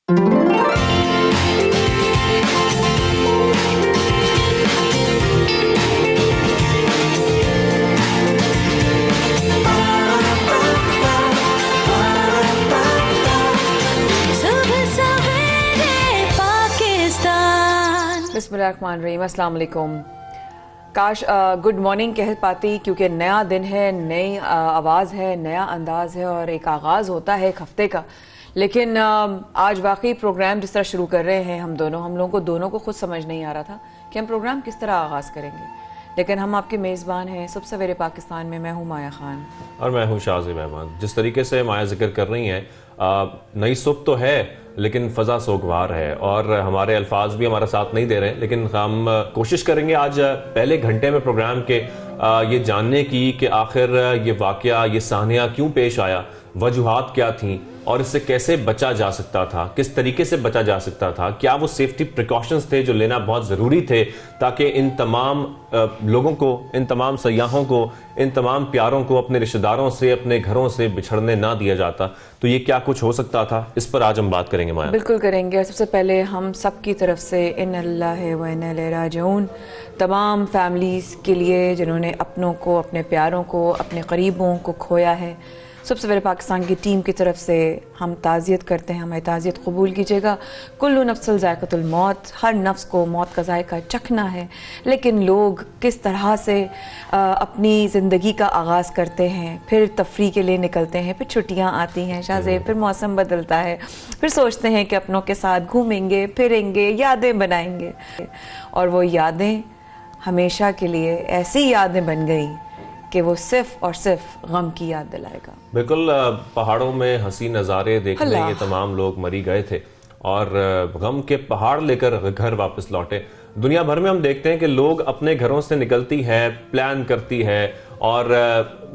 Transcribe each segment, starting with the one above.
बिस्मिल्लाहिर्रहमानिर्रहीम, अस्सलाम वालेकुम। काश गुड मॉर्निंग कह पाती, क्योंकि नया दिन है, नई आवाज़ है, नया अंदाज़ है और एक आगाज़ होता है एक हफ्ते का। लेकिन आज वाकई प्रोग्राम जिस तरह शुरू कर रहे हैं हम लोगों को खुद समझ नहीं आ रहा था कि हम प्रोग्राम किस तरह आगाज़ करेंगे। लेकिन हम आपके मेज़बान हैं सब सवेरे पाकिस्तान में। मैं हूँ माया खान और मैं हूँ शाज़ेब अहमद। जिस तरीके से माया जिक्र कर रही हैं, नई सुबह तो है लेकिन फ़ज़ा सोगवार है और हमारे अल्फाज भी हमारा साथ नहीं दे रहे हैं। लेकिन हम कोशिश करेंगे आज पहले घंटे में प्रोग्राम के ये जानने की कि आखिर ये वाक़या, ये सानिया क्यों पेश आया, वजूहात क्या थीं और इससे कैसे बचा जा सकता था, किस तरीके से बचा जा सकता था, क्या वो सेफ्टी प्रिकॉशंस थे जो लेना बहुत ज़रूरी थे ताकि इन तमाम लोगों को, इन तमाम सयाहों को, इन तमाम प्यारों को अपने रिश्तेदारों से, अपने घरों से बिछड़ने ना दिया जाता। तो ये क्या कुछ हो सकता था, इस पर आज हम बात करेंगे माया। बिल्कुल करेंगे। सबसे पहले हम सब की तरफ से इन्ना लिल्लाहि व इन्ना इलैहि राजिऊन तमाम फैमिलीज़ के लिए जिन्होंने अपनों को, अपने प्यारों को, अपने करीबों को खोया है, सबसे पहले पाकिस्तान की टीम की तरफ से हम ताज़ियत करते हैं। हमारी ताज़ियत कबूल कीजिएगा। कुल्लु नफ्सुल ज़ायक़तुल मौत, हर नफ्स को मौत का ज़ायक़ा चखना है। लेकिन लोग किस तरह से अपनी ज़िंदगी का आगाज़ करते हैं, फिर तफरी के लिए निकलते हैं, फिर छुट्टियाँ आती हैं शाज़ेब, फिर मौसम बदलता है, फिर सोचते हैं कि अपनों के साथ घूमेंगे फिरेंगे, यादें बनाएंगे, और वो यादें हमेशा के लिए ऐसी यादें बन गई कि वो सिर्फ और सिर्फ गम की याद दिलाएगा। बिल्कुल, पहाड़ों में हंसी नज़ारे देखने ये तमाम लोग मरी गए थे और गम के पहाड़ लेकर घर वापस लौटे। दुनिया भर में हम देखते हैं कि लोग अपने घरों से निकलती है, प्लान करती है और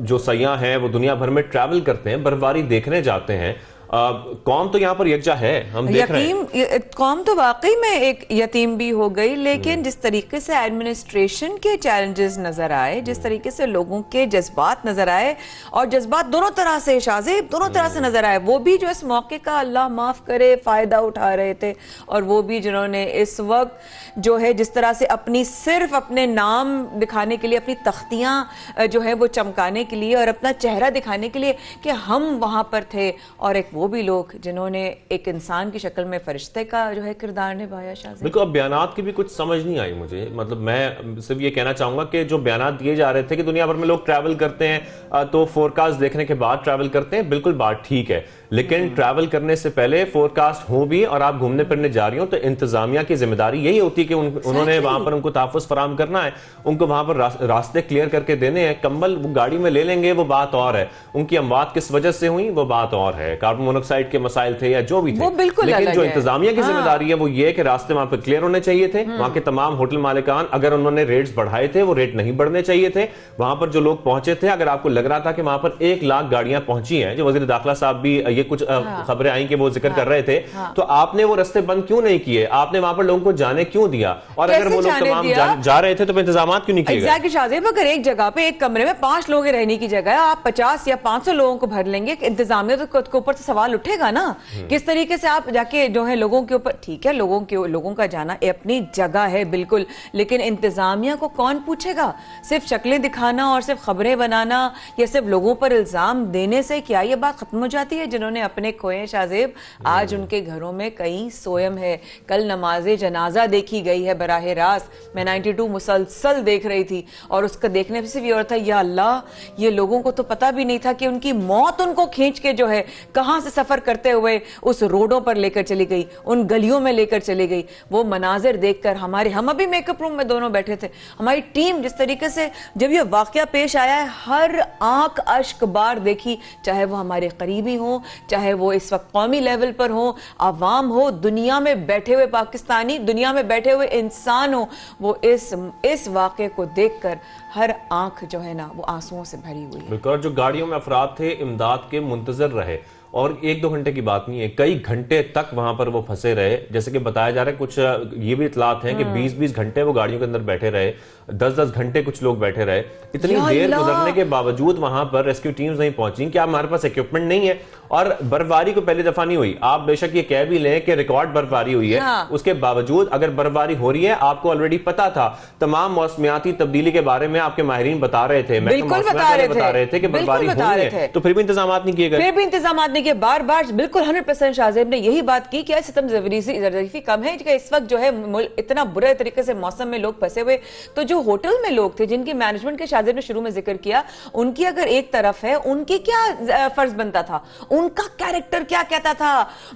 जो सयाह हैं वो दुनिया भर में ट्रैवल करते हैं, बर्फबारी देखने जाते हैं। कौम तो यहाँ पर यकजा है, हम देख रहे हैं। कौम तो वाकई में एक यतीम भी हो गई। लेकिन जिस तरीके से एडमिनिस्ट्रेशन के चैलेंजेस नजर आए, जिस तरीके से लोगों के जज्बात नजर आए, और जज्बात दोनों तरह से शाज़ेब, दोनों तरह से नजर आए, वो भी जो इस मौके का अल्लाह माफ करे फायदा उठा रहे थे, और वो भी जिन्होंने इस वक्त जो है जिस तरह से अपनी सिर्फ अपने नाम दिखाने के लिए, अपनी तख्तियां जो है वो चमकाने के लिए और अपना चेहरा दिखाने के लिए कि हम वहां पर थे, और एक वो भी लोग जिन्होंने एक इंसान की शक्ल में फरिश्ते का जो है किरदार निभाया। शाज़ेब, बिल्कुल, अब बयानात की भी कुछ समझ नहीं आई मुझे। मतलब मैं सिर्फ ये कहना चाहूंगा कि जो बयानात दिए जा रहे थे कि दुनिया भर में लोग ट्रैवल करते हैं तो फोरकास्ट देखने के बाद ट्रैवल करते हैं, बिल्कुल बात ठीक है। लेकिन ट्रैवल करने से पहले फोरकास्ट हो भी और आप घूमने फिरने जा रही हो तो इंतजामिया की जिम्मेदारी यही होती है कि उन्होंने वहां पर उनको तहफ़्फ़ुज़ फराहम करना है, उनको वहां पर रास्ते क्लियर करके देने हैं। कंबल वो गाड़ी में ले लेंगे वो बात और है, उनकी अमवात किस वजह से हुई वो बात और है, कार्बन मोनोक्साइड के मसाइल थे या जो भी थे, लेकिन जो इंतजामिया की जिम्मेदारी है वो ये कि रास्ते वहां पर क्लियर होने चाहिए थे। वहां के तमाम होटल मालिकान, अगर उन्होंने रेट्स बढ़ाए थे वो रेट नहीं बढ़ने चाहिए थे। वहां पर जो लोग पहुंचे थे, अगर आपको लग रहा था कि वहां पर 1 लाख गाड़ियां पहुंची हैं, जो वजीर दाखिला साहब भी ये कुछ खबरें आई कि वो जिक्र कर रहे थे, तो आपने वो रास्ते बंद क्यों नहीं किए? आपने वहां पर लोगों को जाने क्यों दिया? और अगर वो लोग तमाम जा रहे थे तो इंतजाम क्यों नहीं किए गए? शाज़ेब, अगर एक जगह पे एक कमरे में 5 लोग रहने की जगह आप 50 या 500 लोगों को भर लेंगे, इंतजामिया तो के ऊपर तो सवाल उठेगा ना। किस तरीके से आप जाके जो है लोगों के ऊपर, ठीक है लोगों का जाना अपनी जगह है बिल्कुल, लेकिन इंतजामिया को कौन पूछेगा? सिर्फ शक्लें दिखाना और सिर्फ खबरें बनाना या सिर्फ लोगों पर इल्जाम देने से क्या ये बात खत्म हो जाती है? जिन्होंने अपने खोए शाज़ेब, आज उनके घरों में कई सोयम है। कल नमाज़े जनाजा देखी गई है बराह रास्त, मैं 92 मुसलसल देख रही थी और उसका देखने से भी और था, या अल्लाह, ये लोगों को तो पता भी नहीं था कि उनकी मौत उनको खींच के जो है कहां से सफर करते हुए उस रोडों पर लेकर चली गई, उन गलियों में लेकर चली गई। वो मनाजिर देखकर हम अभी मेकअप रूम में दोनों बैठे थे, हमारी टीम जिस तरीके से जब ये वाकया पेश आया है, हर आंख अश्क बार देखी, चाहे वो हमारे करीबी हो, चाहे वो इस वक्त कौमी लेवल पर हो, आवाम हो, दुनिया में बैठे हुए पाकिस्तानी, दुनिया में बैठे हुए इंसान हो, वो इस वाकये को देखकर हर आंख जो है ना वो आंसुओं से भरी हुई है। बिल्कुल, जो गाड़ियों में अफराद थे इमदाद के मुंतजर रहे और 1-2 घंटे की बात नहीं है, कई घंटे तक वहां पर वो फंसे रहे। जैसे कि बताया जा रहा है, कुछ ये भी इतलात हैं कि 20-20 घंटे वो गाड़ियों के अंदर बैठे रहे, 10-10 घंटे कुछ लोग बैठे रहे। इतनी देर गुजरने के बावजूद वहां पर रेस्क्यू टीम्स नहीं पहुंची। क्या हमारे पास इक्विपमेंट नहीं है? और बर्फबारी को पहली दफा नहीं हुई, आप बेशक ये कह भी लें कि रिकॉर्ड बर्फबारी हुई है, उसके बावजूद अगर बर्फबारी हो रही है, आपको ऑलरेडी पता था, तमाम मौसमियाती तब्दीली के बारे में आपके माहिरीन बता रहे थे, बता रहे थे कि बर्फबारी हो रही है, तो फिर भी इंतजाम नहीं किए गए। फिर भी इंतजाम नहीं किए। बार बार बिल्कुल 100% शाहजेब ने यही बात की कि सितम ज़रीफ़ी कम है कि इस वक्त जो है इतना बुरे तरीके से मौसम में लोग फंसे हुए। तो जो होटल में लोग थे जिनकी मैनेजमेंट के शाहजेब ने शुरू में जिक्र किया, उनकी अगर एक तरफ है, उनकी क्या फर्ज बनता था, उनका कैरेक्टर क्या कहता था।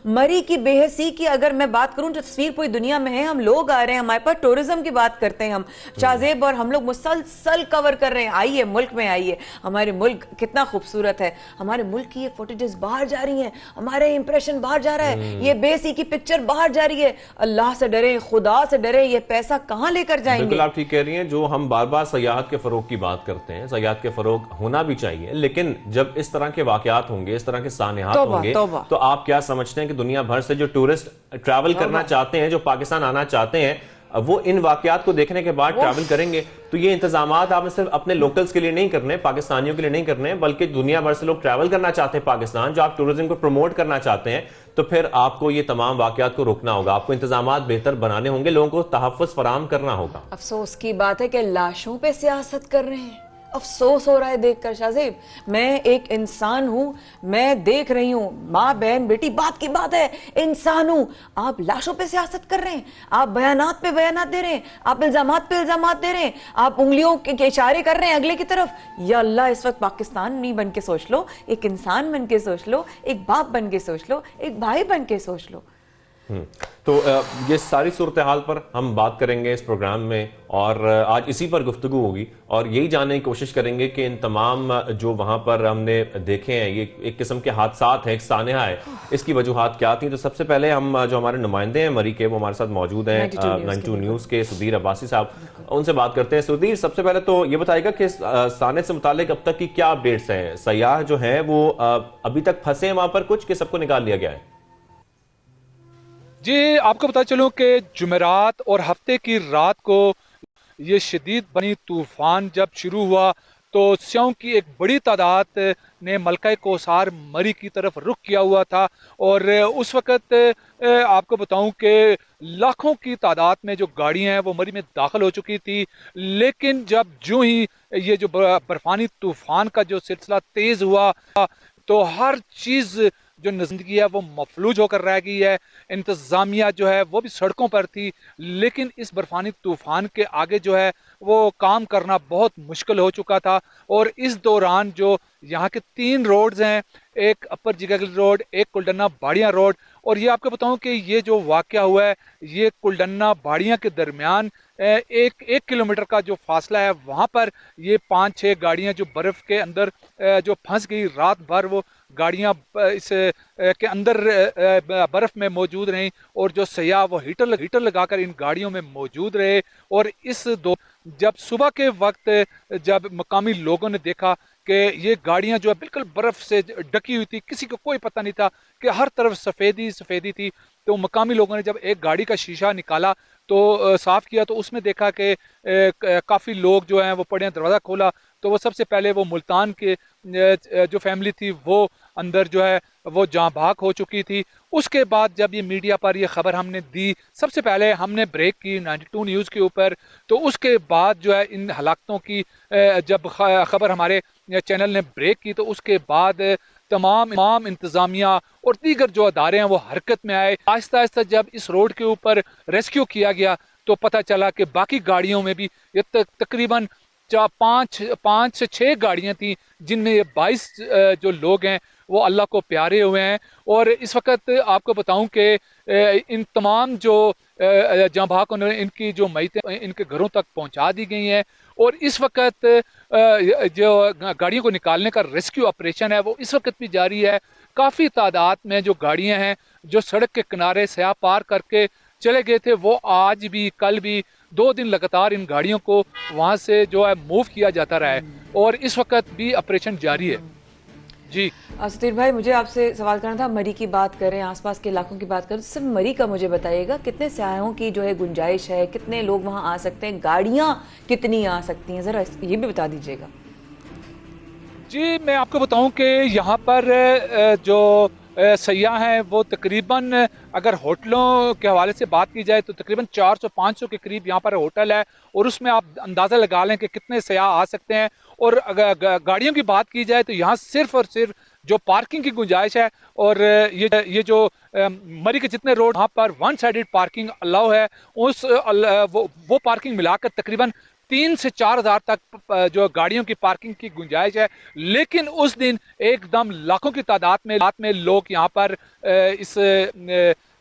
मरी की बेहसी की अगर मैं बात करूं, जो तस्वीर पूरी दुनिया में है, हम लोग आ रहे हैं, हमारे पास टूरिज्म की बात करते हैं हम शाहजेब, और हम लोग मुसलसल कवर कर रहे हैं, आइए मुल्क में आइए, हमारे मुल्क कितना खूबसूरत है, हमारे मुल्क की ये फुटेजेस बाहर जा रही हैं, हमारे इंप्रेशन बाहर जा रहा है, ये बेसी की पिक्चर बाहर जा रही है। अल्लाह से डरे, खुदा से डरे, ये पैसा कहां लेकर जाएंगे? बिल्कुल आप ठीक कह रही हैं। जो हम बार बार सयाहत के फरोग की बात करते हैं, सयाहत के फरोग होना भी चाहिए, लेकिन जब इस तरह के वाकयात होंगे, इस तरह के सानेहात होंगे, तो आप क्या समझते हैं कि दुनिया भर से जो टूरिस्ट ट्रैवल करना चाहते हैं, जो पाकिस्तान आना चाहते हैं, वो इन वाकयात को देखने के बाद ट्रैवल करेंगे? तो ये इंतजाम आपने सिर्फ अपने लोकल्स के लिए नहीं करने, पाकिस्तानियों के लिए नहीं करने, बल्कि दुनिया भर से लोग ट्रैवल करना चाहते हैं पाकिस्तान, जो आप टूरिज्म को प्रमोट करना चाहते हैं, तो फिर आपको ये तमाम वाकयात को रोकना होगा, आपको इंतजाम बेहतर बनाने होंगे, लोगों को तहफ़्फ़ुज़ फराहम करना होगा। अफसोस की बात है कि लाशों पे सियासत कर रहे हैं। अफसोस हो रहा है देखकर शाहजेब। मैं एक इंसान हूं, मैं देख रही हूं, माँ बहन बेटी बात की बात है, इंसान हूं। आप लाशों पे सियासत कर रहे हैं, आप बयानात पे बयानात दे रहे हैं, आप इल्जामात पे इल्जामात दे रहे हैं, आप उंगलियों के इशारे कर रहे हैं अगले की तरफ। या अल्लाह, इस वक्त पाकिस्तान नहीं बन के सोच लो, एक इंसान बन के सोच लो, एक बाप बन के सोच लो, एक भाई बन के सोच लो। तो ये सारी सूरत हाल पर हम बात करेंगे इस प्रोग्राम में, और आज इसी पर गुफ्तगू होगी, और यही जानने की कोशिश करेंगे कि इन तमाम जो वहाँ पर हमने देखे हैं, ये एक किस्म के हादसात हैं, एक सानेहा है, इसकी वजूहात क्या थी। तो सबसे पहले हम जो हमारे नुमाइंदे हैं मरी के, वो हमारे साथ मौजूद हैं 92 न्यूज़ के सुधीर अब्बासी साहब, उनसे बात करते हैं। सुधीर, सबसे पहले तो ये बताएगा कि साने से मुतालिक अब तक की क्या अपडेट्स हैं? सयाह जो है वो अभी तक फंसे हैं वहाँ पर कुछ, कि सबको निकाल लिया गया है? जी, आपको बता चलूं कि जुमेरात और हफ्ते की रात को ये शदीद बनी तूफान जब शुरू हुआ, तो स्याहों की एक बड़ी तादाद ने मलका कोसार मरी की तरफ रुख किया हुआ था। और उस वक़्त आपको बताऊं कि लाखों की तादाद में जो गाड़ियां हैं वो मरी में दाखिल हो चुकी थी। लेकिन जब जो ही ये जो बर्फानी तूफान का जो सिलसिला तेज़ हुआ, तो हर चीज़ जो जिंदगी है वो मफलूज होकर रह गई है। इंतज़ामिया जो है वो भी सड़कों पर थी, लेकिन इस बर्फानी तूफान के आगे जो है वो काम करना बहुत मुश्किल हो चुका था। और इस दौरान जो यहाँ के 3 रोड्स हैं, एक अपर जिगागली रोड, एक कुलडन्ना बाड़ियाँ रोड, और ये आपको बताऊं कि ये जो वाक़या हुआ है ये कुलडन्ना बाड़ियाँ के दरमियान एक किलोमीटर का जो फासला है, वहाँ पर ये 5-6 गाड़ियाँ जो बर्फ़ के अंदर जो फंस गई, रात भर वो गाड़ियाँ इस के अंदर बर्फ़ में मौजूद रहीं, और जो सयाह वो हीटर लगाकर इन गाड़ियों में मौजूद रहे। और जब सुबह के वक्त जब मकामी लोगों ने देखा कि ये गाड़ियां जो है बिल्कुल बर्फ़ से ढकी हुई थी, किसी को कोई पता नहीं था कि हर तरफ सफ़ेदी थी, तो मकामी लोगों ने जब एक गाड़ी का शीशा निकाला तो साफ़ किया, तो उसमें देखा कि काफ़ी लोग जो हैं वो पड़े हैं। दरवाज़ा खोला तो वो सबसे पहले वो मुल्तान के जो फैमिली थी वो अंदर जो है वो जाँ भाग हो चुकी थी। उसके बाद जब ये मीडिया पर ये खबर हमने दी, सबसे पहले हमने ब्रेक की 92 न्यूज़ के ऊपर, तो उसके बाद जो है इन हलाकतों की जब खबर हमारे चैनल ने ब्रेक की, तो उसके बाद तमाम इंतज़ामिया और दीगर जो अदारे हैं वो हरकत में आए। आहिस्ता आहिस्ता जब इस रोड के ऊपर रेस्क्यू किया गया तो पता चला कि बाकी गाड़ियों में भी ये तकरीबन 5 से 6 गाड़ियाँ थी, जिनमें ये 22 जो लोग हैं वो अल्लाह को प्यारे हुए हैं। और इस वक्त आपको बताऊं कि इन तमाम जो जहाँ भाग उन्होंने इनकी जो मैतें इनके घरों तक पहुंचा दी गई हैं। और इस वक्त जो गाड़ियों को निकालने का रेस्क्यू ऑपरेशन है वो इस वक्त भी जारी है। काफ़ी तादाद में जो गाड़ियां हैं जो सड़क के किनारे सयाह पार करके चले गए थे, वो आज भी कल भी 2 दिन लगातार इन गाड़ियों को वहाँ से जो है मूव किया जाता रहा है, और इस वक्त भी ऑपरेशन जारी है। जी सुधीर भाई, मुझे आपसे सवाल करना था। मरी की बात करें, आसपास के इलाकों की बात करें, सिर्फ मरी का मुझे बताइएगा, कितने सयाहों की जो है गुंजाइश है, कितने लोग वहां आ सकते हैं, गाड़ियां कितनी आ सकती हैं, जरा ये भी बता दीजिएगा। जी, मैं आपको बताऊं कि यहाँ पर जो सयाह हैं वो तकरीबन, अगर होटलों के हवाले से बात की जाए तो तकरीबन 400-500 के करीब यहाँ पर होटल है, और उसमें आप अंदाज़ा लगा लें कि कितने सयाह आ सकते हैं। और अगर गाड़ियों की बात की जाए तो यहाँ सिर्फ और सिर्फ जो पार्किंग की गुंजाइश है, और ये जो मरी के जितने रोड वहाँ पर वन साइडेड पार्किंग अलाउ है, वो पार्किंग मिलाकर तकरीबन 3 से 4 हज़ार तक जो गाड़ियों की पार्किंग की गुंजाइश है। लेकिन उस दिन एकदम लाखों की तादाद में लोग यहाँ पर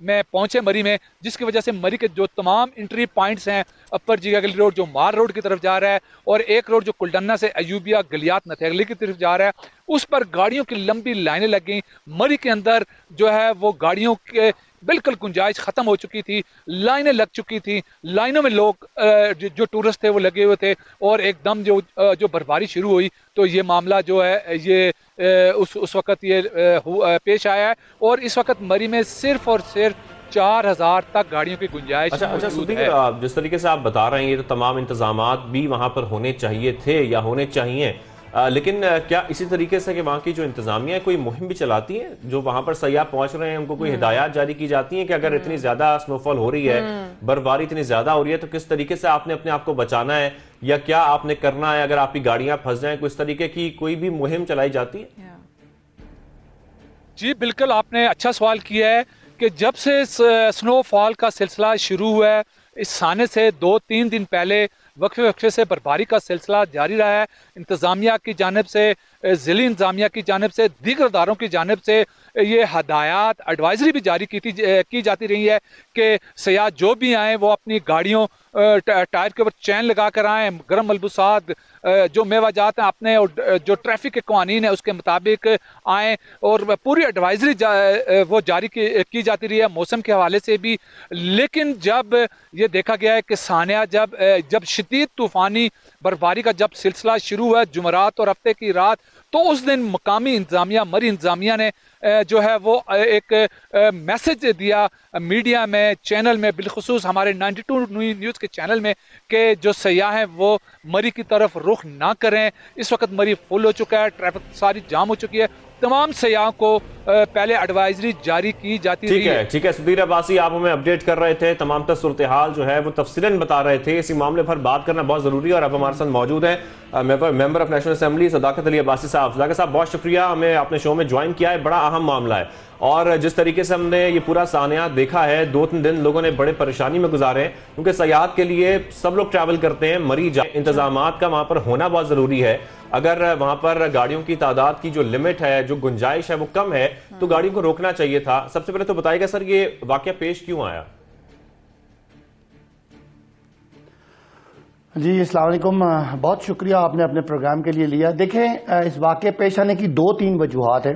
में पहुंचे मरी में, जिसकी वजह से मरी के जो तमाम एंट्री पॉइंट्स हैं, अपर जीगा गली रोड जो मार रोड की तरफ जा रहा है, और एक रोड जो कुलडन्ना से अयूबिया गलियात नथेगली की तरफ जा रहा है, उस पर गाड़ियों की लंबी लाइनें लग गई। मरी के अंदर जो है वो गाड़ियों के बिल्कुल गुंजाइश खत्म हो चुकी थी, लाइनें लग चुकी थी, लाइनों में लोग जो टूरिस्ट थे वो लगे हुए थे, और एकदम जो बर्फबारी शुरू हुई तो ये मामला जो है ये उस वक्त ये पेश आया है। और इस वक्त मरी में सिर्फ और सिर्फ 4,000 तक गाड़ियों की गुंजाइश अच्छा मौजूद सुधीर, है। जिस तरीके से आप बता रहे हैं ये तो तमाम इंतजामात भी वहां पर होने चाहिए थे या होने चाहिए, लेकिन क्या इसी तरीके से कि वहाँ की जो इंतजामिया है कोई मुहिम भी चलाती है, जो वहां पर सयाह पहुंच रहे हैं उनको कोई हिदायत जारी की जाती है कि अगर इतनी ज्यादा स्नोफॉल हो रही है, बर्फबारी इतनी ज्यादा हो रही है, तो किस तरीके से आपने अपने आप को बचाना है या क्या आपने करना है अगर आपकी गाड़ियां फंस जाएं, कुछ तरीके की कोई भी मुहिम चलाई जाती है? जी बिल्कुल, आपने अच्छा सवाल किया है कि जब से स्नोफॉल का सिलसिला शुरू हुआ है, इस साने से 2-3 दिन पहले वक्फे से बर्फबारी का सिलसिला जारी रहा है। इंतज़ामिया की जानिब से, ज़िली इंतज़ामिया की जानिब से, दीगर अदारों की जानिब से ये हदायत एडवाइजरी भी जारी की जाती रही है कि सयाह जो भी आएँ वो अपनी गाड़ियों टायर के ऊपर चैन लगा कर आएँ, गर्म मलबूसात जो मेवाजात हैं अपने, और जो ट्रैफिक के कानून है उसके मुताबिक आएँ, और पूरी एडवाइजरी वो जारी की जाती रही है मौसम के हवाले से भी। लेकिन जब ये देखा गया है कि सानिया जब शदीद तूफ़ानी बर्फबारी का जब सिलसिला शुरू हुआ जुमेरात और हफ्ते की रात, तो उस दिन मकामी इंतज़ामिया, मरी इंतज़ामिया ने जो है वो एक मैसेज दिया मीडिया में, चैनल में, बिलखुसूस हमारे 92 न्यूज़ के चैनल में, कि जो सयाह हैं वो मरी की तरफ रुख ना करें। इस वक्त मरी फुल हो चुका है, ट्रैफिक सारी जाम हो चुकी है, तमाम सयाह को पहले एडवाइजरी जारी की जाती रही है। ठीक है सुधीर अब्बासी, आप हमें अपडेट कर रहे थे, तमाम तर सूरत हाल जो है वो तफसीलन बता रहे थे। इसी मामले पर बात करना बहुत जरूरी है और अब हमारे साथ मौजूद है मेंबर ऑफ नेशनल असेंबली सदाकत अली अब्बासी साहब। सदाकत साहब, बहुत शुक्रिया हमें आपने शो में ज्वाइन किया है, बड़ा अहम मामला है, और जिस तरीके से हमने ये पूरा सानिया देखा है, 2-3 दिन लोगों ने बड़े परेशानी में गुजारे हैं, क्योंकि सयाहत के लिए सब लोग ट्रैवल करते हैं, मरी जाए, इंतजामात का वहां पर होना बहुत जरूरी है। अगर वहां पर गाड़ियों की तादाद की जो लिमिट है, जो गुंजाइश है वो कम है, तो गाड़ियों को रोकना चाहिए था। सबसे पहले तो बताइएगा सर, ये वाकया पेश क्यों आया? जी अस्सलाम वालेकुम, बहुत शुक्रिया आपने अपने प्रोग्राम के लिए लिया। देखें, इस वाकये पेश आने की 2-3 वजूहात हैं।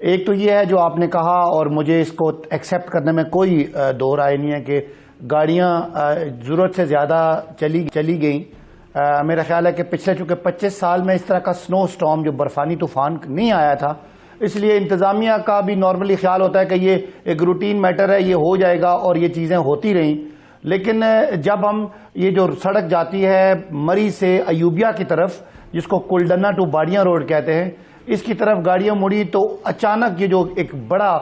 एक तो ये है जो आपने कहा, और मुझे इसको एक्सेप्ट करने में कोई दो राय नहीं है, कि गाड़ियां ज़रूरत से ज़्यादा चली गई। मेरा ख्याल है कि पिछले चूँकि 25 साल में इस तरह का स्नो स्टॉर्म, जो बर्फानी तूफान नहीं आया था, इसलिए इंतज़ामिया का भी नॉर्मली ख्याल होता है कि ये एक रूटीन मैटर है, ये हो जाएगा, और ये चीज़ें होती रहीं। लेकिन जब हम ये जो सड़क जाती है मरी से अयूबिया की तरफ, जिसको कुलडन्ना टू बाड़ियाँ रोड कहते हैं, इसकी तरफ गाड़ियाँ मुड़ी, तो अचानक ये जो एक बड़ा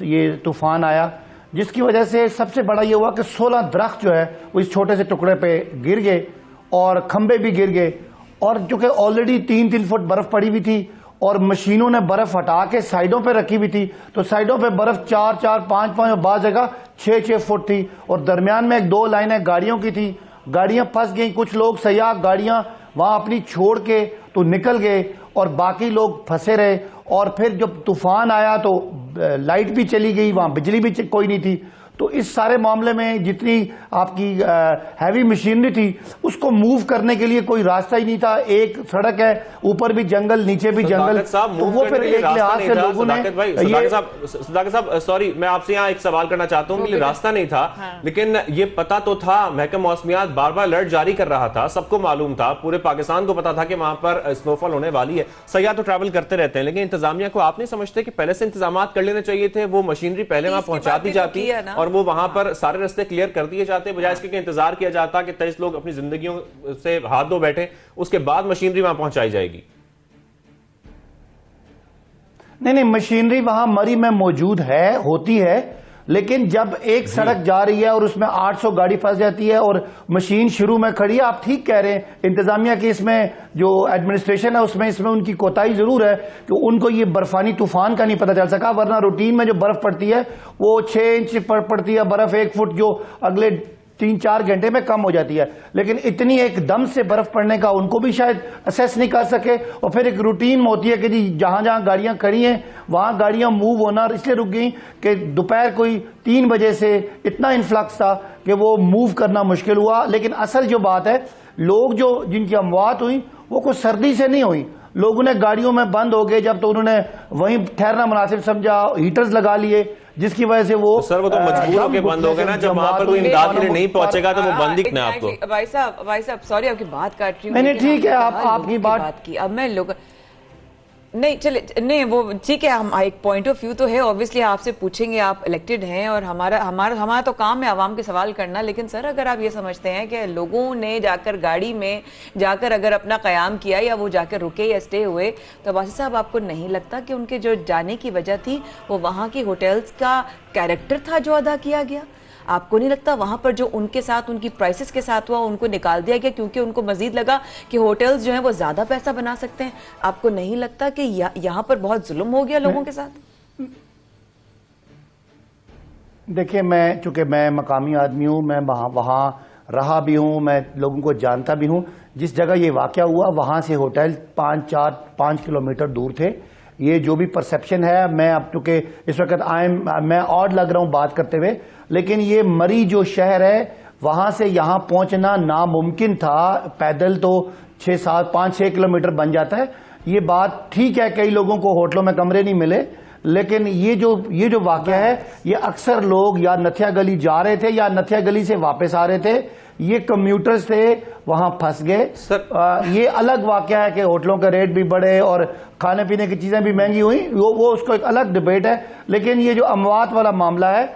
ये तूफान आया, जिसकी वजह से सबसे बड़ा ये हुआ कि 16 दरख्त जो है वो इस छोटे से टुकड़े पे गिर गए, और खंबे भी गिर गए। और चूंकि ऑलरेडी 3-3 फुट बर्फ पड़ी हुई थी, और मशीनों ने बर्फ हटा के साइडों पे रखी हुई थी, तो साइडों पे बर्फ 4-4, 5-5 और बाद जगह 6-6 फुट थी, और दरमियान में 2 लाइनें गाड़ियों की थी। गाड़ियां फंस गई, कुछ लोग सयाह गाड़ियां वहां अपनी छोड़ के तो निकल गए, और बाकी लोग फंसे रहे। और फिर जब तूफान आया तो लाइट भी चली गई, वहां बिजली भी कोई नहीं थी, तो इस सारे मामले में जितनी आपकी हैवी मशीनरी थी उसको मूव करने के लिए कोई रास्ता ही नहीं था। एक सड़क है, ऊपर भी जंगल, नीचे भी जंगल, तो वो फिर एक लिहाज से लोगों ने सदाकत साहब सॉरी, मैं आपसे यहाँ एक सवाल करना चाहता हूँ कि रास्ता नहीं था, लेकिन ये पता तो था, महकमा मौसमियात बार बार अलर्ट जारी कर रहा था, सबको मालूम था, पूरे पाकिस्तान को पता था कि वहां पर स्नोफॉल होने वाली है। सयाह तो ट्रैवल करते रहते हैं, लेकिन इंतजामिया को आप नहीं समझते कि पहले से इंतजाम कर लेने चाहिए थे, वो मशीनरी पहले वहां पहुंचा दी जाती और वो वहां पर सारे रास्ते क्लियर कर दिए जाते, बजाय इसके इंतजार किया जाता कि 23 लोग अपनी जिंदगियों से हाथ धो बैठे, उसके बाद मशीनरी वहां पहुंचाई जाएगी? नहीं, मशीनरी वहां मरी में मौजूद है, होती है, लेकिन जब एक सड़क जा रही है और उसमें 800 गाड़ी फंस जाती है और मशीन शुरू में खड़ी है, आप ठीक कह रहे हैं, इंतजामिया की इसमें जो एडमिनिस्ट्रेशन है इसमें उनकी कोताही जरूर है कि उनको ये बर्फानी तूफान का नहीं पता चल सका, वरना रूटीन में जो बर्फ पड़ती है वो 6 इंच पड़ती है बर्फ, 1 फुट जो अगले 3-4 घंटे में कम हो जाती है, लेकिन इतनी एकदम से बर्फ पड़ने का उनको भी शायद असेस नहीं कर सके। और फिर एक रूटीन होती है कि जी जहां जहां गाड़ियां खड़ी हैं वहां गाड़ियां मूव होना इसलिए रुक गई कि दोपहर कोई 3 बजे से इतना इन्फ्लक्स था कि वो मूव करना मुश्किल हुआ। लेकिन असल जो बात है, लोग जो जिनकी अमवात हुई वो कुछ सर्दी से नहीं हुई, लोगों ने गाड़ियों में बंद हो गए जब, तो उन्होंने वहीं ठहरना मुनासिब समझा, हीटर्स लगा लिए, जिसकी वजह से वो सर वो तो मजबूर होकर बंद हो गए ना, जब वहां पर कोई इमदाद के लिए नहीं पहुंचेगा तो वो बंद ही करना आपको। भाई साहब सॉरी आपकी बात काट रही हूँ। नहीं ठीक है, आपकी बात की, अब मैं लोग नहीं चले नहीं वो ठीक है, हम एक पॉइंट ऑफ व्यू तो है, ऑब्वियसली आपसे पूछेंगे, आप इलेक्टेड हैं और हमारा तो काम है आवाम के सवाल करना। लेकिन सर अगर आप ये समझते हैं कि लोगों ने जाकर गाड़ी में जाकर अगर अपना कयाम किया या वो जाकर रुके या स्टे हुए, तो वासी साहब आपको नहीं लगता कि उनके जो जाने की वजह थी वो वहाँ की होटल्स का कैरेक्टर था जो अदा किया गया? आपको नहीं लगता वहां पर जो उनके साथ उनकी प्राइसेस के साथ हुआ उनको निकाल दिया गया क्योंकि उनको मजीद लगा कि होटल्स जो हैं वो ज्यादा पैसा बना सकते हैं? आपको नहीं लगता कि यहां पर बहुत जुल्म हो गया लोगों के साथ? देखिए, चूंकि मैं मकामी आदमी हूं, मैं वहां रहा भी हूं, मैं लोगों को जानता भी हूं। जिस जगह ये वाकया हुआ वहां से होटल 5 किलोमीटर दूर थे। ये जो भी परसेप्शन है, मैं अब चूंकि इस वक्त मैं और लग रहा हूं बात करते हुए, लेकिन ये मरी जो शहर है वहां से यहां पहुंचना नामुमकिन था, पैदल तो 5-6 किलोमीटर बन जाता है। ये बात ठीक है, कई लोगों को होटलों में कमरे नहीं मिले, लेकिन ये जो वाकया है, ये अक्सर लोग या नथिया गली जा रहे थे या नथिया गली से वापस आ रहे थे, ये कम्यूटर्स थे, वहां फंस गए। ये अलग वाकया है कि होटलों के रेट भी बढ़े और खाने पीने की चीजें भी महंगी हुई, वो उसको एक अलग डिबेट है। लेकिन ये जो अमवात वाला मामला है,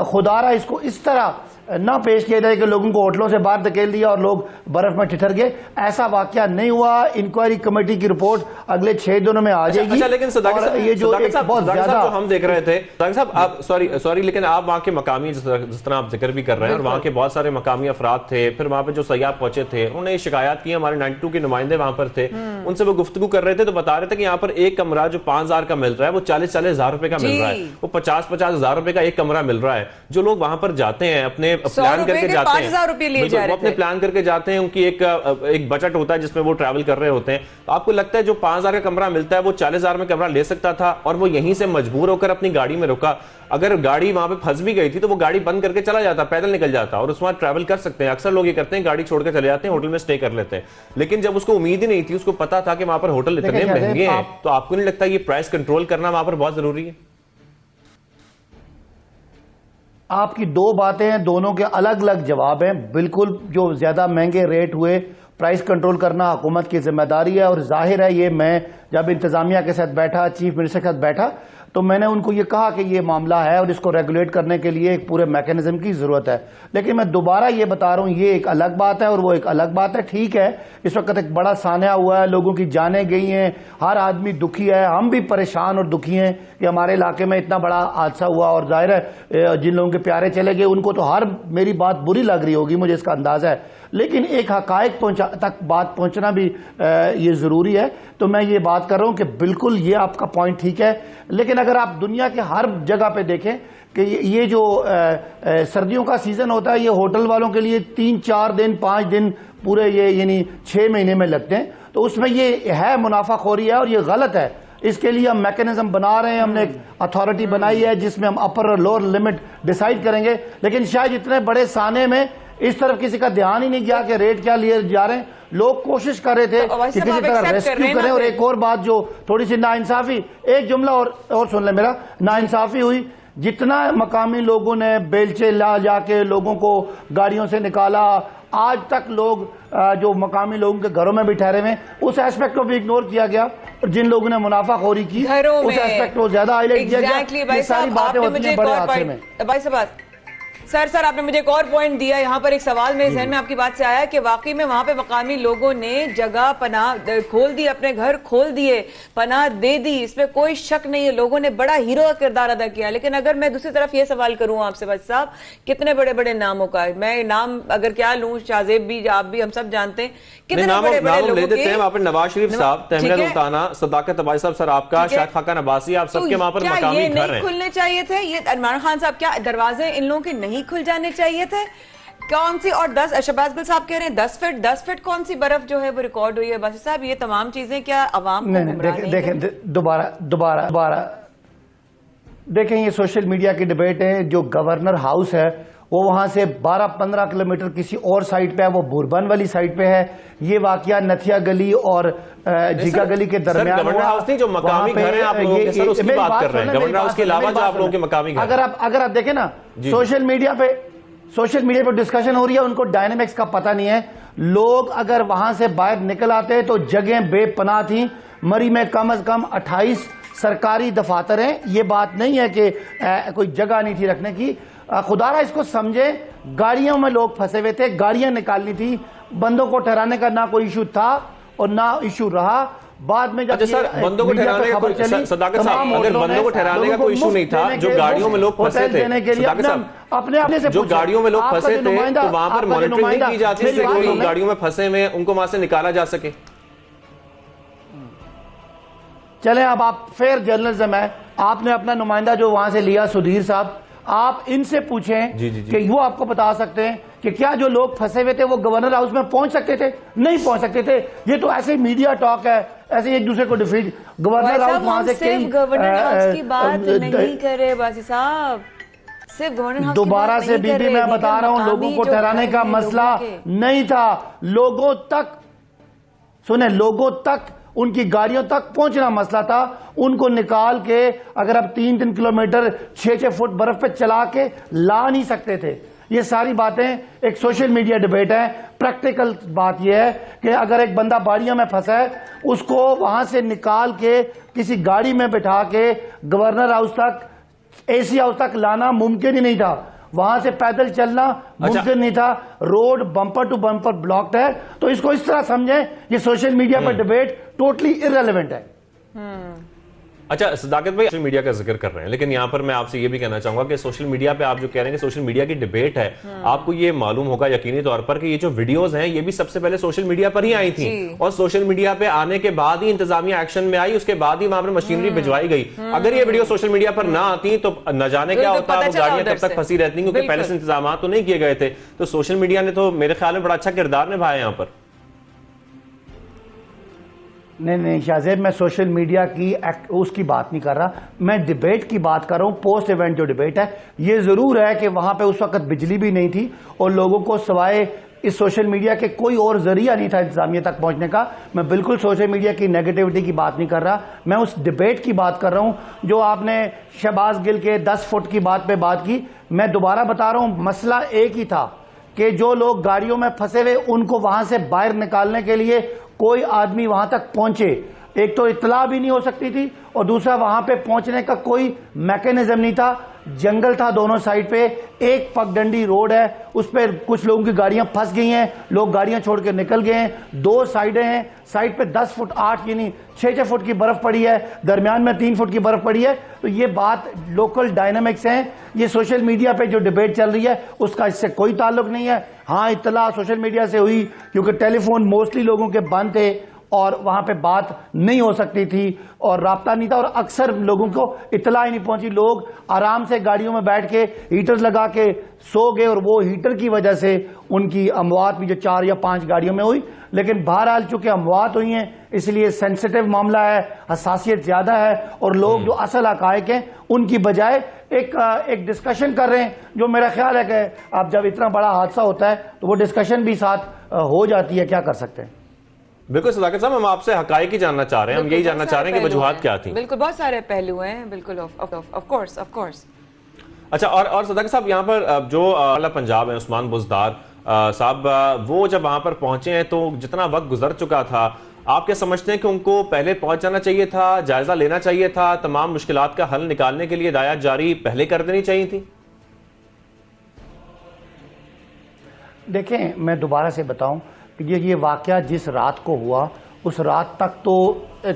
खुदारा इसको इस तरह ना पेश किया जाए कि लोगों को होटलों से बाहर धकेल दिया और लोग बर्फ में ठिठर गए, ऐसा वाकया नहीं हुआ। इंक्वायरी कमेटी की रिपोर्ट अगले 6 दिनों में आ जाएगी। अच्छा, लेकिन ये जो बहुत ज्यादा जो हम देख रहे थे, साहब आप सॉरी लेकिन आप वहां के मकामी, जिस तरह आप जिक्र भी कर रहे हैं, और वहां के बहुत सारे मकामी अफराद थे, फिर वहां पे जो सयाह पहुंचे थे उन्होंने शिकायत की, हमारे 92 के नुमाइंदे वहां पर थे, उनसे वो गुफ्तगू कर रहे थे, तो बता रहे थे कि यहाँ पर एक कमरा जो 5,000 का मिल रहा है वो 40,000 रुपए का मिल रहा है, वो 50,000 रुपए का एक कमरा मिल रहा है। जो लोग वहां पर जाते हैं अपने प्लान करके 5,000 रुपए लिए जा रहे थे, अपने प्लान करके जाते हैं, उनकी एक बजट होता है जिसमें वो ट्रैवल कर रहे होते हैं। तो आपको लगता है जो 5,000 का कमरा मिलता है वो 40,000 में कमरा ले सकता था और वो यहीं से मजबूर होकर अपनी गाड़ी में रुका? अगर गाड़ी वहां पे फंस भी गई थी तो वो गाड़ी बंद करके चला जाता, पैदल निकल जाता और उस वहां ट्रैवल कर सकते हैं। अक्सर लोग ये करते हैं, गाड़ी छोड़कर चले जाते हैं, होटल में स्टे कर लेते हैं। लेकिन जब उसको उम्मीद ही नहीं थी, उसको पता था कि वहां पर होटल इतने महंगे हैं, तो आपको नहीं लगता ये प्राइस कंट्रोल करना वहां पर बहुत जरूरी है? आपकी 2 बातें हैं, दोनों के अलग अलग जवाब हैं। बिल्कुल, जो ज्यादा महंगे रेट हुए, प्राइस कंट्रोल करना हुकूमत की जिम्मेदारी है। और जाहिर है, ये मैं जब इंतजामिया के साथ बैठा, चीफ मिनिस्टर के साथ बैठा, तो मैंने उनको ये कहा कि ये मामला है और इसको रेगुलेट करने के लिए एक पूरे मैकेनिज्म की जरूरत है। लेकिन मैं दोबारा ये बता रहा हूं, ये एक अलग बात है और वो एक अलग बात है। ठीक है, इस वक्त एक बड़ा सान्या हुआ है, लोगों की जानें गई हैं, हर आदमी दुखी है, हम भी परेशान और दुखी हैं कि हमारे इलाके में इतना बड़ा हादसा हुआ। और जाहिर है, जिन लोगों के प्यारे चले गए उनको तो हर मेरी बात बुरी लग रही होगी, मुझे इसका अंदाजा है। लेकिन एक हकायक तक बात पहुंचना भी ये जरूरी है। तो मैं ये बात कर रहा हूं कि बिल्कुल ये आपका पॉइंट ठीक है, लेकिन अगर आप दुनिया के हर जगह पे देखें कि ये जो सर्दियों का सीजन होता है, ये होटल वालों के लिए 3-4 दिन 5 दिन पूरे ये यानी 6 महीने में लगते हैं, तो उसमें ये है मुनाफाखोरी है और ये गलत है। इसके लिए हम मैकेनिज्म बना रहे हैं, हमने एक अथॉरिटी बनाई है जिसमें हम अपर और लोअर लिमिट डिसाइड करेंगे। लेकिन शायद इतने बड़े साने में इस तरफ किसी का ध्यान ही नहीं गया कि रेट क्या लिए जा रहे हैं। लोग कोशिश कर रहे थे कि किसी तरह रेस्क्यू करें। और एक और बात जो थोड़ी सी नाइंसाफी, एक जुमला और सुन ले मेरा, नाइंसाफी हुई। जितना मकामी लोगों ने बेलचे ला जाके लोगों को गाड़ियों से निकाला, आज तक लोग जो मकामी लोगों के घरों में भी ठहरे हुए, उस एस्पेक्ट को भी इग्नोर किया गया। और जिन लोगों ने मुनाफाखोरी की उस एस्पेक्ट को ज्यादा हाईलाइट किया गया। ये सारी बातें होती हैं बड़े हादसे में। भाई साहब सर आपने मुझे एक और पॉइंट दिया। यहाँ पर एक सवाल मेरे जहन में आपकी बात से आया कि वाकई में वहां पे मकामी लोगों ने जगह पनाह खोल दी, अपने घर खोल दिए, पनाह दे दी, इसमें कोई शक नहीं है। लोगों ने बड़ा हीरो का किरदार अदा किया। लेकिन अगर मैं दूसरी तरफ ये सवाल करूं आपसे भाई साहब, कितने बड़े बड़े नामों का, मैं नाम अगर क्या लूं, शाहजेब भी, आप भी, हम सब जानते हैं कितने बड़े बड़े लोगों के। वहां पर नवाज शरीफ साहब, तहमीना सुल्ताना, सदाकत अब्बासी साहब, सर आपका, शाहिद खाकान अब्बासी, आप सबके वहां पर मकामी घर हैं। खुलने चाहिए थे ये इमरान खान साहब, क्या दरवाजे इन लोगों के नहीं खुल जाने चाहिए थे? कौन सी, और 10 शहबाज गिल साहब कह रहे हैं 10 फीट कौन सी बर्फ जो है वो रिकॉर्ड हुई है। बासी साहब ये तमाम चीजें क्या अवाम को देखें दोबारा देखें, ये सोशल मीडिया की डिबेट है। जो गवर्नर हाउस है वो वहां से 12-15 किलोमीटर किसी और साइड पे है, वो बुरबन वाली साइड पे है। ये वाकया नथिया गली और जिगा गली के दरमियान। गवर्नर हाउस नहीं, जो मकामी घर है आप लोगों के, सर उसकी बात कर रहे हैं। गवर्नर हाउस के अलावा जो आप लोगों के मकामी घर, अगर आप देखें ना, सोशल मीडिया पे डिस्कशन हो रही है, उनको डायनेमिक्स का पता नहीं है। लोग अगर वहां से बाहर निकल आते तो जगह बेपनाह थी। मरी में कम से कम 28 सरकारी दफातर हैं। ये बात नहीं है कि कोई जगह नहीं थी रखने की। खुदारा इसको समझे, गाड़ियों में लोग फंसे हुए थे, गाड़ियां निकालनी थी। बंदों को ठहराने का ना कोई इशू था और ना इशू रहा। बाद में जब सर बंदों को ठहराने का कोई, सदाकत साहब अगर बंदों को ठहराने का कोई इशू नहीं था, जो गाड़ियों में लोग फंसे थे, सदाकत साहब अपने से जो गाड़ियों में लोग फंसे थे तो वहां पर मॉनिटरिंग नहीं की जाती थी, कोई गाड़ियों में फंसे हुए उनको वहां से निकाला जा सके। चले अब आप फेयर जर्नलिज्म है, आपने अपना नुमाइंदा जो वहां से लिया सुधीर साहब, आप इनसे पूछें कि वो आपको बता सकते हैं कि क्या जो लोग फंसे हुए थे वो गवर्नर हाउस में पहुंच सकते थे? नहीं पहुंच सकते थे। ये तो ऐसे मीडिया टॉक है, ऐसे एक दूसरे को डिफीट। गवर्नर हाउस वहां से कई गवर्नर हाउस की बात नहीं करे बासी साहब, सिर्फ गवर्नर हाउस दोबारा से बीबी मैं बता रहा हूं, लोगों को ठहराने का मसला नहीं था। लोगों तक सुने, लोगों तक उनकी गाड़ियों तक पहुंचना मसला था। उनको निकाल के अगर आप 3-3 किलोमीटर 6-6 फुट बर्फ पे चला के ला नहीं सकते थे। ये सारी बातें एक सोशल मीडिया डिबेट है। प्रैक्टिकल बात यह है कि अगर एक बंदा बाड़ियों में फंसा है, उसको वहां से निकाल के किसी गाड़ी में बिठा के गवर्नर हाउस तक, एसी हाउस तक लाना मुमकिन ही नहीं था। वहां से पैदल चलना मुमकिन नहीं था। Road bumper to bumper blocked है। तो इसको इस तरह समझें, ये सोशल मीडिया पर डिबेट टोटली इररेलेवेंट है। अच्छा सदाकत भाई, सोशल मीडिया का जिक्र कर रहे हैं, लेकिन यहाँ पर मैं आपसे ये भी कहना चाहूंगा कि सोशल मीडिया पे आप जो कह रहे हैं कि सोशल मीडिया की डिबेट है, आपको ये मालूम होगा यकीनी तौर पर कि ये जो वीडियोस हैं ये भी सबसे पहले सोशल मीडिया पर ही आई थी, और सोशल मीडिया पे आने के बाद ही इंतजामिया एक्शन में आई, उसके बाद ही वहां पर मशीनरी भिजवाई गई। अगर ये वीडियो सोशल मीडिया पर ना आती तो न जाने क्या होता, वो गाड़ियां कब तक फंसी रहती, क्योंकि पहले से इंतजाम तो नहीं किए गए थे। तो सोशल मीडिया ने तो मेरे ख्याल में बड़ा अच्छा किरदार निभाया यहाँ पर। नहीं शाहजेब, मैं सोशल मीडिया की उसकी बात नहीं कर रहा, मैं डिबेट की बात कर रहा हूं। पोस्ट इवेंट जो डिबेट है, ये जरूर है कि वहां पे उस वक्त बिजली भी नहीं थी और लोगों को सवाए इस सोशल मीडिया के कोई और जरिया नहीं था इंतजामिया तक पहुंचने का। मैं बिल्कुल सोशल मीडिया की नेगेटिविटी की बात नहीं कर रहा, मैं उस डिबेट की बात कर रहा हूं जो आपने शहबाज गिल के 10 फुट की बात पे बात की। मैं दोबारा बता रहा हूं, मसला एक ही था कि जो लोग गाड़ियों में फंसे हुए उनको वहां से बाहर निकालने के लिए कोई आदमी वहां तक पहुंचे। एक तो इत्तला भी नहीं हो सकती थी और दूसरा वहां पे पहुंचने का कोई मैकेनिज्म नहीं था। जंगल था दोनों साइड पे, एक पगडंडी रोड है, उस पर कुछ लोगों की गाड़ियां फंस गई हैं, लोग गाड़ियां छोड़ के निकल गए हैं। 2 साइडें हैं, साइड पे 10 फुट 8 यानी 6-6 फुट की बर्फ पड़ी है, दरमियान में 3 फुट की बर्फ पड़ी है। तो ये बात लोकल डायनामिक्स हैं। ये सोशल मीडिया पे जो डिबेट चल रही है उसका इससे कोई ताल्लुक नहीं है। हाँ, इत्तला सोशल मीडिया से हुई क्योंकि टेलीफोन मोस्टली लोगों के बंद थे और वहां पे बात नहीं हो सकती थी और राब्ता नहीं था और अक्सर लोगों को इतला ही नहीं पहुंची। लोग आराम से गाड़ियों में बैठ के हीटर लगा के सो गए और वो हीटर की वजह से उनकी अमवात भी जो 4 या 5 गाड़ियों में हुई। लेकिन बहरहाल चूंकि अमवात हुई हैं इसलिए सेंसिटिव मामला है, हसासियत ज्यादा है और लोग जो असल हकायक हैं उनकी बजाय एक डिस्कशन कर रहे हैं, जो मेरा ख्याल है कि अब जब इतना बड़ा हादसा होता है तो वो डिस्कशन भी साथ हो जाती है। क्या कर सकते हैं। बिल्कुल सदाकत साहब, हम आपसे हकायक ही जानना चाह रहे हैं, हम यही जानना चाह रहे हैं कि वजूहात क्या थी। बिल्कुल बहुत सारे पहलू हैं, बिल्कुल ऑफ कोर्स। अच्छा, और सदाकत साहब यहाँ पर जो आला पंजाब है उस्मान बुज़दार साहब, वो जब वहां पर पहुंचे हैं तो जितना वक्त गुजर चुका था, आप क्या समझते हैं कि उनको पहले पहुंच जाना चाहिए था, जायजा लेना चाहिए था, तमाम मुश्किलात का हल निकालने के लिए हिदायत जारी पहले कर देनी चाहिए थी? देखें, मैं दोबारा से बताऊं कि ये वाकया जिस रात को हुआ उस रात तक तो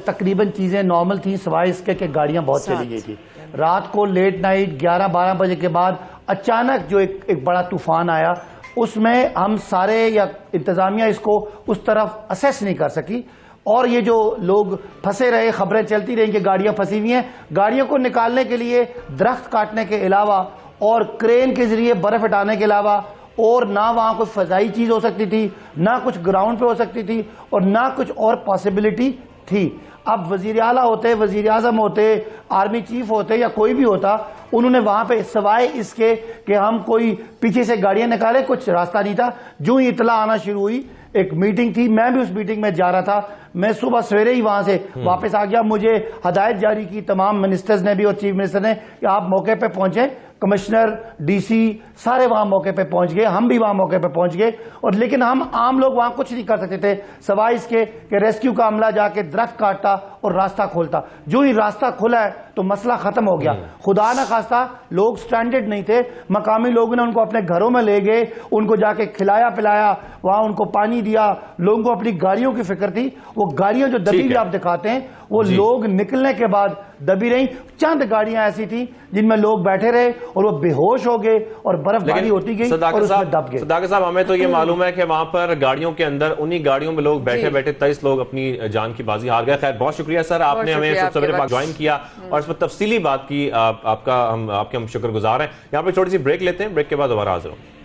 तकरीबन चीजें नॉर्मल थी, सिवाय इसके कि गाड़ियां बहुत चली गई थी। रात को लेट नाइट 11-12 बजे के बाद अचानक जो एक बड़ा तूफान आया, उसमें हम सारे या इंतजामिया इसको उस तरफ असेस नहीं कर सकी और ये जो लोग फंसे रहे, खबरें चलती रही कि गाड़ियां फंसी हुई हैं। गाड़ियों को निकालने के लिए दरख्त काटने के अलावा और क्रेन के जरिए बर्फ हटाने के अलावा और ना वहां कोई फजाई चीज हो सकती थी, ना कुछ ग्राउंड पे हो सकती थी और ना कुछ और पॉसिबिलिटी थी। अब वजीर आला होते, वजीर आजम होते, आर्मी चीफ होते या कोई भी होता, उन्होंने वहां पे सिवाय इसके कि हम कोई पीछे से गाड़ियां निकाले कुछ रास्ता नहीं था। जो ही इतला आना शुरू हुई, एक मीटिंग थी, मैं भी उस मीटिंग में जा रहा था, मैं सुबह सवेरे ही वहां से वापस आ गया। मुझे हदायत जारी की तमाम मिनिस्टर्स ने भी और चीफ मिनिस्टर ने कि आप मौके पे पहुंचे। कमिश्नर, डीसी सारे वहां मौके पे पहुंच गए, हम भी वहां मौके पे पहुंच गए और लेकिन हम आम लोग वहां कुछ नहीं कर सकते थे सवाई इसके कि रेस्क्यू का अमला जाके दरख्त काटता और रास्ता खोलता। जो ही रास्ता खुला है तो मसला खत्म हो गया। खुदा न खास्ता लोग स्टैंडर्ड नहीं थे, मकामी लोगों ने उनको अपने घरों में ले गए, उनको जाके खिलाया पिलाया, वहां उनको पानी दिया। लोगों को अपनी गाड़ियों की फिक्र थी, वो गाड़ियां जो दबी हुई आप दिखाते हैं वो लोग निकलने के बाद दबी रही। चंद गाड़ियां ऐसी थी जिनमें लोग बैठे रहे और वो बेहोश हो गए और बर्फबारी होती गई और उसमें दब गए। सदाकत साहब, हमें तो ये मालूम है कि वहां पर गाड़ियों के अंदर, उन्हीं गाड़ियों में लोग बैठे बैठे 23 लोग अपनी जान की बाजी हार गए। खैर, बहुत शुक्रिया सर, आपने हमें सबसे पहले ज्वाइन किया और इस पर तफसीली बात की। आपके हम शुक्रगुजार हैं। यहाँ पे छोटी सी ब्रेक लेते हैं, ब्रेक के बाद दोबारा हाजिर होंगे।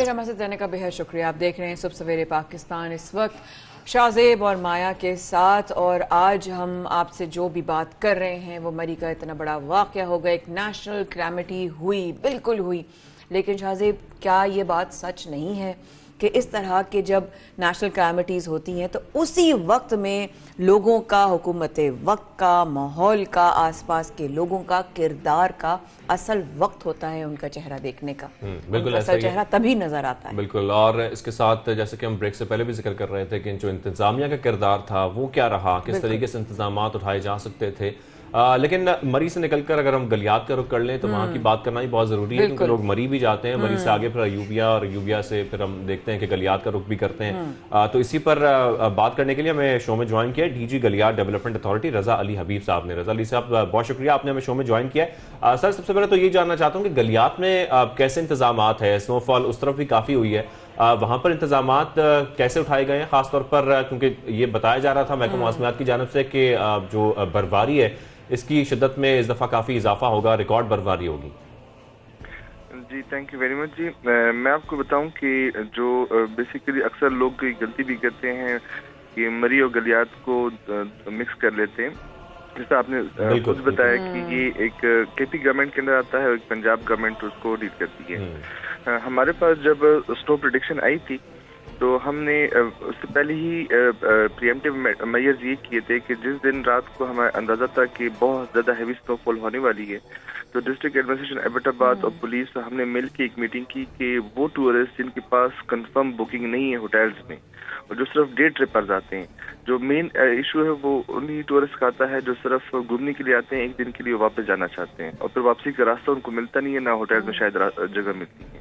हमारे जाने का बेहद शुक्रिया। आप देख रहे हैं सुबह सवेरे पाकिस्तान, इस वक्त शाहजेब और माया के साथ। और आज हम आपसे जो भी बात कर रहे हैं वो मरी का इतना बड़ा वाकया हो गया, एक नेशनल कैलेमिटी हुई, बिल्कुल हुई। लेकिन शाहजेब, क्या ये बात सच नहीं है कि इस तरह के जब नेशनल कैलेमिटीज़ होती हैं तो उसी वक्त में लोगों का, हुकूमत वक्त का, माहौल का, आसपास के लोगों का, किरदार का असल वक्त होता है उनका चेहरा देखने का। बिल्कुल असल चेहरा तभी नजर आता है। बिल्कुल। और इसके साथ जैसे कि हम ब्रेक से पहले भी जिक्र कर रहे थे कि जो इंतजामिया का किरदार था वो क्या रहा, किस तरीके से इंतजाम उठाए जा सकते थे। लेकिन मरी से निकलकर अगर हम गलियात का रुख कर लें तो वहाँ की बात करना ही बहुत ज़रूरी है, क्योंकि लोग मरी भी जाते हैं, मरी से आगे फिर अयूबिया और अयूबिया से फिर हम देखते हैं कि गलियात का रुख भी करते हैं। तो इसी पर बात करने के लिए हमें शो में ज्वाइन किया डीजी गलियात डेवलपमेंट अथॉरिटी रजा अली हबीब साहब ने। रजा अली साहब, बहुत शुक्रिया, आपने हमें शो में ज्वाइन किया है। सर, सबसे पहले तो ये जानना चाहता हूँ कि गलियात में कैसे इंतजाम है? स्नोफॉल उस तरफ भी काफ़ी हुई है, वहां पर इंतजामात कैसे उठाए गए हैं, खासतौर पर क्योंकि ये बताया जा रहा था महकमा मौसमियात की जानिब से कि जो बर्फबारी है इसकी शिद्दत में इस दफा काफी इजाफा होगा, रिकॉर्ड बर्फबारी होगी। जी, थैंक यू वेरी मच जी। मैं आपको बताऊं कि जो बेसिकली अक्सर लोग गलती भी करते हैं कि मरी और गलियात को मिक्स कर लेते हैं। जैसा आपने खुद बताया कि ये एक केपी गवर्नमेंट के अंदर आता है और एक पंजाब गवर्नमेंट उसको डील करती है। हमारे पास जब स्नो प्रेडिक्शन आई थी तो हमने उससे पहले ही प्रिएम्प्टिव मेजर्स ये किए थे कि जिस दिन रात को हमें अंदाजा था कि बहुत ज़्यादा हैवी स्नोफॉल होने वाली है, तो डिस्ट्रिक्ट एडमिनिस्ट्रेशन एबटाबाद और पुलिस हमने मिल के एक मीटिंग की कि वो टूरिस्ट जिनके पास कंफर्म बुकिंग नहीं है होटल्स में और जो सिर्फ डे ट्रिपर्स आते हैं, जो मेन इशू है वो उन्हीं टूरिस्ट का आता है जो सिर्फ घूमने के लिए आते हैं, एक दिन के लिए वापस जाना चाहते हैं और फिर वापसी का रास्ता उनको मिलता नहीं है, ना होटल में शायद जगह मिलती है।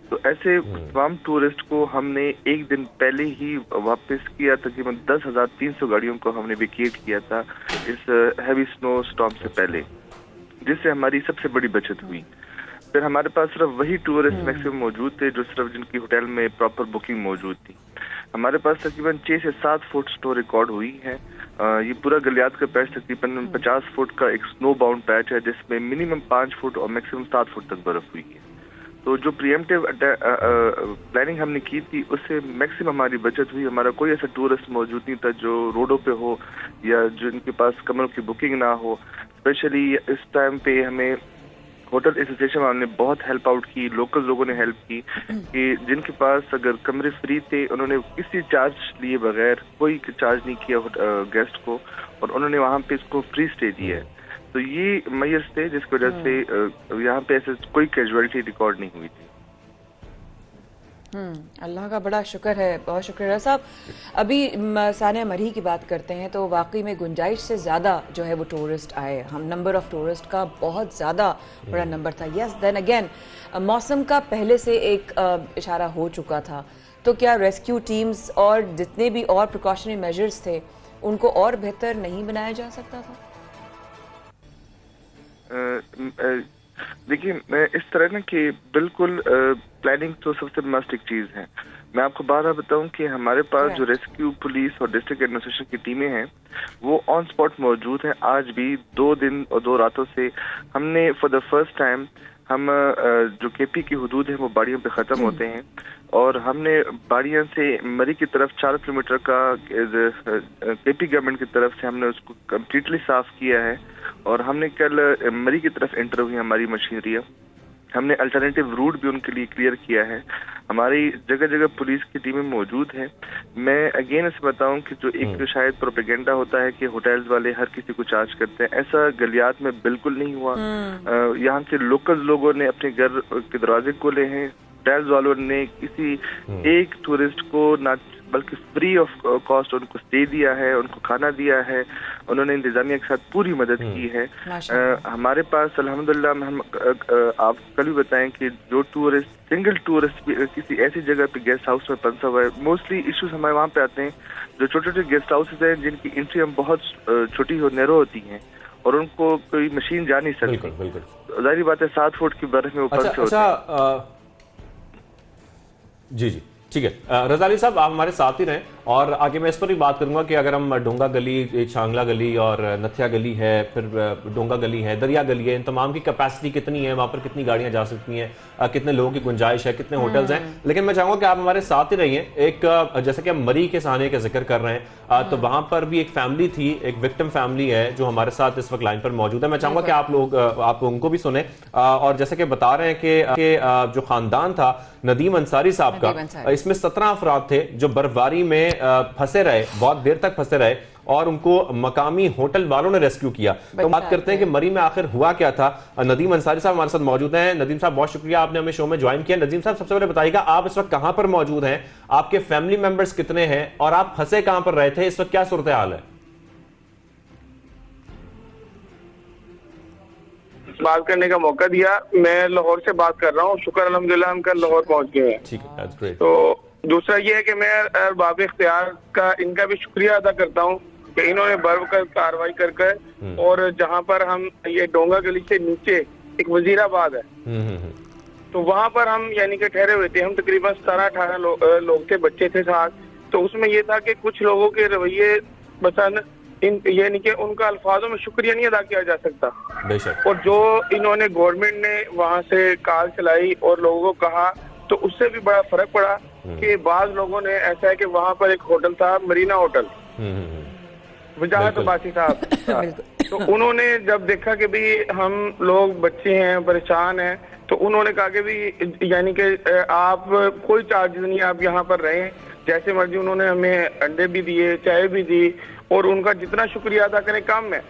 तो ऐसे तमाम टूरिस्ट को हमने एक दिन पहले ही वापस किया, तकरीबन 10,300 गाड़ियों को हमने वेकेट किया था इस हैवी स्नो स्टॉर्म से पहले, जिससे हमारी सबसे बड़ी बचत हुई। फिर हमारे पास सिर्फ वही टूरिस्ट मैक्सिमम मौजूद थे जो सिर्फ जिनकी होटल में प्रॉपर बुकिंग मौजूद थी। हमारे पास तकरीबन 6 से 7 फुट स्नो रिकॉर्ड हुई है। ये पूरा गलियात का पैच तकरीबन 50 फुट का एक स्नो बाउंड पैच है जिसमें मिनिमम 5 फुट और मैक्सिमम 7 फुट तक बर्फ हुई है। तो जो प्रीएम्प्टिव प्लानिंग हमने की थी उससे मैक्सिमम हमारी बचत हुई। हमारा कोई ऐसा टूरिस्ट मौजूद नहीं था जो रोडों पे हो या जिनके पास कमरों की बुकिंग ना हो। स्पेशली इस टाइम पे हमें होटल एसोसिएशन वालों ने बहुत हेल्प आउट की, लोकल लोगों ने हेल्प की कि जिनके पास अगर कमरे फ्री थे उन्होंने किसी चार्ज लिए बगैर, कोई चार्ज नहीं किया गेस्ट को, और उन्होंने वहाँ पे इसको फ्री स्टे दिया है। तो ये मेजर्स थे जिसकी वजह से यहाँ पे ऐसे कोई कैजुअलिटी रिकॉर्ड नहीं हुई थी। अल्लाह का बड़ा शुक्र है, बहुत शुक्र है साहब। अभी सानिया मरही की बात करते हैं तो वाकई में गुंजाइश से ज़्यादा जो है वो टूरिस्ट आए। हम नंबर ऑफ टूरिस्ट का बहुत ज़्यादा बड़ा नंबर था। यस, देन अगेन मौसम का पहले से एक इशारा हो चुका था, तो क्या रेस्क्यू टीम्स और जितने भी और प्रिकॉशनरी मेजर्स थे उनको और बेहतर नहीं बनाया जा सकता था? देखिए, मैं इस तरह ना कि बिल्कुल प्लानिंग तो सबसे मस्ट एक चीज है। मैं आपको बार बार बताऊं कि हमारे पास जो रेस्क्यू पुलिस और डिस्ट्रिक्ट एडमिनिस्ट्रेशन की टीमें हैं वो ऑन स्पॉट मौजूद हैं। आज भी 2 दिन और 2 रातों से हमने फॉर द फर्स्ट टाइम हम जो केपी की हुदूद है वो बाड़ियों पे ख़त्म होते हैं और हमने बाड़ियाँ से मरी की तरफ 4 किलोमीटर का केपी गवर्नमेंट की तरफ से हमने उसको कम्प्लीटली साफ किया है और हमने कल मरी की तरफ एंटर हुई हमारी मशीनरी। हमने अल्टरनेटिव रूट भी उनके लिए क्लियर किया है। हमारी जगह जगह पुलिस की टीमें मौजूद हैं। मैं अगेन इसे बताऊं कि जो एक शायद प्रोपेगेंडा होता है कि होटल्स वाले हर किसी को चार्ज करते हैं, ऐसा गलियात में बिल्कुल नहीं हुआ। यहाँ के लोकल लोगों ने अपने घर के दरवाजे खोले हैं। होटल्स वालों ने किसी एक टूरिस्ट को ना बल्कि फ्री ऑफ कॉस्ट उनको स्टे दिया है, उनको खाना दिया है, उन्होंने इंतजामिया के साथ पूरी मदद की है। हमारे पास अल्हम्दुलिल्लाह हम आप कल भी बताएं कि जो टूरिस्ट सिंगल टूरिस्ट किसी ऐसी जगह पे गेस्ट हाउस में फंसा हुआ है, मोस्टली इश्यूज हमारे वहाँ पे आते हैं जो छोटे छोटे गेस्ट हाउसेज हैं जिनकी एंट्री हम बहुत छोटी और नैरो होती हैं और उनको कोई मशीन जा नहीं सकती। जाहिर बात है 7 फुट की बर्फ में ऊपर से होते हैं। जी जी ठीक है, रज़ा अली साहब आप हमारे साथ ही रहें और आगे मैं इस पर भी बात करूंगा कि अगर हम डोंगा गली, छांगला गली और नथिया गली है, फिर डोंगा गली है, दरिया गली है, इन तमाम की कैपेसिटी कितनी है, वहां पर कितनी गाड़ियां जा सकती हैं, कितने लोगों की गुंजाइश है, कितने होटल्स हैं। लेकिन मैं चाहूंगा कि आप हमारे साथ ही रहिए। एक जैसे कि हम मरी के सहाने का जिक्र कर रहे हैं, तो वहां पर भी एक फैमिली थी, एक विक्टिम फैमिली है जो हमारे साथ इस वक्त लाइन पर मौजूद है। मैं चाहूंगा कि आप उनको भी सुने और जैसे कि बता रहे हैं कि जो खानदान था नदीम अंसारी साहब का, इसमें 17 अफराद थे जो बर्फबारी में फंसे रहे, बहुत देर तक फंसे रहे और उनको मकामी होटल वालों ने रेस्क्यू किया। तो बात करते हैं कि मरी में आखिर हुआ क्या था। नदीम अंसारी साहब हमारे साथ मौजूद हैं। नदीम साहब बहुत शुक्रिया, आपने हमें शो में ज्वाइन किया। नदीम साहब सबसे पहले बताइएगा आप इस वक्त कहां पर मौजूद हैं, आपके फैमिली मेंबर्स कितने हैं और आप फंसे कहां पर रहे थे, इस वक्त क्या सूरत हाल है? बात करने का मौका दिया। मैं लाहौर से बात कर रहा हूँ। शुक्र अल्हम्दुलिल्लाह हम कल लाहौर पहुंच गए हैं। ठीक है, दैट्स ग्रेट। तो दूसरा ये है कि मैं बाब इख्तियार का इनका भी शुक्रिया अदा करता हूँ कि इन्होंने बर्फ का कार्रवाई कर और जहाँ पर हम ये डोंगा गली से नीचे एक वजीराबाद है, तो वहाँ पर हम यानी कि ठहरे हुए थे। हम तकरीबन 17-18 लोग थे, बच्चे थे साथ। तो उसमें ये था कि कुछ लोगों के रवैये पसंद यानी कि उनका अल्फाजों में शुक्रिया नहीं अदा किया जा सकता। बेशक। और जो इन्होंने गवर्नमेंट ने वहाँ से कार चलाई और लोगों को कहा, तो उससे भी बड़ा फर्क पड़ा कि बाज लोगों ने ऐसा है कि वहाँ पर एक होटल था, मरीना होटल, वजाहत अब्बासी साहब। तो उन्होंने जब देखा कि भाई हम लोग बच्चे हैं, परेशान हैं, तो उन्होंने कहा कि भाई यानी कि आप कोई चार्ज नहीं, आप यहाँ पर रहें जैसे मर्जी। उन्होंने हमें अंडे भी दिए, चाय भी दी और उनका जितना शुक्रिया अदा करें कम है।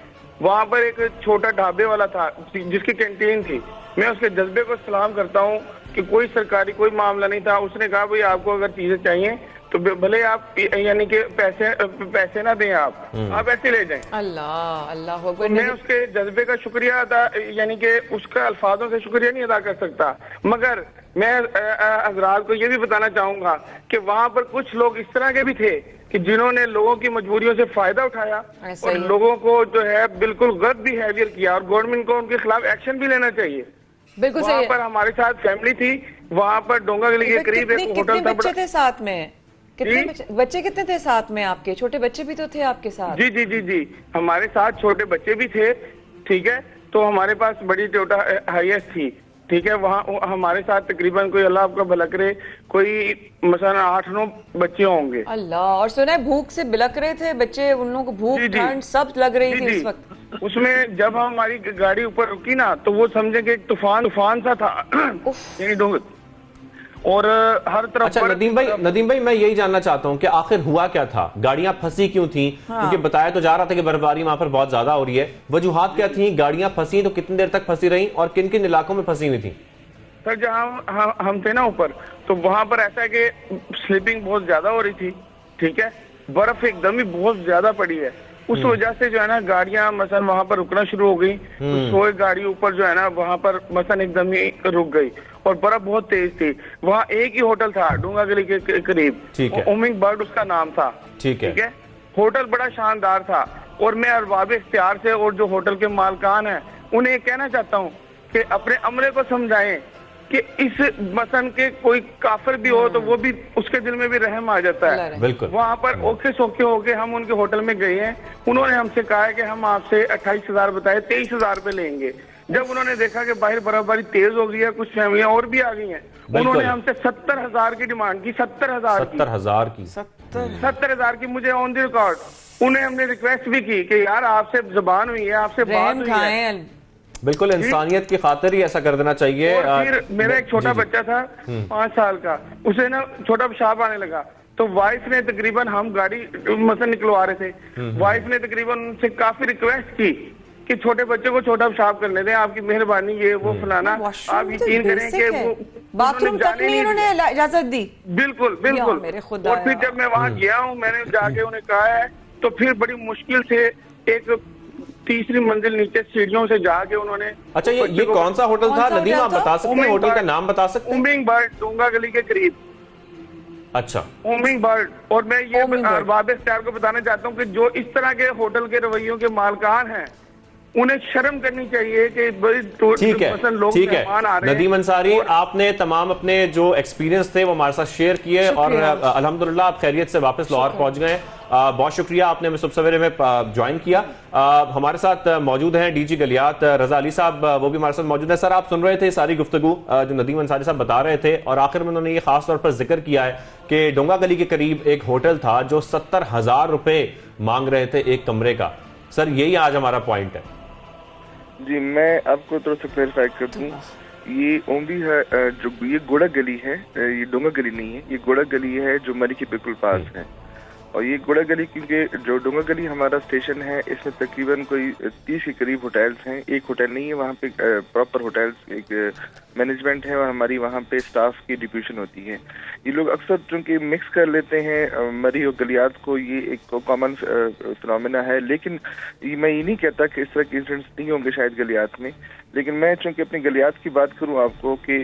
वहां पर एक छोटा ढाबे वाला था जिसकी कैंटीन थी। मैं उसके जज्बे को सलाम करता हूँ कि कोई सरकारी कोई मामला नहीं था। उसने कहा भाई आपको अगर चीजें चाहिए तो भले आप यानी कि पैसे ना दें, आप ऐसे ले जाएं। अल्लाह अल्लाह तो अकबर। मैं उसके जज्बे का शुक्रिया अदा यानी कि उसका अल्फाजों से शुक्रिया नहीं अदा कर सकता, मगर मैं हजरात को ये भी बताना चाहूंगा कि वहां पर कुछ लोग इस तरह के भी थे कि जिन्होंने लोगों की मजबूरियों से फायदा उठाया ऐसा और ही है। लोगों को जो है बिल्कुल गलत बिहेवियर किया, और गवर्नमेंट को उनके खिलाफ एक्शन भी लेना चाहिए। बिल्कुल वहां सही पर हमारे साथ फैमिली थी, वहां पर डोंगा गली के करीब एक कितने होटल था बच्चे थे साथ में? कितने जी? बच्चे कितने थे साथ में आपके? छोटे बच्चे भी तो थे आपके साथ? जी जी जी जी, हमारे साथ छोटे बच्चे भी थे, ठीक है। तो हमारे पास बड़ी टोयोटा हाईएस थी, ठीक है। वहाँ हमारे साथ तकरीबन कोई अल्लाह आपका भला करे कोई मसलन 8-9 बच्चे होंगे। अल्लाह। और सुना है भूख से बिलक रहे थे बच्चे, उन लोगों को भूख जी, जी। ठंड सब लग रही जी, थी जी। उस वक्त। उसमें जब हमारी गाड़ी ऊपर रुकी ना तो वो समझे कि एक तूफान सा था यानी डोंगर, और हर तरफ अच्छा बर्फ- नदीम भाई मैं यही जानना चाहता हूं कि आखिर हुआ क्या था, गाड़ियां फंसी क्यों थी? क्योंकि बताया तो जा रहा था कि बर्फबारी वहां पर बहुत ज्यादा हो रही है, वजूहात क्या थी? गाड़ियां फंसी तो कितनी देर तक फंसी रही और किन किन इलाकों में फंसी हुई थी? सर जहाँ हम थे ना ऊपर, तो वहां पर ऐसा है कि स्लीपिंग बहुत ज्यादा हो रही थी, ठीक है। बर्फ एकदम ही बहुत ज्यादा पड़ी है, उस वजह से जो है ना गाड़ियां मसलन वहां पर रुकना शुरू हो गई। तो 100 गाड़ी ऊपर जो है ना वहां पर मसलन एकदम ही रुक गई, और बर्फ बहुत तेज थी। वहाँ एक ही होटल था डोंगा गली के करीब, ठीक है। ओमिंग बर्ड उसका नाम था, ठीक है। होटल बड़ा शानदार था, और मैं अरबाब इख्तियार से और जो होटल के मालकान हैं उन्हें ये कहना चाहता हूँ कि अपने अमले को समझाएं कि इस मसन के कोई काफिर भी हो तो वो भी उसके दिल में भी रहम आ जाता है। बिल्कुल। वहाँ पर ओके सोके होके हम उनके होटल में गए हैं, उन्होंने हमसे कहा है कि हम आपसे 28,000 बताए, 23,000 पे लेंगे। जब उन्होंने देखा कि बाहर बर्फबारी तेज हो गई है, कुछ फैमिलियां और भी आ गई हैं, उन्होंने हमसे 70,000 की डिमांड की। 70,000 की 70,000 की मुझे ऑन द रिकॉर्ड। उन्हें हमने रिक्वेस्ट भी की कि यार आपसे जुबान हुई है, आपसे बात हुई है। बिल्कुल इंसानियत की खातिर ही ऐसा कर देना चाहिए। और फिर मेरा एक छोटा बच्चा था 5 साल का, उसे ना छोटा पेशाब आने लगा, तो वाइफ ने तकरीबन, हम गाड़ी मसलन निकलवा रहे थे, वाइफ ने तकरीबन उनसे काफी रिक्वेस्ट की कि छोटे बच्चे को छोटा पेशाब करने दें, आपकी मेहरबानी, ये वो फलाना। आप यकीन करें कि वो बाथरूम तक नहीं उन्होंने इजाजत दी। बिल्कुल बिल्कुल। मेरे खुदा। और फिर जब मैं वहाँ गया हूँ, मैंने जाके उन्हें कहा है, तो फिर बड़ी मुश्किल से एक 3री मंजिल नीचे सीढ़ियों से जाके उन्होंने। अच्छा ये कौन सा होटल था नदीम, आप बता सकते हैं? होटल का नाम बता सकते हैं? ओमिंग बर्ड, डोंगा गली के करीब। अच्छा, ओमिंग बर्ड। और मैं ये अरबाब इख्तियार को बताना चाहता हूँ कि जो इस तरह के होटल के रवैयों के मालकान हैं उन्हें शर्म करनी चाहिए कि बड़ी ठीक है, लोग ठीक है। मेहमान आ रहे हैं। नदीम अंसारी, आपने तमाम अपने जो एक्सपीरियंस थे वो हमारे साथ शेयर किए, और अल्हम्दुलिल्लाह आप खैरियत से वापस लाहौर पहुंच गए। बहुत शुक्रिया, आपने हमें सुबह सवेरे में ज्वाइन किया। हमारे साथ मौजूद हैं डीजी गलियात रजा अली साहब, वो भी हमारे साथ मौजूद हैं। सर, आप सुन रहे थे सारी गुफ्तगू जो नदीम अंसारी साहब बता रहे थे, और आखिर में उन्होंने ये खास तौर पर जिक्र किया है कि डोंगा गली के करीब एक होटल था जो 70,000 रुपए मांग रहे थे एक कमरे का। सर, यही आज हमारा पॉइंट है। जी, मैं आपको थोड़ा सा क्लैरिफाई कर दूं, ये ओम्बी है, जो ये गोड़ा गली है, ये डोंगा गली नहीं है, ये गोड़ा गली है जो मरी के बिल्कुल पास है। और ये गोड़ा गली, क्योंकि जो डोंगा गली हमारा स्टेशन है, इसमें तकरीबन कोई 30 के करीब होटल्स हैं। एक होटल नहीं है वहाँ पे, प्रॉपर होटल्स, एक मैनेजमेंट है, और हमारी वहाँ पे स्टाफ की डिप्यूशन होती है। ये लोग अक्सर चूंकि मिक्स कर लेते हैं मरी और गलियात को, ये एक कॉमन फिनोमेना है। लेकिन मैं ये नहीं कहता कि इस तरह के इंसिडेंट्स नहीं होंगे शायद गलियात में, लेकिन मैं चूंकि अपनी गलियात की बात करूं आपको कि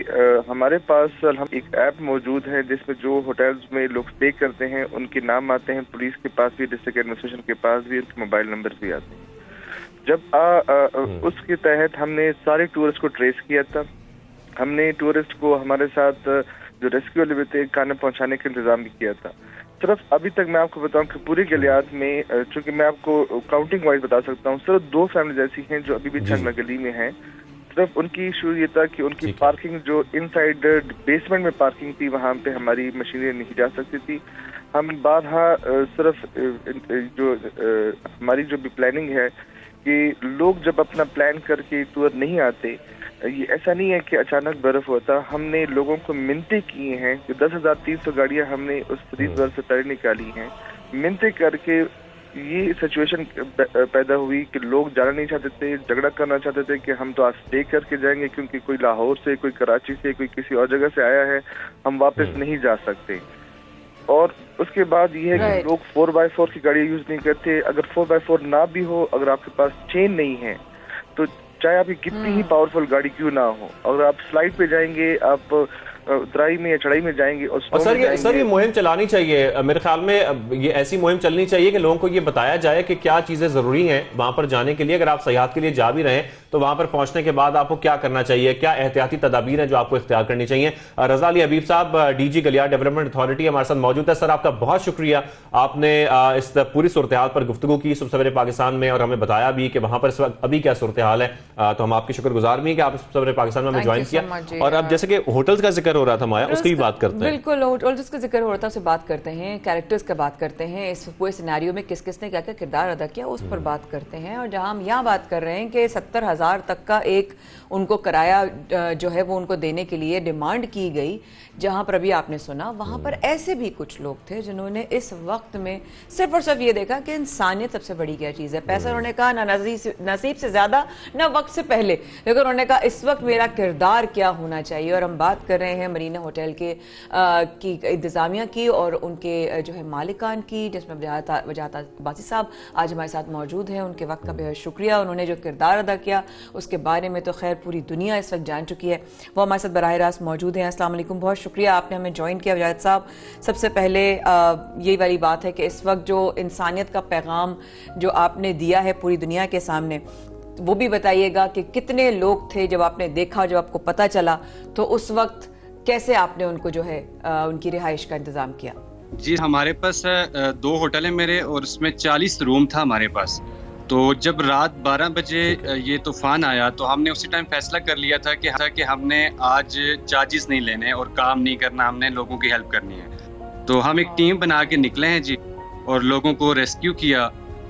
हमारे पास हम एक ऐप मौजूद है जिसमें जो होटल्स में लोग स्टे करते हैं उनके नाम आते हैं, पुलिस के पास भी, डिस्ट्रिक्ट एडमिनिस्ट्रेशन के पास भी, उनके मोबाइल नंबर भी आते हैं। जब उसके तहत हमने सारे टूरिस्ट को ट्रेस किया था, हमने टूरिस्ट को हमारे साथ जो रेस्क्यू वाले थे खाना पहुंचाने का इंतजाम भी किया था। सिर्फ अभी तक मैं आपको बताऊं कि पूरी गलियात में, चूंकि मैं आपको काउंटिंग वाइज बता सकता हूं, सिर्फ 2 फैमिली ऐसी हैं जो अभी भी छंगला गली में हैं। सिर्फ उनकी इशू ये था कि उनकी पार्किंग जो इनसाइड बेसमेंट में पार्किंग थी, वहां पे हमारी मशीनें नहीं जा सकती थी। हम बारहा सिर्फ जो हमारी जो भी प्लानिंग है कि लोग जब अपना प्लान करके टूर नहीं आते, ये ऐसा नहीं है कि अचानक बर्फ होता, हमने लोगों को मिन्नतें की हैं कि 10,300 गाड़ियां हमने उस रीत से तय निकाली हैं, मिन्नतें करके ये सिचुएशन पैदा हुई कि लोग जाना नहीं चाहते थे, झगड़ा करना चाहते थे कि हम तो आज स्टे करके जाएंगे क्योंकि कोई लाहौर से, कोई कराची से, कोई किसी और जगह से आया है, हम वापस नहीं जा सकते। और उसके बाद ये है कि लोग 4x4 की गाड़ी यूज नहीं करते। अगर 4x4 ना भी हो, अगर आपके पास चेन नहीं है तो चाहे आपकी कितनी ही पावरफुल गाड़ी क्यों ना हो, अगर आप स्लाइड पे जाएंगे, आप उतराई में या चढ़ाई में जाएंगे और सर ये मुहिम चलानी चाहिए। मेरे ख्याल में ये ऐसी मुहिम चलनी चाहिए कि लोगों को ये बताया जाए कि क्या चीजें जरूरी हैं वहां पर जाने के लिए। अगर आप सयाहत के लिए जा भी रहे हैं तो वहां पर पहुंचने के बाद आपको क्या करना चाहिए, क्या एहतियाती तदाबीर है जो आपको इख्तियार करनी चाहिए। रजा अली हबीब साहब, डीजी गलियार डेवलपमेंट अथॉरिटी हमारे साथ मौजूद है। सर आपका बहुत शुक्रिया, आपने इस पूरी सूरत हाल पर गुफ्तगू की सुबह सवेरे पाकिस्तान में और हमें बताया भी कि वहां पर इस वक्त अभी क्या सूरत हाल है। तो हम आपके शुक्रगुजार भी हैं कि आप सुबह सवेरे पाकिस्तान में हमें ज्वाइन किया। और अब जैसे कि होटल्स का जिक्र हो रहा था माया, उसकी भी बात करते हैं। बिल्कुल, होटल्स का जिक्र हो रहा था, उससे बात करते हैं, कैरेक्टर्स का बात करते हैं, इस पूरे सिनेरियो में किस किसने क्या क्या किरदार अदा किया उस पर बात करते हैं। और जहां हम यहाँ बात कर रहे हैं कि 70,000 तक का एक उनको किराया जो है वो उनको देने के लिए डिमांड की गई, जहां पर अभी आपने सुना वहां पर ऐसे भी कुछ लोग थे जिन्होंने इस वक्त में सिर्फ और सिर्फ ये देखा कि इंसानियत सबसे बड़ी क्या चीज़ है। पैसा उन्होंने कहा ना नसीब से ज़्यादा ना वक्त से पहले, लेकिन उन्होंने कहा इस वक्त मेरा किरदार क्या होना चाहिए। और हम बात कर रहे हैं मरीना होटल के की इंतज़ामिया की और उनके जो है मालिकान की, जिसमें वजाहत अब्बासी साहब आज हमारे साथ मौजूद हैं। उनके वक्त का बेहद शुक्रिया। उन्होंने जो किरदार अदा किया उसके बारे में तो खैर पूरी दुनिया इस वक्त जान चुकी है। वो हमारे साथ बराह रास्त मौजूद हैं। अस्सलाम वालेकुम, बहुत शुक्रिया आपने हमें ज्वाइन किया वजाहत साहब। सबसे पहले यही वाली बात है कि इस वक्त जो इंसानियत का पैगाम जो आपने दिया है पूरी दुनिया के सामने, वो भी बताइएगा कि कितने लोग थे जब आपने देखा, जब आपको पता चला, तो उस वक्त कैसे आपने उनको जो है उनकी रिहाइश का इंतजाम किया। जी, हमारे पास 2 होटल है मेरे और उसमें 40 रूम था हमारे पास। तो जब रात 12 बजे ये तूफान आया तो हमने उसी टाइम फैसला कर लिया था कि हमने आज चार्जेस नहीं लेने और काम नहीं करना, हमने लोगों की हेल्प करनी है। तो हम एक टीम बना के निकले हैं जी और लोगों को रेस्क्यू किया।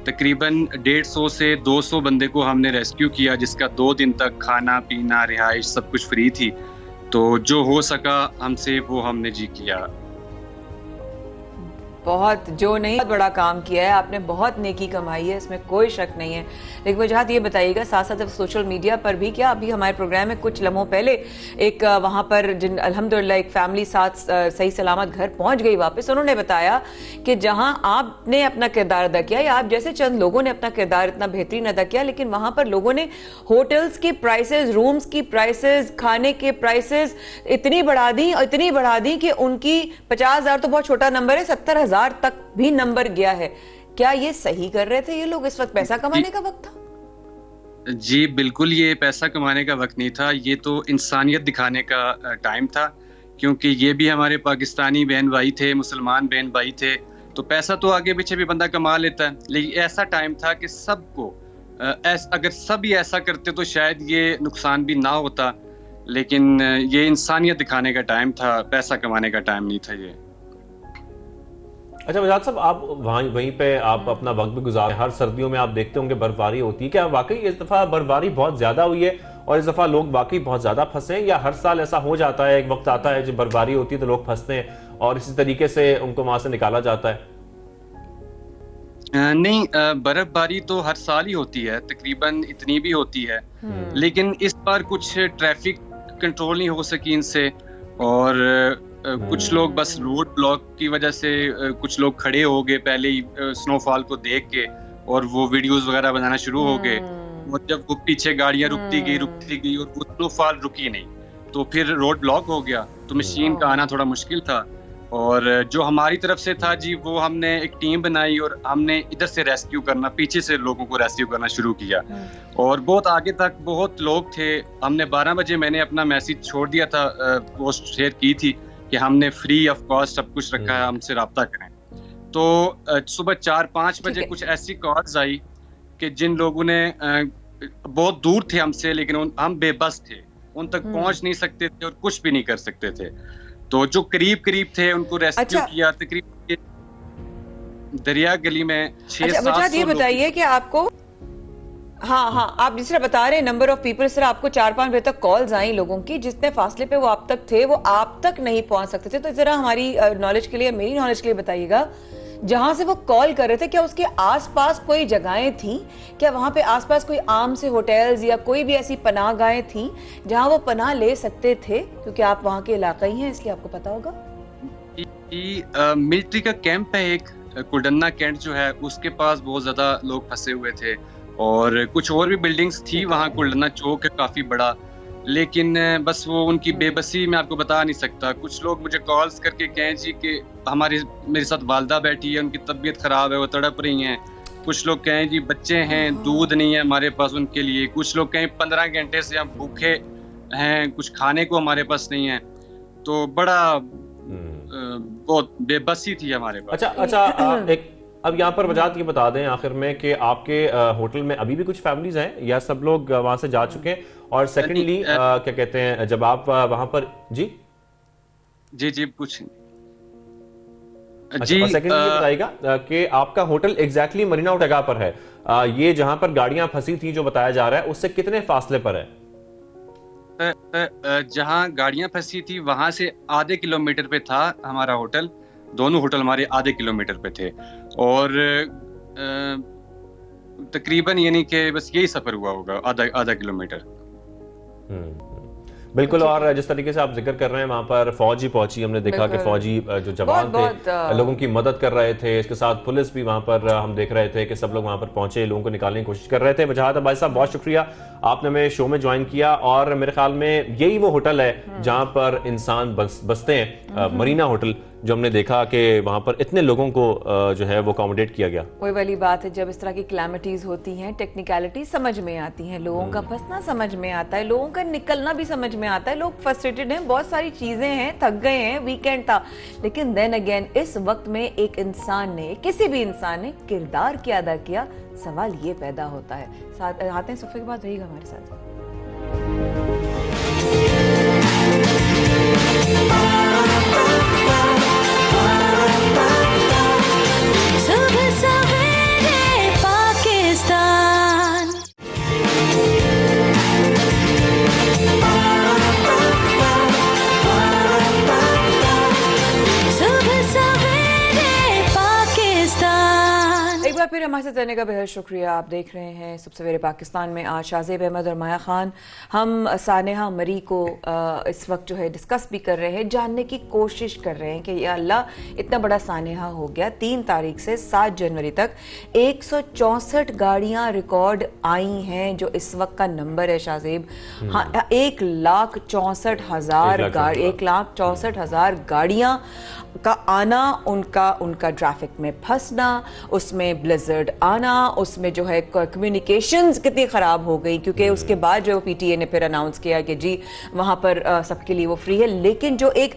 तकरीबन 150 से 200 बंदे को हमने रेस्क्यू किया, जिसका 2 दिन तक खाना पीना रिहाइश सब कुछ फ्री थी। तो जो हो सका हमसे वो हमने जी किया। बहुत जो नहीं, बहुत बड़ा काम किया है आपने, बहुत नेकी कमाई है, इसमें कोई शक नहीं है। लेकिन वजह ये बताइएगा साथ साथ सोशल मीडिया पर भी, क्या अभी हमारे प्रोग्राम में कुछ लम्हों पहले एक वहाँ पर जिन अल्हम्दुलिल्लाह एक फैमिली साथ सही सलामत घर पहुँच गई वापस, उन्होंने बताया कि जहाँ आपने अपना किरदार अदा किया या आप जैसे चंद लोगों ने अपना किरदार इतना बेहतरीन अदा किया, लेकिन वहाँ पर लोगों ने होटल्स की प्राइसेस, रूम्स की प्राइसेस, खाने के प्राइसेस इतनी बढ़ा दी कि उनकी 50,000 तो बहुत छोटा नंबर है, 70,000 तक भी नंबर गया है। क्या ये सही कर रहे थे ये लोग? इस वक्त पैसा कमाने का वक्त था? जी बिल्कुल, ये पैसा कमाने का वक्त नहीं था, ये तो इंसानियत दिखाने का टाइम था। क्योंकि ये भी हमारे पाकिस्तानी बहन भाई थे, मुसलमान बहन भाई थे, तो पैसा तो आगे पीछे भी बंदा कमा लेता है। लेकिन ऐसा टाइम था कि सबको अगर सब ही ऐसा करते तो शायद ये नुकसान भी ना होता। लेकिन ये इंसानियत दिखाने का टाइम था, पैसा कमाने का टाइम नहीं था ये। अच्छा वजाहत साहब, आप वहीं पे आप अपना वक्त भी गुजार, हर सर्दियों में आप देखते होंगे बर्फबारी होती है, क्या वाकई इस दफा बर्फबारी बहुत ज्यादा हुई है और इस दफा लोग वाकई बहुत ज्यादा फंसे हैं, या हर साल ऐसा हो जाता है, एक वक्त आता है जब बर्फबारी होती है तो लोग फंसते हैं और इसी तरीके से उनको वहां से निकाला जाता है? नहीं, बर्फबारी तो हर साल ही होती है, तकरीबन इतनी भी होती है। लेकिन इस बार कुछ ट्रैफिक कंट्रोल नहीं हो सकी इनसे और कुछ लोग बस रोड ब्लॉक की वजह से कुछ लोग खड़े हो गए पहले ही स्नोफॉल को देख के, और वो वीडियोस वगैरह बनाना शुरू हो गए। और जब वो पीछे गाड़ियां रुकती गई और वो स्नोफॉल रुकी नहीं, तो फिर रोड ब्लॉक हो गया, तो मशीन का आना थोड़ा मुश्किल था। और जो हमारी तरफ से था जी, वो हमने एक टीम बनाई और हमने इधर से रेस्क्यू करना, पीछे से लोगों को रेस्क्यू करना शुरू किया। और बहुत आगे तक बहुत लोग थे। हमने 12 बजे मैंने अपना मैसेज छोड़ दिया था, पोस्ट शेयर की थी कि हमने फ्री ऑफ कॉस्ट सब कुछ रखा है, हमसे रब्ता करें। तो सुबह 4-5 बजे कुछ ऐसी कॉल्स आई कि जिन लोगों ने बहुत दूर थे हमसे, लेकिन हम बेबस थे, उन तक पहुंच नहीं सकते थे और कुछ भी नहीं कर सकते थे। तो जो करीब थे उनको रेस्क्यू किया। तकरीबन दरिया गली में 600-700 ये बताइए कि आपको हाँ आप जिस तरह बता रहे हैं नंबर ऑफ पीपल, इस तरह आपको 4-5 बजे तक कॉल्स आई लोगों की, जितने फासले पे वो आप तक थे वो आप तक नहीं पहुंच सकते थे। तो जरा हमारी नॉलेज के लिए, मेरी नॉलेज के लिए बताइएगा जहां से वो कॉल कर रहे थे, क्या उसके आसपास कोई जगहें थी? क्या वहां पे आसपास कोई आम से होटल्स या कोई भी ऐसी पनाहगाहें थी जहां वो पनाह ले सकते थे? क्योंकि आप वहां के इलाकाई हैं, इसलिए आपको पता होगा। मिलिट्री का कैंप है एक, कुलडन्ना कैंट जो है, उसके पास बहुत ज्यादा लोग फंसे हुए थे, और कुछ और भी बिल्डिंग्स थी वहाँ। कुलडन्ना चौक है काफी बड़ा, लेकिन बस वो उनकी बेबसी मैं आपको बता नहीं सकता। कुछ लोग मुझे कॉल्स करके कहें जी कि मेरे साथ वालदा बैठी है, उनकी तबीयत खराब है, वो तड़प रही हैं। कुछ लोग कहें जी बच्चे हैं, दूध नहीं है हमारे पास उनके लिए। कुछ लोग कहें 15 घंटे से हम भूखे हैं, कुछ खाने को हमारे पास नहीं है। तो बड़ा बहुत बेबसी थी हमारे पास। अच्छा एक अब यहाँ पर वजाहत ये बता दें आखिर में कि आपके होटल में अभी भी कुछ फैमिलीज हैं या सब लोग वहां से जा चुके हैं? और सेकंडली क्या कहते हैं, जब आप वहां पर जी पूछ जी सेकंडली ये बताइएगा कि आपका होटल एग्जैक्टली मरीना जगह पर है, ये जहां पर गाड़ियां फंसी थी जो बताया जा रहा है, उससे कितने फासले पर है? जहां गाड़ियां फंसी थी वहां से आधे किलोमीटर पे था हमारा होटल। दोनों होटल हमारे आधे किलोमीटर पे थे, और तकरीबन यानी कि बस यही सफर हुआ होगा, आधा किलोमीटर। बिल्कुल। और जिस तरीके से आप जिक्र कर रहे हैं, वहां पर फौजी पहुंची, हमने देखा कि फौजी जो जवान थे लोगों की मदद कर रहे थे, इसके साथ पुलिस भी वहां पर हम देख रहे थे कि सब लोग वहां पर पहुंचे, लोगों को निकालने की कोशिश कर रहे थे। वजाहत भाई साहब, बहुत शुक्रिया, आपने हमें शो में ज्वाइन किया। और मेरे ख्याल में यही वो होटल है जहां पर इंसान बसते हैं, मरीना होटल, जो हमने देखा कि वहां पर इतने लोगों को जो है वो अकोमोडेट किया गया। वही वाली बात है, जब इस तरह की क्लैमिटीज होती हैं, टेक्निकलिटी समझ में आती हैं, लोगों का फंसना समझ में आता है, लोगों का निकलना भी समझ में आता है। लोग फ्रस्ट्रेटेड हैं, बहुत सारी चीजें हैं, थक गए हैं, वीकेंड था, लेकिन देन अगेन इस वक्त में एक इंसान ने, किसी भी इंसान ने किरदार क्या अदा किया, सवाल ये पैदा होता है। साथ आते हैं सुफे के बाद, रहिएगा हमारे साथ। फिर हमारे साथ रहने का बेहद शुक्रिया। आप देख रहे हैं सुबह सवेरे पाकिस्तान में। आज शाहजेब अहमद और माया खान हम सानेहा मरी को इस वक्त जो है डिस्कस भी कर रहे हैं, जानने की कोशिश कर रहे हैं कि या अल्लाह इतना बड़ा सानेहा हो गया। 3 तारीख से 7 जनवरी तक 164 गाड़ियां रिकॉर्ड आई हैं, जो इस वक्त का नंबर है शाहजेब। हाँ, 1,64,000 गाड़ी, 1,64,000 गाड़ियां का आना, उनका ट्रैफिक में फंसना, उसमें ब्लिजर्ड आना, उसमें जो है कम्युनिकेशंस कितनी खराब हो गई, क्योंकि उसके बाद जो पीटीए ने फिर अनाउंस किया कि जी वहां पर सबके लिए वो फ्री है, लेकिन जो एक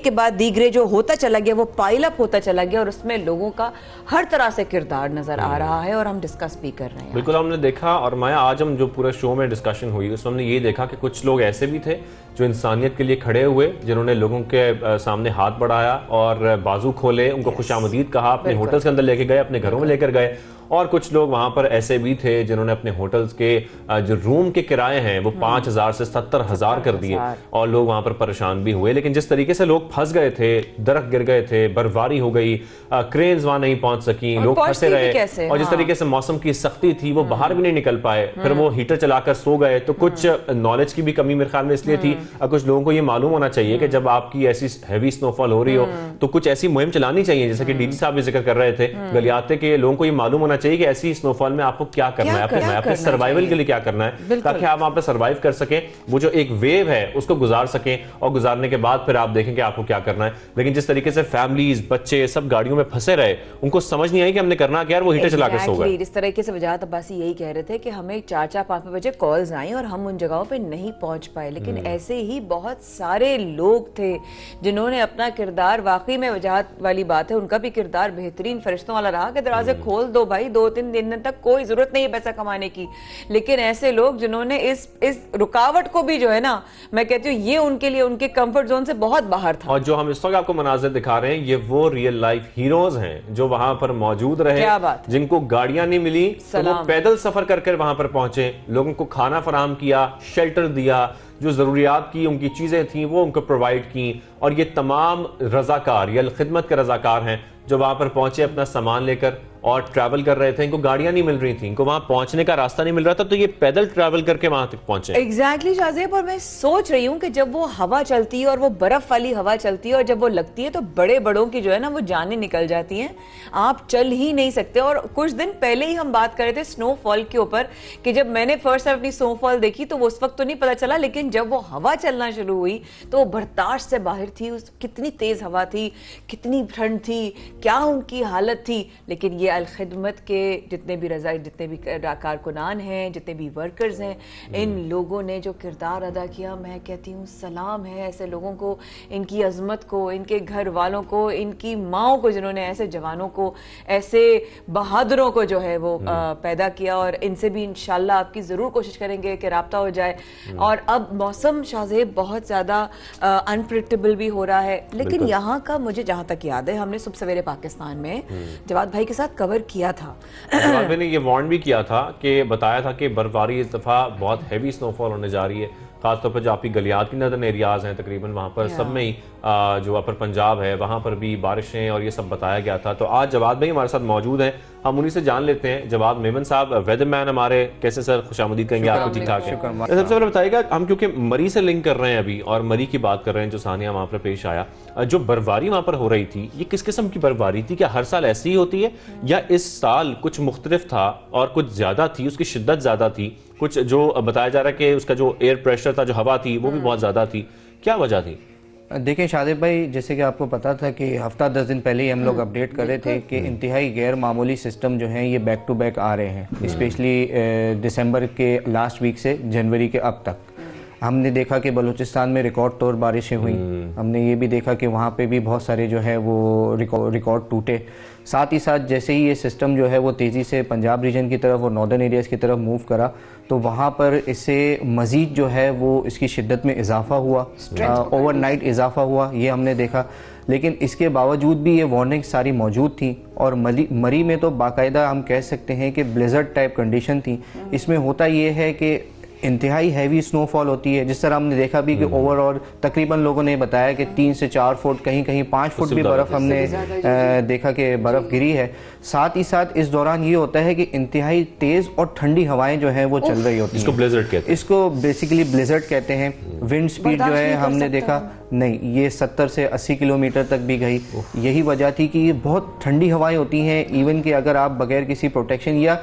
के बाद दीगरे जो होता चला गया, वो पाइल अप होता चला गया, और उसमें लोगों का हर तरह से किरदार नजर आ रहा है, और हम डिस्कस भी कर रहे हैं। बिल्कुल, हमने देखा। और माया, आज हम जो पूरा शो में डिस्कशन हुई उसमें हमने ये देखा कि कुछ लोग ऐसे भी थे जो इंसानियत के लिए खड़े हुए, जिन्होंने लोगों के सामने हाथ बढ़ाया और बाजू खोले, उनको खुशामदीद कहा, अपने होटल्स के अंदर लेके गए, अपने घरों में लेकर गए। और कुछ लोग वहां पर ऐसे भी थे जिन्होंने अपने होटल्स के जो रूम के किराए हैं वो 5,000 से 70,000 कर दिए, और लोग वहां पर परेशान भी हुए। लेकिन जिस तरीके से लोग फंस गए थे, दरख्त गिर गए थे, बर्फबारी हो गई, क्रेन्स वहां नहीं पहुंच सकी, लोग फंसे रहे, और जिस तरीके से मौसम की सख्ती थी वो बाहर भी नहीं निकल पाए, फिर वो हीटर चलाकर सो गए। तो कुछ नॉलेज की भी कमी मेरे ख्याल में इसलिए थी। कुछ लोगों को ये मालूम होना चाहिए कि जब आपकी ऐसी हैवी स्नोफॉल हो रही हो तो कुछ ऐसी मुहिम चलानी चाहिए, जैसे कि डीजी साहब भी जिक्र कर रहे थे गलियाते के, लोगों को ये मालूम होना चाहिए कि ऐसी स्नोफॉल में आपको क्या करना है, अपने सर्वाइवल के लिए क्या करना है, ताकि आप वहां पर सर्वाइव कर सकें, वो जो एक वेव है उसको गुजार सकें, और गुजारने के बाद फिर आप देखें कि आपको क्या करना है। लेकिन जिस तरीके से फैमिलीज, बच्चे सब गाड़ियों में फंसे रहे, उनको समझ नहीं आई कि हमने करना क्या है, वो हीटर चलाकर सो गए। जिस तरीके से वजाहत अब्बासी यही कह रहे थे कि हमें 4-5 बजे कॉल्स आई और हम उन जगहों पे नहीं पहुंच पाए, लेकिन ऐसे ही बहुत सारे लोग थे जिन्होंने अपना किरदार, वाकई में वजाहत वाली बात है, उनका भी किरदार बेहतरीन फरिश्तों वाला रहा कि दरवाजे खोल दो भाई, 2-3 दिन तक कोई जरूरत नहीं है पैसा कमाने की। लेकिन ऐसे लोग जिन्होंने इस रुकावट को भी जो है ना, मैं कहती हूँ ये उनके लिए उनके कंफर्ट जोन से बहुत बाहर था। और जो हम इस वक्त आपको मनाजिर दिखा रहे हैं, ये वो रियल लाइफ हीरोज हैं जो वहां पर मौजूद रहे, जिनको गाड़ियां नहीं मिली तो वो पैदल सफर कर वहां पर पहुंचे, लोगों को खाना फराहम किया, शेल्टर दिया, जो ज़रूरियात की उनकी चीज़ें थी वो उनको प्रोवाइड की, और ये तमाम रज़ाकार या खिदमत के रज़ाकार हैं जो वहाँ पर पहुँचे अपना सामान लेकर और ट्रैवल कर रहे थे। इनको गाड़ियाँ नहीं मिल रही थी, इनको वहाँ पहुँचने का रास्ता नहीं मिल रहा था, तो ये पैदल ट्रैवल करके वहाँ तक पहुँचे। एग्जैक्टली शाहजेब, और मैं सोच रही हूँ कि जब वो हवा चलती है और वो बर्फ वाली हवा चलती है और जब वो लगती है तो बड़े बड़ों की जो है ना वो जानें निकल जाती हैं, आप चल ही नहीं सकते। और कुछ दिन पहले ही हम बात कर रहे थे स्नोफॉल के ऊपर कि जब मैंने फर्स्ट टाइम अपनी स्नोफॉल देखी तो उस वक्त तो नहीं पता चला, लेकिन जब वो हवा चलना शुरू हुई तो वो बर्दाश्त से बाहर थी। कितनी तेज हवा थी, कितनी ठंड थी, क्या उनकी हालत थी। लेकिन ये अलखिदमत के जितने भी कारकुनान हैं, जितने भी वर्कर्स हैं, इन लोगों ने जो किरदार अदा किया, मैं कहती हूँ सलाम है ऐसे लोगों को, इनकी अजमत को, इनके घर वालों को, इनकी माओं को, जिन्होंने ऐसे जवानों को, ऐसे बहादुरों को जो है वो पैदा किया। और इनसे भी इंशाल्लाह आपकी ज़रूर कोशिश करेंगे कि रब्ता हो जाए। और अब मौसम शाहजेब बहुत ज़्यादा अनप्रिडिक्टेबल भी हो रहा है, लेकिन यहाँ का मुझे जहाँ तक याद है हमने सुबह सवेरे पाकिस्तान में जवाद भाई के साथ कवर किया था। जवाद भाई ने ये वार्न भी किया था कि बताया था कि बर्फबारी इस दफ़ा बहुत हैवी स्नोफॉल होने जा रही है, खासतौर पर जो आपकी गलियात की नदर एरियाज हैं तकरीबन वहाँ पर सब में ही जो अपर पंजाब है वहाँ पर भी बारिशें और ये सब बताया गया था। तो आज जवाद भाई हमारे साथ मौजूद हैं, हम उन्हीं से जान लेते हैं। जवाद मेमन साहब, वेदरमैन हमारे, कैसे सर? खुशामदीद कहेंगे आपको। ठीक ठाक है। सबसे पहले बताइएगा, हम क्योंकि मरी से लिंक कर रहे हैं अभी और मरी की बात कर रहे हैं जो सानिया वहाँ पर पेश आया, जो बर्फबारी वहाँ पर हो रही थी ये किस किस्म की बर्फबारी थी? क्या हर साल ऐसी ही होती है या इस साल कुछ मुख्तलिफ था और कुछ ज्यादा थी, उसकी शिद्दत ज्यादा थी? कुछ जो बताया जा रहा है कि उसका जो एयर प्रेशर था, जो हवा थी, वो भी बहुत ज्यादा थी, क्या वजह थी? देखिए शाहजेब भाई, जैसे कि आपको पता था कि हफ्ता 10 दिन पहले ही हम लोग अपडेट कर रहे थे कि इंतहाई गैर मामूली सिस्टम जो हैं ये बैक टू बैक आ रहे हैं, स्पेशली दिसंबर के लास्ट वीक से जनवरी के अब तक। हमने देखा कि बलूचिस्तान में रिकॉर्ड तौर बारिशें हुई, हमने ये भी देखा कि वहाँ पे भी बहुत सारे जो है वो रिकॉर्ड टूटे। साथ ही साथ जैसे ही ये सिस्टम जो है वो तेज़ी से पंजाब रीजन की तरफ और नॉर्दर्न एरियाज़ की तरफ मूव करा तो वहाँ पर इससे मज़ीद जो है वो इसकी शिद्दत में इजाफा हुआ, ओवरनाइट इजाफा हुआ, ये हमने देखा। लेकिन इसके बावजूद भी ये वार्निंग सारी मौजूद थी और मरी में तो बाकायदा हम कह सकते हैं कि ब्लिज़र्ड टाइप कंडीशन थी। इसमें होता ये है कि इंतहाई हैवी स्नोफॉल होती है, जिस तरह हमने देखा भी कि ओवरऑल तकरीबन लोगों ने बताया कि 3 से 4 फुट, कहीं कहीं 5 फुट भी बर्फ़ हमने देखा कि बर्फ़ गिरी है। साथ ही साथ इस दौरान ये होता है कि इंतहाई तेज़ और ठंडी हवाएं जो हैं वो चल रही होती हैं। इसको ब्लिज़र्ड कहते हैं। इसको बेसिकली ब्लिज़र्ड कहते हैं। विंड स्पीड जो है हमने देखा नहीं, ये 70 से 80 किलोमीटर तक भी गई। यही वजह थी कि ये बहुत ठंडी हवाएं होती हैं, इवन कि अगर आप बगैर किसी प्रोटेक्शन या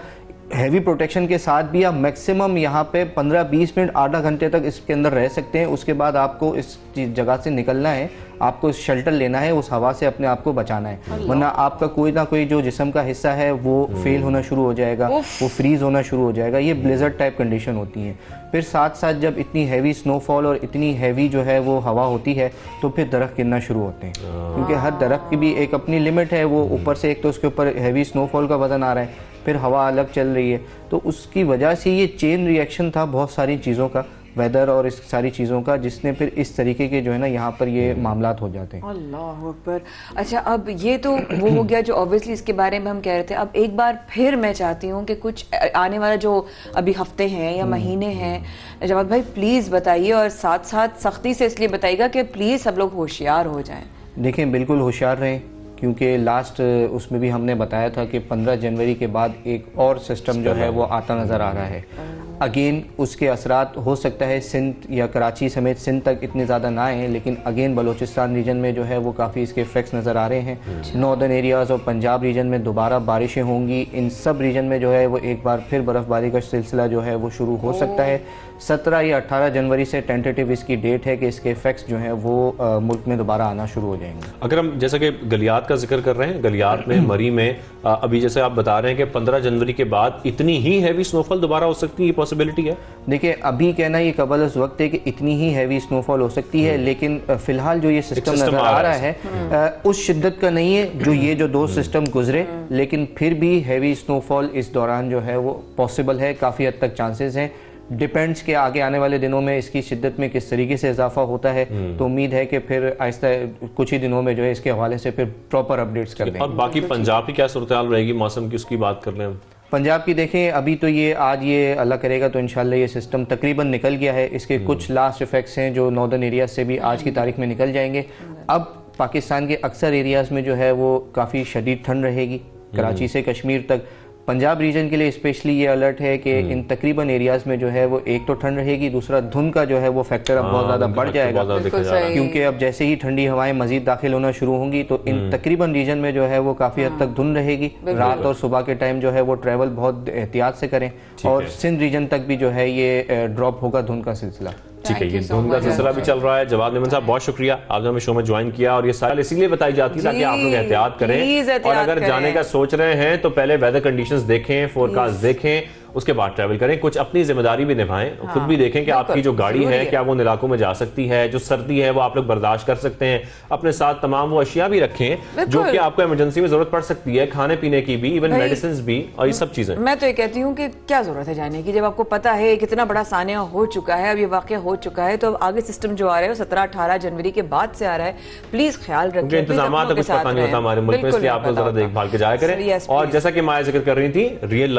हैवी प्रोटेक्शन के साथ भी आप मैक्सिमम यहाँ पे 15-20 मिनट आधा घंटे तक इसके अंदर रह सकते हैं। उसके बाद आपको इस जगह से निकलना है, आपको शेल्टर लेना है, उस हवा से अपने आप को बचाना है, वरना आपका कोई ना कोई जो जिस्म का हिस्सा है वो फेल होना शुरू हो जाएगा, वो फ्रीज होना शुरू हो जाएगा। ये ब्लिज़र्ड टाइप कंडीशन होती है। फिर साथ साथ जब इतनी हैवी स्नोफॉल और इतनी हैवी जो है वो हवा होती है तो फिर दरख्त गिरना शुरू होते हैं, क्योंकि हर दरख्त की भी एक अपनी लिमिट है। वो ऊपर से एक तो उसके ऊपर हैवी स्नोफॉल का वजन आ रहा है, फिर हवा अलग चल रही है, तो उसकी वजह से ये चेन रिएक्शन था बहुत सारी चीज़ों का, वेदर और इस सारी चीज़ों का, जिसने फिर इस तरीके के जो है ना यहाँ पर ये मामलात हो जाते हैं। अल्लाह अकबर। अच्छा, अब ये तो वो हो गया जो ऑब्वियसली इसके बारे में हम कह रहे थे। अब एक बार फिर मैं चाहती हूँ कि कुछ आने वाला जो अभी हफ्ते हैं या महीने हैं, जवाद भाई प्लीज़ बताइए, और साथ साथ सख्ती से इसलिए बताइएगा कि प्लीज़ सब लोग होशियार हो जाएं। देखें, बिल्कुल होशियार रहें, क्योंकि लास्ट उसमें भी हमने बताया था कि 15 जनवरी के बाद एक और सिस्टम जो है वो आता नज़र आ रहा है। अगेन उसके असरात हो सकता है सिंध या कराची समेत सिंध तक इतने ज़्यादा ना आए, लेकिन अगेन बलूचिस्तान रीजन में जो है वो काफ़ी इसके इफेक्ट्स नज़र आ रहे हैं। नॉर्दर्न एरियाज़ और पंजाब रीजन में दोबारा बारिशें होंगी। इन सब रीजन में जो है वो एक बार फिर बर्फ़बारी का सिलसिला जो है वो शुरू हो सकता है। 17 या 18 जनवरी से टेंटेटिव इसकी डेट है कि इसके इफेक्ट्स जो हैं वो मुल्क में दोबारा आना शुरू हो जाएंगे। अगर हम जैसा कि गलियात का जिक्र कर रहे हैं, गलियात में मरी में अभी जैसे आप बता रहे हैं कि 15 जनवरी के बाद इतनी ही हैवी स्नोफॉल दोबारा हो सकती है, पॉसिबिलिटी है? देखिए, अभी कहना ये कबल उस वक्त है कि इतनी ही हैवी स्नोफॉल हो सकती है, लेकिन फिलहाल जो ये सिस्टम नजर आ रहा है उस शिद्दत का नहीं है जो ये जो 2 सिस्टम गुजरे, लेकिन फिर भी हैवी स्नोफॉल इस दौरान जो है वो पॉसिबल है, काफ़ी हद तक चांसेस हैं। डिपेंड्स के आगे आने वाले दिनों में इसकी शिद्दत में किस तरीके से इजाफा होता है, तो उम्मीद है कि फिर आहिस्ता कुछ ही दिनों में जो है इसके हवाले से फिर प्रॉपर अपडेट्स कर देंगे। और बाकी पंजाब की क्या सूरत हाल रहेगी मौसम की, उसकी बात कर लें हम। पंजाब की देखें, अभी तो ये आज ये अल्लाह करेगा तो इंशाल्लाह ये सिस्टम तकरीबन निकल गया है। इसके कुछ लास्ट इफेक्ट्स हैं जो नॉर्दर्न एरिया से भी आज की तारीख में निकल जाएंगे। अब पाकिस्तान के अक्सर एरियाज़ में जो है वो काफ़ी शदीद ठंड रहेगी, कराची से कश्मीर तक। पंजाब रीजन के लिए स्पेशली ये अलर्ट है कि इन तकरीबन एरियाज में जो है वो एक तो ठंड रहेगी, दूसरा धुंध का जो है वो फैक्टर अब बहुत ज़्यादा बढ़ जाएगा, क्योंकि अब जैसे ही ठंडी हवाएं मजीद दाखिल होना शुरू होंगी तो इन तकरीबन रीजन में जो है वो काफ़ी हद तक धुंध रहेगी। रात और सुबह के टाइम जो है वो ट्रैवल बहुत एहतियात से करें, और सिंध रीजन तक भी जो है ये ड्रॉप होगा धुंध का सिलसिला। ठीक है, ये धुंध का सिलसिला भी चल रहा है। जवाद मेमन साहब, बहुत शुक्रिया, आपने हमें शो में ज्वाइन किया, और ये साल इसीलिए बताई जाती है ताकि आप लोग एहतियात करें, और अगर जाने का सोच रहे हैं तो पहले वेदर कंडीशंस देखें, फोरकास्ट देखें, उसके बाद ट्रैवल करें। कुछ अपनी जिम्मेदारी भी निभाएं, खुद भी देखें कि आपकी जो गाड़ी है क्या वो उन इलाकों में जा सकती है, जो सर्दी है वो आप लोग बर्दाश्त कर सकते हैं। अपने साथ तमाम वो अशिया भी रखें जो कि आपको इमरजेंसी में जरूरत पड़ सकती है, खाने पीने की भी, इवन मेडिसिन भी, और ये सब चीजें। मैं तो ये कहती हूँ कि क्या जरूरत है जाने की, जब आपको पता है कितना बड़ा सानिया हो चुका है, अब ये वाकया हो चुका है, तो अब आगे सिस्टम जो आ रहा है 17-18 जनवरी के बाद से आ रहा है, प्लीज ख्याल रखें। इंतजाम कुछ पता नहीं होता हमारे मुल्क में, इसलिए आप लोग जरा देखभाल के जाया करें। और जैसा कि माया जिक्र कर रही थी, रियल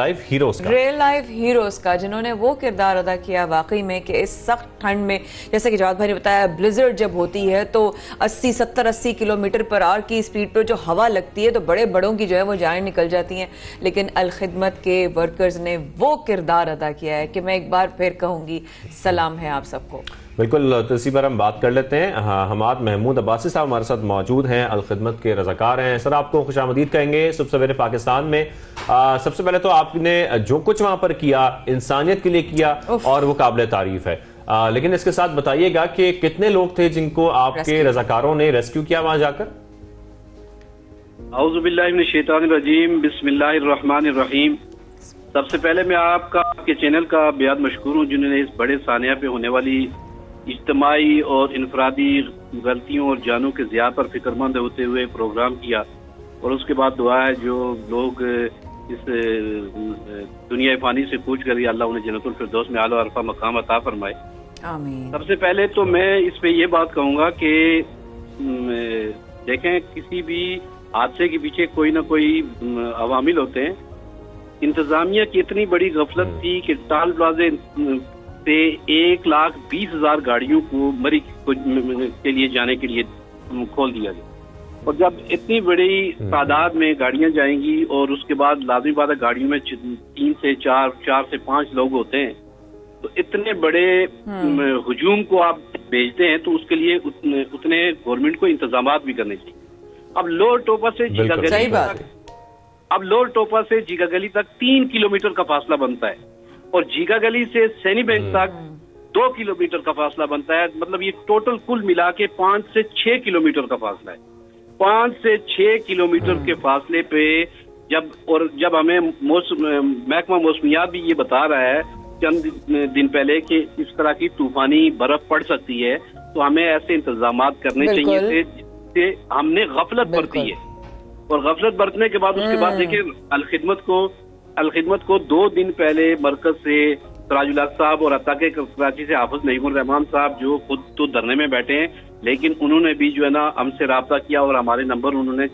लाइफ हीरोज का, जिन्होंने वो किरदार अदा किया वाकई में कि इस सख्त ठंड में, जैसे कि जवाद भाई ने बताया, ब्लिजर्ड जब होती है तो 70-80 किलोमीटर पर आवर की स्पीड पर जो हवा लगती है तो बड़े बड़ों की जो है वो जान निकल जाती हैं। लेकिन अल खिदमत के वर्कर्स ने वो किरदार अदा किया है कि मैं एक बार फिर कहूंगी, सलाम है आप सबको। बिल्कुल, तो इसी पर हम बात कर लेते हैं। हाँ, हमाद महमूद अब्बासी साहब हमारे साथ मौजूद हैं, अल खिदमत के रज़ाकार हैं। सर, आपको खुशामदीद कहेंगे सुबह सवेरे पाकिस्तान में। सबसे पहले तो आपने जो कुछ वहां पर किया, इंसानियत के लिए किया, और वो काबिल तारीफ है। लेकिन इसके साथ बताइएगा कि कितने लोग थे जिनको आपके रज़ाकारों ने रेस्क्यू किया वहां जाकर? औज़ुबिल्लाहि मिनश शैतानिर रजीम, बिस्मिल्लाहिर रहमानिर रहीम। सबसे पहले मैं आपके चैनल का बेहद मशकूर हूँ जिन्होंने इस बड़े सानिया पे होने वाली इज्तिमाई और इनफरादी गलतियों और जानों के ज़िया पर फिक्रमंद होते हुए प्रोग्राम किया। और उसके बाद दुआ है जो लोग इस दुनिया फ़ानी से कूच कर, अल्लाह उन्हें जन्नतुल फिरदौस में आला अरफा मकाम अता फरमाए। आमीन। सबसे पहले तो मैं इस पे ये बात कहूँगा कि देखें, किसी भी हादसे के पीछे कोई ना कोई अवामिल होते हैं। इंतजामिया की इतनी बड़ी गफलत थी कि टोल प्लाजे से 1,20,000 गाड़ियों को मरी के लिए जाने के लिए खोल दिया गया। और जब इतनी बड़ी तादाद में गाड़ियां जाएंगी और उसके बाद लाजमी बात है गाड़ियों में 3 से 4 से 5 लोग होते हैं, तो इतने बड़े हुजूम को आप भेजते हैं तो उसके लिए उतने गवर्नमेंट को इंतजामात भी करने चाहिए। अब लोअर टोपा से जीगा गली तक 3 किलोमीटर का फासला बनता है, और जीगा गली से सैनी बैंक तक 2 किलोमीटर का फासला बनता है। मतलब ये टोटल कुल मिला के 5 से 6 किलोमीटर का फासला है। 5 से 6 किलोमीटर के फासले पे जब हमें महकमा मौसमियात भी ये बता रहा है चंद दिन पहले कि इस तरह की तूफानी बर्फ पड़ सकती है, तो हमें ऐसे इंतजाम करने चाहिए थे जिससे हमने गफलत बरती है। और गफलत बरतने के बाद उसके बाद देखिए, अल खिदमत को 2 दिन पहले मरकज से सराजुल हक साहब और अता के कराची से हाफिज नईमुर रहमान साहब जो खुद तो धरने में बैठे हैं, लेकिन उन्होंने भी जो है ना हमसे राब्ता किया और हमारे नंबर उन्होंने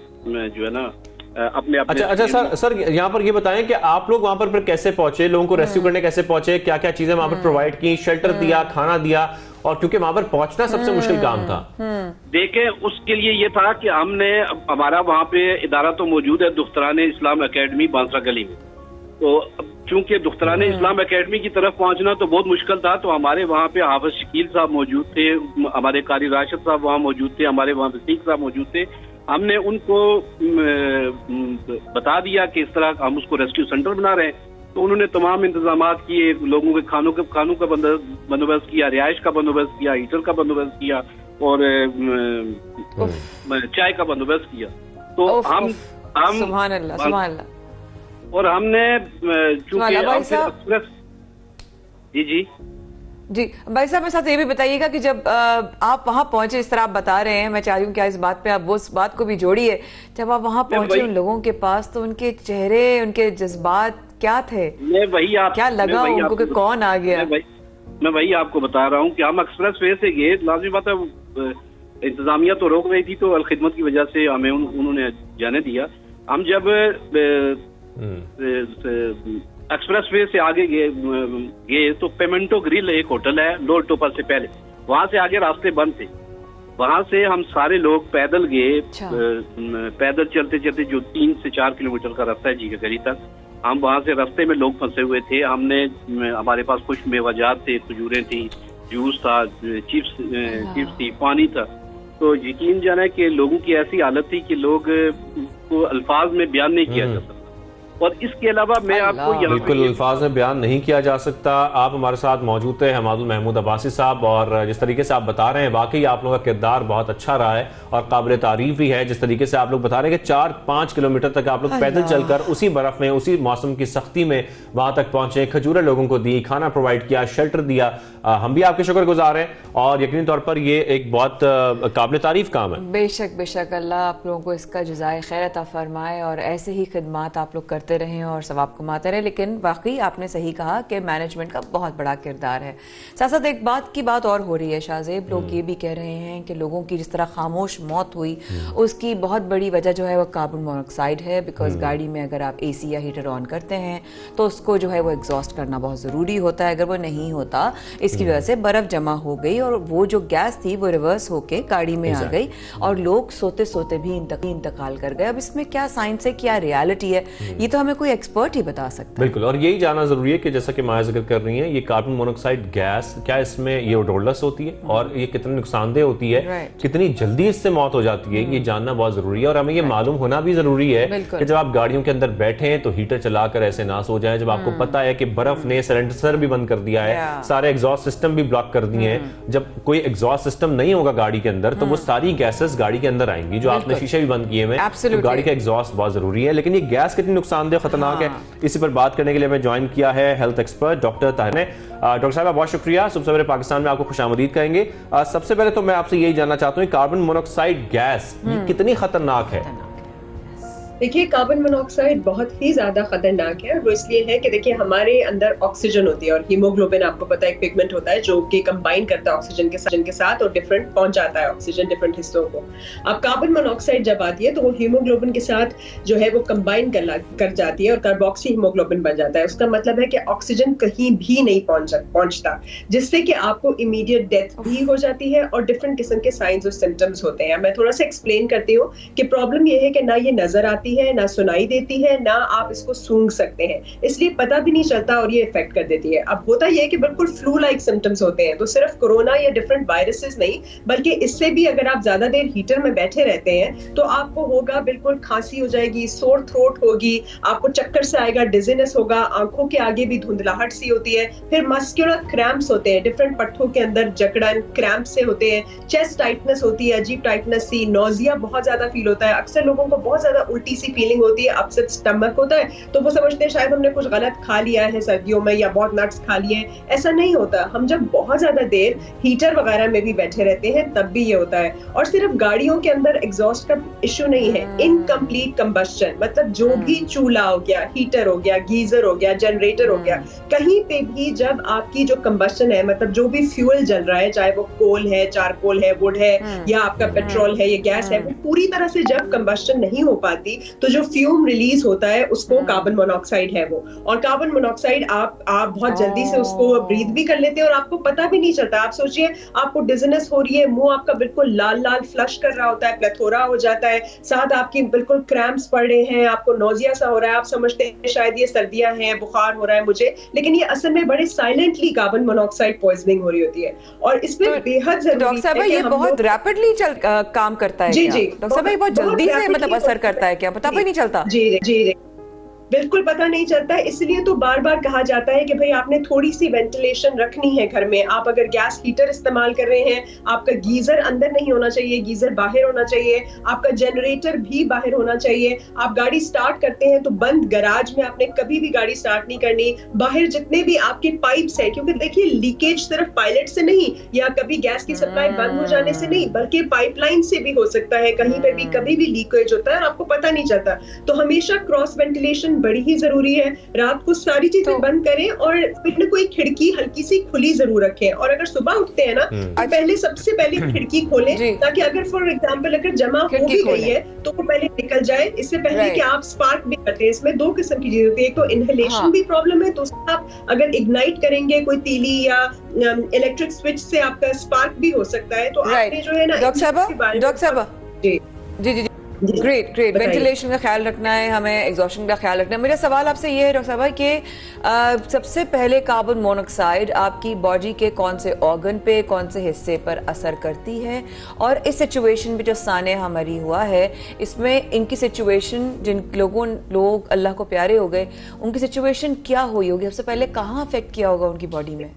जो है ना अपने अच्छा सर यहाँ पर ये बताएं कि आप लोग वहां पर फिर कैसे पहुंचे, लोगों को रेस्क्यू करने कैसे पहुंचे, क्या क्या चीजें वहां पर प्रोवाइड की, शेल्टर दिया, खाना दिया, और क्योंकि वहां पर पहुंचना सबसे मुश्किल काम था। देखें, उसके लिए ये था कि हमारा वहाँ पे इदारा तो मौजूद है, दुख्तरान इस्लाम अकेडमी बांसरा गली में। तो चूंकि दुख्तरान इस्लाम अकेडमी की तरफ पहुंचना तो बहुत मुश्किल था, तो हमारे वहाँ पे हाफिज शकील साहब मौजूद थे, हमारे कारी राशिद साहब वहाँ मौजूद थे, हमारे वहाँ रफीक साहब मौजूद थे। हमने उनको बता दिया कि इस तरह हम उसको रेस्क्यू सेंटर बना रहे हैं, तो उन्होंने तमाम इंतजाम किए, लोगों के खानों का बंदोबस्त किया, रिहाइश का बंदोबस्त किया, हीटर का बंदोबस्त किया, और चाय का बंदोबस्त किया। तो हम सुभान अल्लाह, सुभान अल्लाह। और हमने चूंकि जी भाई साहब, मेरे साथ ये भी बताइएगा कि जब आप वहां पहुंचे, इस तरह आप बता रहे हैं, मैं चाह रही हूँ क्या इस बात पे आप वो उस बात को भी जोड़िए। जब आप वहां पहुंचे उन लोगों के पास, तो उनके चेहरे, उनके जज्बात क्या थे? क्या लगा उनको कि कौन आ गया? मैं वही आपको बता रहा हूँ कि हम एक्सप्रेस वे से गए, लाजमी बात है इंतजामिया तो रोक रही थी, तो अल खिदमत की वजह से हमें उन्होंने जाने दिया। हम जब एक्सप्रेस वे से आगे गए तो पेमेंटो ग्रिल एक होटल है लोअर टोपा से पहले, वहां से आगे रास्ते बंद थे। वहां से हम सारे लोग पैदल गए, पैदल चलते चलते जो 3 से 4 किलोमीटर का रास्ता है जीका गली तक, हम वहां से रास्ते में लोग फंसे हुए थे। हमारे पास कुछ मेवाजात थे, खजूरें थी, जूस था, चिप्स थी, पानी था। तो यकीन जाना कि लोगों की ऐसी हालत थी कि लोग को अल्फाज में बयान नहीं किया जा सकता। और इसके अलावा मैं आपको यहाँ बिल्कुल अल्फाज में बयान नहीं किया जा सकता। आप हमारे साथ मौजूद थे हमादुल महमूद अब्बासी साहब, और जिस तरीके से आप बता रहे हैं वाकई आप लोगों का किरदार बहुत अच्छा रहा है और काबिल तारीफ भी है। जिस तरीके से आप लोग बता रहे हैं कि 4-5 किलोमीटर तक आप लोग पैदल चलकर उसी बर्फ में, उसी मौसम की सख्ती में वहां तक पहुंचे, खजूरें लोगों को दी, खाना प्रोवाइड किया, शेल्टर दिया। हम भी आपके शुक्रगुजार हैं और यकीनी तौर पर ये एक बहुत काबिल तारीफ काम है। बेशक बेशक, अल्लाह आप लोगों को इसका जज़ाए खैर अता फरमाए और ऐसे ही खिदमात आप लोग करते रहें और सवाब कमाते रहें। लेकिन वाकई आपने सही कहा कि मैनेजमेंट का बहुत बड़ा किरदार है। साथ साथ एक बात की बात और हो रही है शाहजेब, लोग ये भी कह रहे हैं कि लोगों की जिस तरह खामोश मौत हुई उसकी बहुत बड़ी वजह जो है वो कार्बन मोनोऑक्साइड है। बिकॉज गाड़ी में अगर आप AC या हीटर ऑन करते हैं तो उसको जो है वो एग्जॉस्ट करना बहुत ज़रूरी होता है। अगर वो नहीं होता, इसकी वजह से बर्फ जमा हो गई और वो जो गैस थी वो रिवर्स होके गाड़ी में आ गई और लोग सोते सोते भी इंतकाल कर गए। अब इसमें क्या साइंस है, क्या रियलिटी है, ये तो हमें कोई एक्सपर्ट ही बता सकता है। बिल्कुल, और यही जानना जरूरी है कि जैसा कि माया जिक्र कर रही हैं, ये कार्बन मोनोऑक्साइड गैस क्या इसमें ये ओडोरलेस होती है और ये कितनी नुकसानदेह होती है, कितनी जल्दी इससे मौत हो जाती है, ये जानना बहुत जरूरी है। और हमें ये मालूम होना भी जरूरी है कि जब आप गाड़ियों के अंदर बैठे हैं तो हीटर चलाकर ऐसे ना सो जाएं। जब आपको पता है कि बर्फ ने सिलेंडर भी बंद कर दिया है, सारे एग्जॉस्ट सिस्टम भी ब्लॉक कर दिए हैं, जब कोई एग्जॉस्ट सिस्टम नहीं होगा गाड़ी के अंदर तो वो सारी गैसेस गाड़ी के अंदर आएंगी, जो आपने शीशे भी बंद किए हैं, तो गाड़ी का एग्जॉस्ट बहुत जरूरी है। लेकिन ये गैस कितनी नुकसानदेह खतरनाक है, इसी पर बात करने के लिए हमें ज्वाइन किया है हेल्थ एक्सपर्ट डॉक्टर ताहिर ने। डॉक्टर साहब बहुत शुक्रिया, सुबह सवेरे पाकिस्तान में आपको खुशामदीद कहेंगे। सबसे पहले तो मैं आपसे यही जानना चाहता हूँ, कार्बन मोनोऑक्साइड गैस ये कितनी खतरनाक है? देखिए, कार्बन मोनोऑक्साइड बहुत ही ज्यादा खतरनाक है। वो इसलिए है कि देखिए हमारे अंदर ऑक्सीजन होती है और हीमोग्लोबिन आपको पता है एक पिगमेंट होता है जो कि कंबाइन करता है ऑक्सीजन के साथ और डिफरेंट पहुंचाता है ऑक्सीजन डिफरेंट हिस्सों को। अब कार्बन मोनोऑक्साइड जब आती है तो वो हीमोग्लोबिन के साथ जो है वो कंबाइन कर जाती है और कार्बोक्सी हीमोग्लोबिन बन जाता है। उसका मतलब है कि ऑक्सीजन कहीं भी नहीं पहुंचता, जिससे कि आपको इमीडिएट डेथ भी हो जाती है और डिफरेंट किस्म के साइंस और सिम्टम्स होते हैं। मैं थोड़ा सा एक्सप्लेन करती हूँ कि प्रॉब्लम ये है कि ना ये नजर आती है, ना सुनाई देती है, ना आप इसको सूंघ सकते हैं, इसलिए पता भी नहीं चलता और ये इफेक्ट कर देती है। अब होता ये है कि बिल्कुल फ्लू लाइक सिम्टम्स होते हैं, तो सिर्फ कोरोना या डिफरेंट वायरसेस नहीं बल्कि इससे भी अगर आप ज्यादा देर हीटर में बैठे रहते हैं तो आपको होगा बिल्कुल खांसी हो जाएगी, सोर थ्रोट होगी, आपको चक्कर से आएगा, डिजीनेस होगा, आंखों के आगे भी धुंधलाहट सी होती है, फिर मस्कुलर क्रैम्प्स होते हैं, डिफरेंट पट्टों के अंदर जकड़न क्रैम्प से होते हैं, चेस्ट टाइटनेस होती है, अजीब टाइटनेस सी, नोजिया बहुत ज्यादा फील होता है। अक्सर लोगों को बहुत ज्यादा उल्टी सी फीलिंग होती है, अपसेट स्टमक होता है, तो वो समझते हैं शायद हमने कुछ गलत खा लिया है सर्दियों में या बहुत नट्स खा लिए हैं। ऐसा नहीं होता, हम जब बहुत ज्यादा देर हीटर वगैरह में भी बैठे रहते हैं तब भी ये होता है। और सिर्फ गाड़ियों के अंदर एग्जॉस्ट का इश्यू नहीं है, इनकम्प्लीट कंबस्शन, मतलब जो भी चूल्हा हो गया, हीटर हो गया, गीजर हो गया, जनरेटर हो गया, कहीं पे भी जब आपकी जो कंबस्शन है, मतलब जो भी फ्यूल जल रहा है, चाहे वो कोल है, चारकोल है, वुड है या आपका पेट्रोल है, ये गैस है, वो पूरी तरह से जब कंबस्शन नहीं हो पाती तो जो फ्यूम रिलीज होता है उसको कार्बन मोनोऑक्साइड है वो। और कार्बन मोनोऑक्साइड आप बहुत जल्दी से उसको ब्रीथ भी कर लेते हैं और आपको पता भी नहीं चलता। आप सोचिए आपको डिजीनेस हो रही है, मुंह आपका बिल्कुल लाल लाल फ्लश कर रहा होता है, प्लेथोरा हो जाता है, साथ आपकी बिल्कुल क्रैम्प्स पड़ रहे हैं, आपको नोजिया सा हो रहा है, आप समझते हैं शायद ये सर्दियां हैं, बुखार हो रहा है मुझे, लेकिन ये असल में बड़े साइलेंटली कार्बन मोनोऑक्साइड पॉइजनिंग हो रही होती है। और इसमें बेहद जरूरी डॉक्टर साहब ये बहुत रैपिडली काम करता है जी क्या? जी डॉक्टर साहब ये बहुत जल्दी से मतलब असर करता है क्या, पता भी नहीं चलता? जी जी जी बिल्कुल पता नहीं चलता है, इसलिए तो बार बार कहा जाता है कि भाई आपने थोड़ी सी वेंटिलेशन रखनी है घर में। आप अगर गैस हीटर इस्तेमाल कर रहे हैं, आपका गीजर अंदर नहीं होना चाहिए, गीजर बाहर होना चाहिए, आपका जनरेटर भी बाहर होना चाहिए। आप गाड़ी स्टार्ट करते हैं तो बंद गैराज में आपने कभी भी गाड़ी स्टार्ट नहीं करनी। बाहर जितने भी आपके पाइप्स हैं, क्योंकि देखिए लीकेज सिर्फ पायलट से नहीं या कभी गैस की सप्लाई बंद हो जाने से नहीं बल्कि पाइपलाइन से भी हो सकता है, कहीं पे भी कभी भी लीकेज होता है और आपको पता नहीं चलता। तो हमेशा क्रॉस वेंटिलेशन बड़ी ही जरूरी है। रात को सारी चीजें बंद करें और फिर न कोई खिड़की हल्की सी खुली जरूर रखें, और अगर सुबह उठते हैं ना तो पहले सबसे पहले खिड़की खोलें, ताकि अगर फॉर एग्जाम्पल अगर जमा हो भी गई है तो वो पहले निकल जाए, इससे पहले कि आप स्पार्क भी करते हैं। इसमें दो किस्म की चीजें होती है, एक तो इनहेलेशन भी प्रॉब्लम है, तो आप अगर इग्नाइट करेंगे कोई तीली या इलेक्ट्रिक स्विच से आपका स्पार्क भी हो सकता है। तो आपने जो है ना डॉक्टर साहब जी जी जी ग्रेट वेंटिलेशन का ख्याल रखना है, हमें एग्जॉशन का ख्याल रखना है। मेरा सवाल आपसे ये है डॉक्टर साहब कि सबसे पहले कार्बन मोनोऑक्साइड आपकी बॉडी के कौन से ऑर्गन पे, कौन से हिस्से पर असर करती है, और इस सिचुएशन में जो सानिया मरी हुआ है इसमें इनकी सिचुएशन, जिन लोग अल्लाह को प्यारे हो गए उनकी सिचुएशन क्या हुई होगी, सबसे पहले कहाँ अफेक्ट किया होगा उनकी बॉडी में?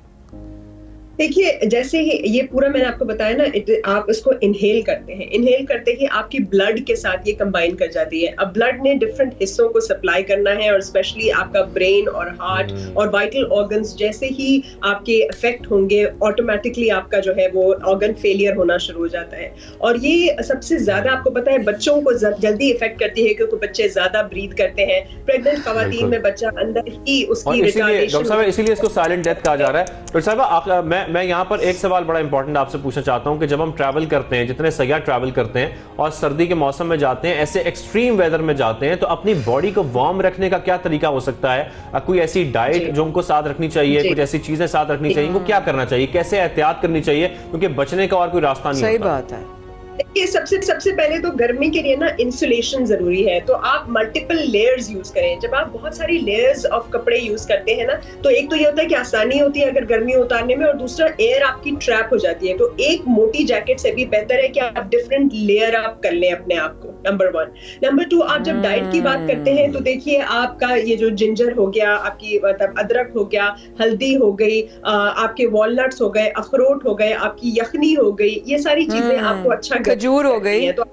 देखिए, जैसे ही ये पूरा मैंने आपको बताया ना, आप इसको इनहेल करते हैं, इनहेल करते ही आपकी ब्लड के साथ ये कंबाइन कर जाती है। अब ब्लड ने डिफरेंट हिस्सों को सप्लाई करना है, और स्पेशली आपका ब्रेन और हार्ट और वाइटल ऑर्गन्स जैसे ही आपके अफेक्ट होंगे, ऑटोमेटिकली आपका जो है वो ऑर्गन फेलियर होना शुरू हो जाता है। और ये सबसे ज्यादा आपको पता है बच्चों को जल्दी इफेक्ट करती है, क्योंकि बच्चे ज्यादा ब्रीथ करते हैं। प्रेग्नेंट खवातीन में बच्चा अंदर ही उसकी इसीलिए इसको साइलेंट डेथ कहा जा रहा है। डॉक्टर साहब, मैं यहाँ पर एक सवाल बड़ा इंपॉर्टेंट आपसे पूछना चाहता हूँ कि जब हम ट्रैवल करते हैं, जितने सयाह ट्रैवल करते हैं और सर्दी के मौसम में जाते हैं, ऐसे एक्सट्रीम वेदर में जाते हैं, तो अपनी बॉडी को वार्म रखने का क्या तरीका हो सकता है? कोई ऐसी डाइट जो उनको साथ रखनी चाहिए, कुछ ऐसी चीजें साथ रखनी चाहिए, उनको क्या करना चाहिए, कैसे एहतियात करनी चाहिए, क्योंकि बचने का और कोई रास्ता नहीं होता। सही बात है। देखिए, सबसे पहले तो गर्मी के लिए ना इंसुलेशन जरूरी है, तो आप मल्टीपल लेयर्स यूज करें। जब आप बहुत सारी लेयर्स ऑफ कपड़े यूज करते हैं ना, तो एक तो ये होता है कि आसानी होती है अगर गर्मी उतारने में, और दूसरा एयर आपकी ट्रैप हो जाती है। तो एक मोटी जैकेट से भी बेहतर है कि आप डिफरेंट लेयर आप कर लें अपने आप को, नंबर 1। नंबर 2, आप जब डाइट की बात करते हैं तो देखिए, आपका ये जो जिंजर हो गया, आपकी मतलब अदरक हो गया, हल्दी हो गई, आपके वॉलनट्स हो गए, अखरोट हो गए, आपकी यखनी हो गई, ये सारी चीजें आपको अच्छा खजूर हो गई तो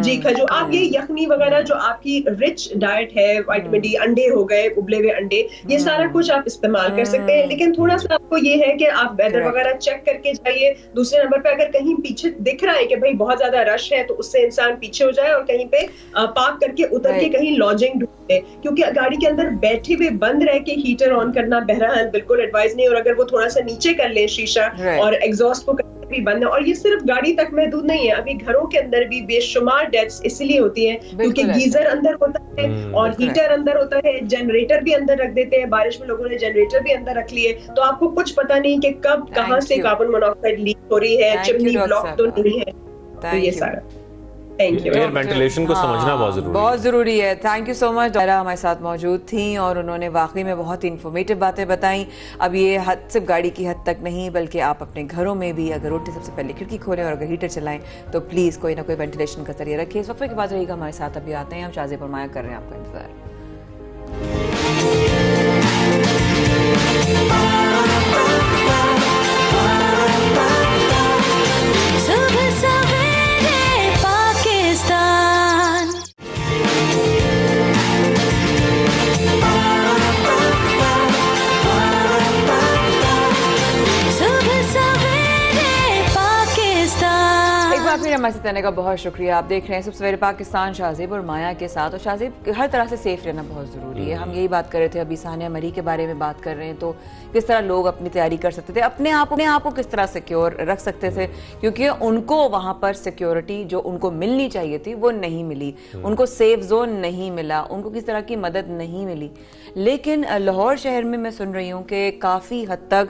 जी खजूर, आप ये यखनी वगैरह जो आपकी रिच डाइट है, विटामिन डी, अंडे हो गए, उबले हुए अंडे, ये सारा कुछ आप इस्तेमाल कर सकते हैं। लेकिन थोड़ा सा आपको ये है कि आप वेदर वगैरह चेक करके जाइए। दूसरे नंबर पे, अगर कहीं पीछे दिख रहा है कि भाई बहुत ज्यादा रश है, तो उससे इंसान पीछे हो जाए और कहीं पे पार्क करके उतर के कहीं लॉजिंग ढूंढे, क्योंकि गाड़ी के अंदर बैठे हुए बंद रह के हीटर ऑन करना बहरहाल बिल्कुल एडवाइस नहीं। और अगर वो थोड़ा सा नीचे कर ले शीशा और एग्जॉस्ट को भी बंद है। और ये सिर्फ गाड़ी तक महदूद नहीं है, अभी घरों के अंदर भी बेशुमार डेथ्स इसलिए होती हैं क्योंकि गीजर अंदर होता है और हीटर अंदर होता है, जनरेटर भी अंदर रख देते हैं। बारिश में लोगों ने जनरेटर भी अंदर रख लिए, तो आपको कुछ पता नहीं कि कब कहां से कार्बन मोनोऑक्साइड लीक हो रही है, चिमनी ब्लॉक तो नहीं है, तो ये सारा। Thank you. एयर वेंटिलेशन को समझना बहुत जरूरी है। Thank you so much. दायरा हमारे साथ मौजूद थी और उन्होंने वाकई में बहुत ही इंफॉर्मेटिव बातें बताई। अब ये हद सिर्फ गाड़ी की हद तक नहीं, बल्कि आप अपने घरों में भी अगर उठे सबसे पहले खिड़की खोलें और अगर हीटर चलाएं तो प्लीज़ कोई ना कोई वेंटिलेशन का जरिए रखिए। इस वक्त के बाद रहिएगा हमारे साथ, अभी आते हैं हम शाज़िब और माया कर रहे हैं आपका इंतजार। फिर हमारे साथ रहने का बहुत शुक्रिया। आप देख रहे हैं सबसे सवेरे पाकिस्तान शाज़िब और माया के साथ। और शाज़िब, हर तरह से सेफ रहना बहुत ज़रूरी है। हम यही बात कर रहे थे, अभी सानिया मरी के बारे में बात कर रहे हैं, तो किस तरह लोग अपनी तैयारी कर सकते थे, अपने आप को किस तरह सिक्योर रख सकते थे, क्योंकि उनको वहाँ पर सिक्योरिटी जो उनको मिलनी चाहिए थी वो नहीं मिली, उनको सेफ जोन नहीं मिला, उनको किस तरह की मदद नहीं मिली। लेकिन लाहौर शहर में मैं सुन रही हूँ कि काफ़ी हद तक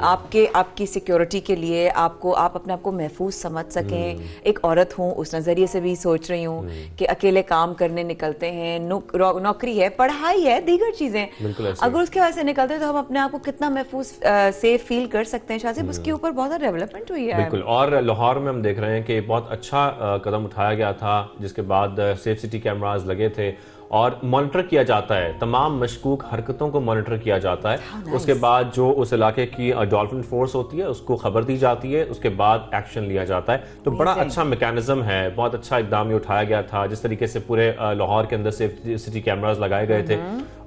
आपकी सिक्योरिटी के लिए आप अपने आप को महफूज समझ सकें, एक औरत हूँ उस नज़रिए से भी सोच रही हूँ कि अकेले काम करने निकलते हैं, नौकरी है, पढ़ाई है, दीगर चीज़ें, अगर उसके वजह से निकलते हैं तो हम अपने आप को कितना महफूज सेफ फील कर सकते हैं। शाज़िब, उसके ऊपर बहुत डेवलपमेंट हुई है। बिल्कुल, और लाहौर में हम देख रहे हैं कि बहुत अच्छा कदम उठाया गया था, जिसके बाद सेफ सिटी कैमरास लगे थे और मॉनिटर किया जाता है, तमाम मशकूक हरकतों को मॉनिटर किया जाता है। उसके बाद जो उस इलाके की डॉल्फिन फोर्स होती है उसको खबर दी जाती है, उसके बाद एक्शन लिया जाता है। तो बड़ा अच्छा मैकेनिज्म है, बहुत अच्छा इकदाम ये उठाया गया था। जिस तरीके से पूरे लाहौर के अंदर सेफ सिटी कैमरास लगाए गए थे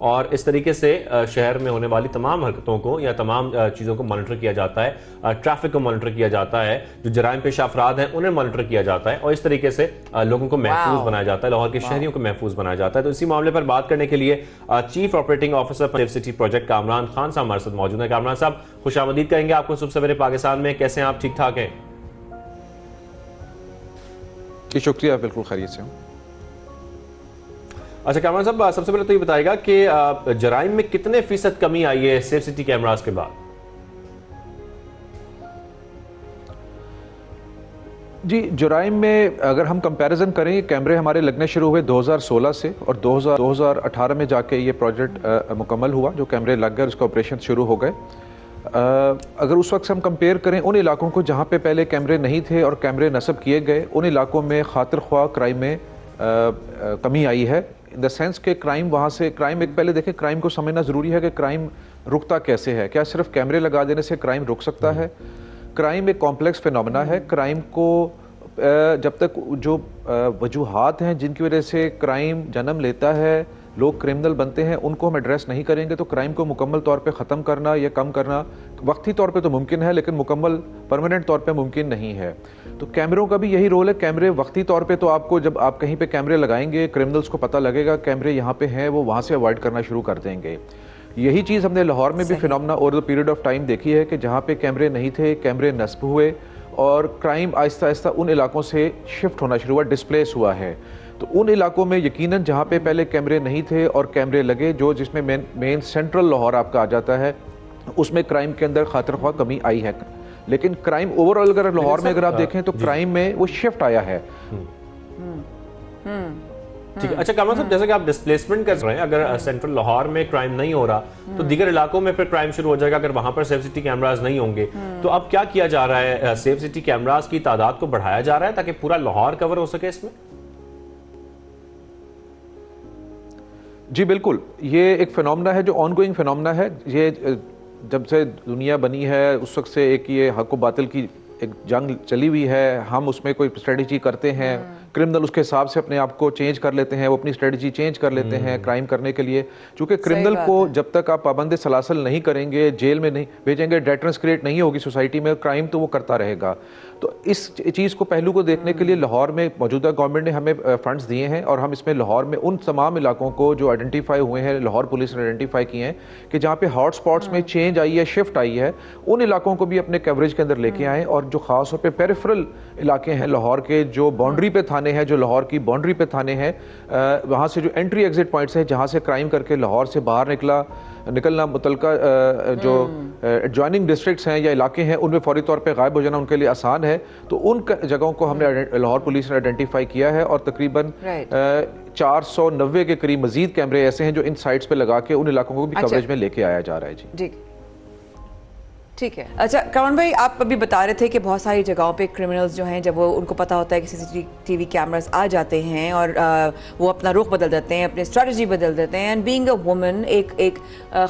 और इस तरीके से शहर में होने वाली तमाम हरकतों को या तमाम चीज़ों को मॉनिटर किया जाता है, ट्रैफिक को मॉनिटर किया जाता है, जो जराइम पेश अफराद हैं उन्हें मॉनिटर किया जाता है और इस तरीके से लोगों को महफूज बनाया जाता है, लाहौर के शहरियों को महफूज बनाया जाता है। तो इसी मामले पर बात करने के लिए chief operating officer safe city project Kamran Khan साहब हमारे साथ मौजूद है। कामरान साहब, खुशामदीद कहेंगे आपको सुबह सवेरे पाकिस्तान में। कैसे हैं आप? ठीक ठाक हैं? जी शुक्रिया, बिल्कुल खैरियत से हूँ। अच्छा कामरान साहब, सबसे पहले तो ये बताएगा कि जराइम में कितने फीसद कमी आई है सेफ सिटी कैमरास के बाद? जी, जुराइम में अगर हम कंपैरिजन करें, कैमरे हमारे लगने शुरू हुए 2016 से और 2018 में जाके ये प्रोजेक्ट मुकम्मल हुआ, जो कैमरे लग गए, उसका ऑपरेशन शुरू हो गए। अगर उस वक्त से हम कंपेयर करें उन इलाकों को जहाँ पे पहले कैमरे नहीं थे और कैमरे नस्ब किए गए, उन इलाकों में खातिर ख्वाह क्राइम में कमी आई है, इन द सेंस के क्राइम वहाँ से क्राइम एक पहले देखें, क्राइम को समझना ज़रूरी है कि क्राइम रुकता कैसे है। क्या सिर्फ कैमरे लगा देने से क्राइम रुक सकता है? क्राइम एक कॉम्प्लेक्स फिनोमेना है। क्राइम को जब तक जो वजूहात हैं जिनकी वजह से क्राइम जन्म लेता है, लोग क्रिमिनल बनते हैं, उनको हम एड्रेस नहीं करेंगे तो क्राइम को मुकम्मल तौर पे ख़त्म करना या कम करना वक्ती तौर पे तो मुमकिन है, लेकिन मुकम्मल परमानेंट तौर पे मुमकिन नहीं है। तो कैमरों का भी यही रोल है। कैमरे वक्ती तौर पे तो आपको, जब आप कहीं पे कैमरे लगाएंगे, क्रिमिनल्स को पता लगेगा कैमरे यहाँ पे हैं, वो वहाँ से अवॉइड करना शुरू कर देंगे। यही चीज़ हमने लाहौर में भी phenomena over the period of time देखी है कि जहाँ पे कैमरे नहीं थे, कैमरे नस्ब हुए और क्राइम आहिस्ता आहिस्ता उन इलाकों से शिफ्ट होना शुरू हुआ, डिस्प्लेस हुआ है। तो उन इलाकों में यकीनन जहाँ पे पहले कैमरे नहीं थे और कैमरे लगे, जो जिसमें मेन सेंट्रल लाहौर आपका आ जाता है, उसमें क्राइम के अंदर खातिर ख्वाह कमी आई है। लेकिन क्राइम ओवरऑल अगर लाहौर में अगर आप देखें तो क्राइम में वो शिफ्ट आया है। ठीक है। अच्छा कामरान साहब, जैसे कि आप डिस्प्लेसमेंट कर रहे हैं, अगर सेंट्रल लाहौर में क्राइम नहीं हो रहा तो दीगर इलाकों में फिर क्राइम शुरू हो जाएगा अगर वहां पर सेफ सिटी कैमरास नहीं होंगे। तो अब क्या किया जा रहा है? सेफ सिटी कैमरास की तादाद को बढ़ाया जा रहा है ताकि पूरा लाहौर कवर हो सके इसमें? जी बिल्कुल, ये एक फिनोमेना है जो ऑनगोइंग फिनोमेना है। ये जब से दुनिया बनी है उस वक्त से एक ये हक व बातिल की एक जंग चली हुई है। हम उसमें कोई स्ट्रेटजी करते हैं, क्रिमिनल उसके हिसाब से अपने आप को चेंज कर लेते हैं, वो अपनी स्ट्रेटजी चेंज कर लेते हैं क्राइम करने के लिए। क्योंकि क्रिमिनल को जब तक आप पाबंद सलासल नहीं करेंगे, जेल में नहीं भेजेंगे, डेटरेंस क्रिएट नहीं होगी सोसाइटी में, क्राइम तो वो करता रहेगा। तो इस चीज़ को, पहलू को देखने के लिए लाहौर में मौजूदा गवर्नमेंट ने हमें फंड्स दिए हैं और हम इसमें लाहौर में उन तमाम इलाकों को जो आइडेंटिफाई हुए हैं, लाहौर पुलिस ने आइडेंटिफाई किए हैं कि जहाँ पे हॉट स्पॉट्स में चेंज आई है, शिफ्ट आई है, उन इलाकों को भी अपने कवरेज के अंदर लेके आएँ। और जो खास तौर पर पेरिफेरल इलाके हैं लाहौर के, जो बाउंड्री पे थाने हैं, जो लाहौर की बाउंड्री पे थाने हैं, वहाँ से जो एंट्री एग्जिट पॉइंट्स हैं, जहाँ से क्राइम करके लाहौर से बाहर निकलना मुतलका जो एडजॉइनिंग डिस्ट्रिक्ट्स हैं या इलाके हैं, उनमें फौरी तौर पे गायब हो जाना उनके लिए आसान है। तो उन जगहों को हमने लाहौर पुलिस ने आइडेंटिफाई किया है और तकरीबन 490 के करीब मजीद कैमरे ऐसे हैं जो इन साइट्स पे लगा के उन इलाकों को भी कवरेज में लेके आया जा रहा है। जी ठीक है। अच्छा कामरान भाई, आप अभी बता रहे थे कि बहुत सारी जगहों पे क्रिमिनल्स जो हैं, जब वो उनको पता होता है कि सीसीटीवी कैमरास आ जाते हैं और वो अपना रुख बदल देते हैं, अपनी स्ट्रेटजी बदल देते हैं। एंड बीइंग अ वुमन, एक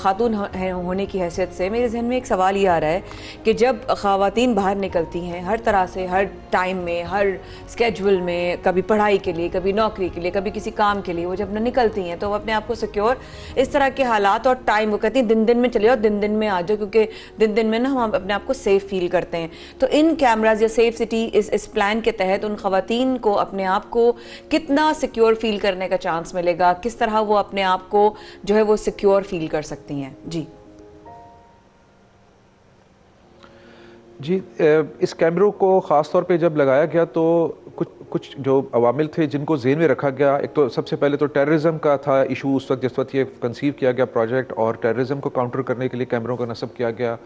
खातून होने की हैसियत से मेरे जहन में एक सवाल ये आ रहा है कि जब ख़वातीन बाहर निकलती हैं हर तरह से, हर टाइम में, हर स्केड्यूल में, कभी पढ़ाई के लिए, कभी नौकरी के लिए, कभी किसी काम के लिए, वो जब निकलती हैं तो वो अपने आप को सिक्योर, इस तरह के हालात और टाइम, वो कहती हैं दिन में चले जाओ, दिन में आ जाओ, क्योंकि दिन में ना हम अपने आप को सेफ फील करते हैं। तो इन कैमरास या सेफ सिटी इस प्लान के तहत उन खवातीन को अपने आप को कितना सिक्योर फील करने का चांस मिलेगा? किस तरह वो अपने आप को जो है वो सिक्योर फील कर सकती हैं? जी इस कैमरों को ख़ास तौर पे जब लगाया गया तो कुछ जो अवामिल थे जिनको जेन में रखा गया। एक तो सबसे पहले तो टेररिज्म का था इशू उस वक्त, जिस वक्त ये कंसीव किया गया प्रोजेक्ट, और टेररिज्म को काउंटर करने के लिए कैमरों का नस्ब किया गया।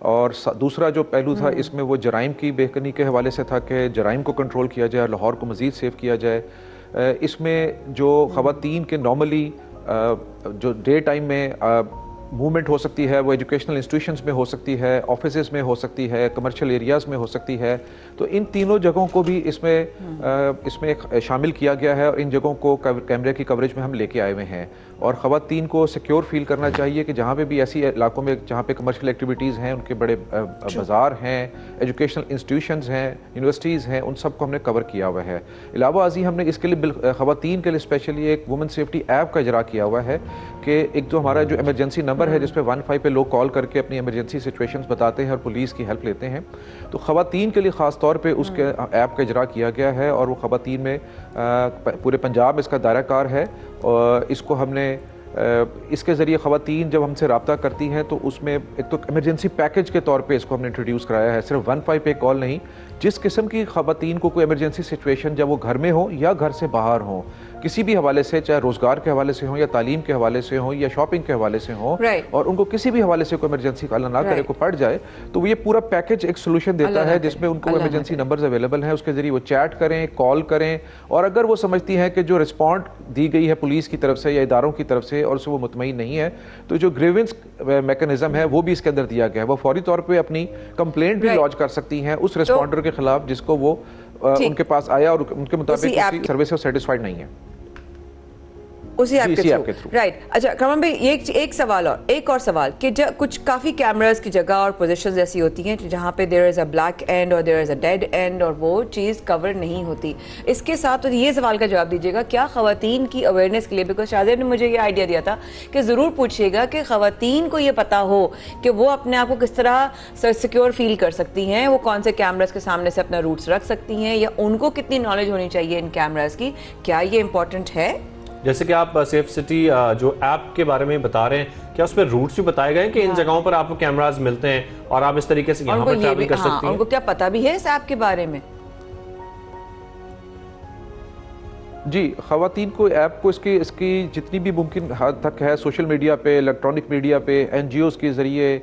और दूसरा जो पहलू था इसमें वो जराइम की बेहतरी के हवाले से था कि जराइम को कंट्रोल किया जाए, लाहौर को मज़ीद सेफ किया जाए। इसमें जो ख़वातीन के नॉर्मली जो डे टाइम में मूवमेंट हो सकती है, वो एजुकेशनल इंस्टीट्यूशंस में हो सकती है, ऑफिसेज़ में हो सकती है, कमर्शियल एरियाज़ में हो सकती है। तो इन तीनों जगहों को भी इसमें शामिल किया गया है और इन जगहों को कैमरे की कवरेज में हम लेके आए हुए हैं। और ख़वातीन को सिक्योर फील करना चाहिए कि जहाँ पे भी ऐसी इलाकों में जहाँ पे कमर्शियल एक्टिविटीज़ हैं, उनके बड़े बाज़ार हैं, एजुकेशनल इंस्टीट्यूशंस हैं, यूनिवर्सिटीज़ हैं, उन सबको हमने कवर किया हुआ है। अलावा अजी हमने इसके लिए ख़वातीन के लिए स्पेशली एक वुमेन सेफ्टी ऐप का इजरा किया हुआ है कि एक जो हमारा जो इमरजेंसी नंबर है जिस पे 15 पे लोग कॉल करके अपनी इमरजेंसी सिचुएशंस बताते हैं और पुलिस की हेल्प लेते हैं, तो ख़वातीन के लिए ख़ास तौर पे उसके ऐप का इजरा किया गया है और वो ख़वातीन में पूरे पंजाब में इसका दायरा कार है। और इसको हमने इसके ज़रिए ख़वातीन जब हमसे रब्ता करती हैं तो उसमें एक तो इमरजेंसी पैकेज के तौर पे इसको हमने इंट्रोड्यूस कराया है, सिर्फ 15 पे कॉल नहीं, जिस किस्म की ख़वातीन को कोई इमरजेंसी सिचुएशन जब वो घर में हो या घर से बाहर हो, किसी भी हवाले से, चाहे रोज़गार के हवाले से हो या तालीम के हवाले से हो या शॉपिंग के हवाले से हो, और उनको किसी भी हवाले से कोई इमरजेंसी का ना करे को पड़ जाए, तो ये पूरा पैकेज एक सोल्यूशन देता है जिसमें उनको इमरजेंसी नंबर्स अवेलेबल हैं, उसके ज़रिए वो चैट करें, कॉल करें, और अगर वो समझती हैं कि जो रिस्पॉन्ड दी गई है पुलिस की तरफ से या इदारों की तरफ से और उससे वो मुतमईन नहीं है, तो जो ग्रीवेंस मैकेनिज्म है वो भी इसके अंदर दिया गया है। वो फौरी तौर पर अपनी कंप्लेंट भी लॉन्च कर सकती हैं उस रिस्पॉन्डर के खिलाफ जिसको वो उनके पास आया और उनके मुताबिक सर्विस से सेटिस्फाइड नहीं है, उसी ऐप के थ्रू। राइट। अच्छा कमर भाई, एक सवाल और एक और सवाल कि कुछ काफ़ी कैमरास की जगह और पोजीशंस ऐसी होती हैं जहाँ पे there is a black end और there is a dead end और वो चीज़ कवर नहीं होती। इसके साथ तो ये सवाल का जवाब दीजिएगा, क्या ख़वातीन की अवेयरनेस के लिए, बिकॉज शाहजेब ने मुझे ये आइडिया दिया था कि ज़रूर पूछिएगा कि ख़वातीन को ये पता हो कि वो अपने आप को किस तरह सिक्योर फील कर सकती हैं, वो कौन से कैमरास के सामने से अपना रूट्स रख सकती हैं, या उनको कितनी नॉलेज होनी चाहिए इन कैमरास की, क्या ये इंपॉर्टेंट है? जैसे कि आप सेफ सिटी जो ऐप के बारे में बता रहे हैं, क्या उसमें रूट्स भी बताए गए हैं कि इन जगहों पर आपको कैमरास मिलते हैं और आप इस तरीके से यहाँ पर ट्रैवल कर सकती हैं? उनको क्या पता भी है इस ऐप के बारे में? जी, ख़वातीन को ऐप को इसकी जितनी भी मुमकिन हद तक है सोशल मीडिया पे, इलेक्ट्रॉनिक मीडिया पे, NGOs के ज़रिए,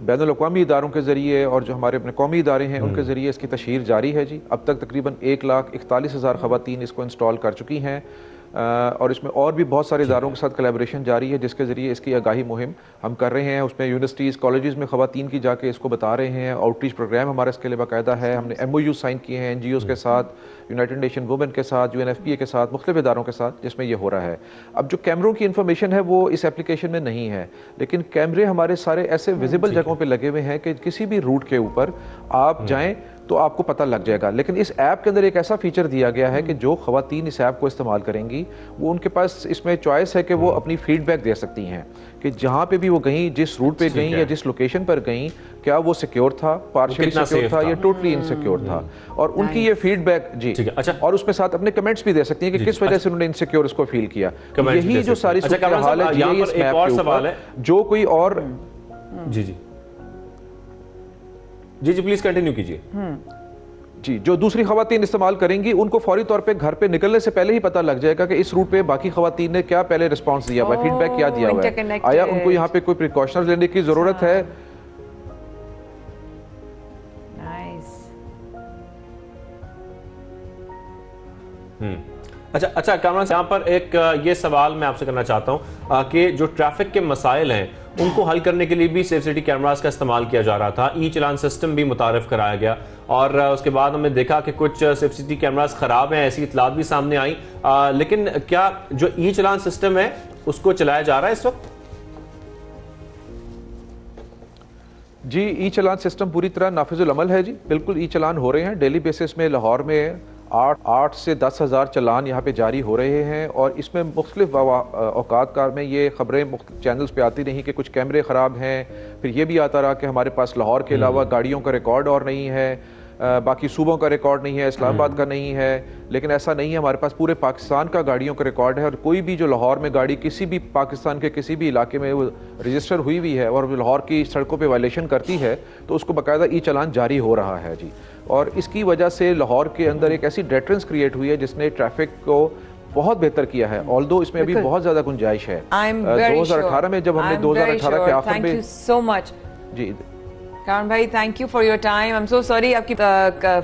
बैनुल अक़वामी इदारों के ज़रिए और जो हमारे अपने कौमी इदारे हैं उनके ज़रिए इसकी तशहीर जारी है जी। अब तक तकरीबन 1,41,000 ख़वातीन इसको इंस्टॉल कर चुकी हैं और इसमें और भी बहुत सारे इदारों के साथ कोलैबोरेशन जारी है जिसके ज़रिए इसकी आगाही मुहिम हम कर रहे हैं। उसमें यूनिवर्सिटीज़, कॉलेजेस में ख़वातीन की जाके इसको बता रहे हैं, आउटरीच प्रोग्राम हमारा इसके लिए बाकायदा है, हमने MOU साइन किए हैं NGOs के साथ, यूनाइटेड नेशन वुमेन के साथ, UNFPA के साथ, मुख्तलिफ इदारों के साथ, जिसमें ये हो रहा है। अब जो कैमरों की इन्फॉर्मेशन है वो इस एप्लीकेशन में नहीं है, लेकिन कैमरे हमारे सारे ऐसे विजिबल जगहों पर लगे हुए हैं कि किसी भी रूट के ऊपर आप जाएँ तो आपको पता लग जाएगा। लेकिन इस ऐप के अंदर एक ऐसा फीचर दिया गया है कि जो ख़वातीन इस ऐप को इस्तेमाल करेंगी वो उनके पास इसमें चॉइस है कि वो अपनी फीडबैक दे सकती हैं कि जहाँ पे भी वो गई, जिस रूट पे गई या जिस लोकेशन पर गई, क्या वो सिक्योर था, पार्शियली सिक्योर था या टोटली इनसिक्योर था, और उनकी ये फीडबैक जी। अच्छा, और उसमें साथ अपने कमेंट्स भी दे सकती हैं कि किस वजह से उन्होंने इनसिक्योर इसको फील किया। यही जो सारी हाल है यही इस मैप के ऊपर, जो कोई और जी जी जी जी प्लीज कंटिन्यू कीजिए। जी, जो दूसरी ख़वातीन इस्तेमाल करेंगी उनको फौरी तौर पे घर पे निकलने से पहले ही पता लग जाएगा कि इस रूट पे बाकी ख़वातीन ने क्या पहले रिस्पांस दिया हुआ है, फीडबैक क्या दिया हुआ है, आया उनको यहाँ पे कोई प्रिकॉशंस लेने की जरूरत है। अच्छा कामरान, यहाँ पर एक ये सवाल मैं आपसे करना चाहता हूँ कि जो ट्रैफिक के मसाइल हैं उनको हल करने के लिए भी सेफ सिटी कैमरास का इस्तेमाल किया जा रहा था, ई चलान सिस्टम भी मुतारिफ कराया गया और उसके बाद हमने देखा कि कुछ सेफ सिटी कैमरास खराब हैं, ऐसी इतलात भी सामने आई, लेकिन क्या जो ई चलान सिस्टम है उसको चलाया जा रहा है इस वक्त? जी, ई चलान सिस्टम पूरी तरह नाफिजुल अमल है जी, बिल्कुल ई चलान हो रहे हैं डेली बेसिस में। लाहौर में 8 से 10 हज़ार चलान यहाँ पे जारी हो रहे हैं और इसमें मुख्तलिफ औकात कार में ये ख़बरें चैनल्स पे आती रही कि कुछ कैमरे ख़राब हैं, फिर ये भी आता रहा कि हमारे पास लाहौर के अलावा गाड़ियों का रिकॉर्ड और नहीं है, बाकी सूबों का रिकॉर्ड नहीं है, इस्लामाबाद का नहीं है। लेकिन ऐसा नहीं है, हमारे पास पूरे पाकिस्तान का गाड़ियों का रिकॉर्ड है और कोई भी जो लाहौर में गाड़ी किसी भी पाकिस्तान के किसी भी इलाके में वो रजिस्टर हुई हुई है और लाहौर की सड़कों पे वायलेशन करती है तो उसको बाकायदा ई चलान जारी हो रहा है जी। और इसकी वजह से लाहौर के अंदर एक ऐसी डेटरेंस क्रिएट हुई है जिसने ट्रैफिक को बहुत बेहतर किया है, ऑल्दो इसमें अभी बहुत ज़्यादा गुंजाइश है। 2018 में जब हमने 2018 के आखिर में सो मच जी कामरान भाई, thank you for your time. I am so sorry आपकी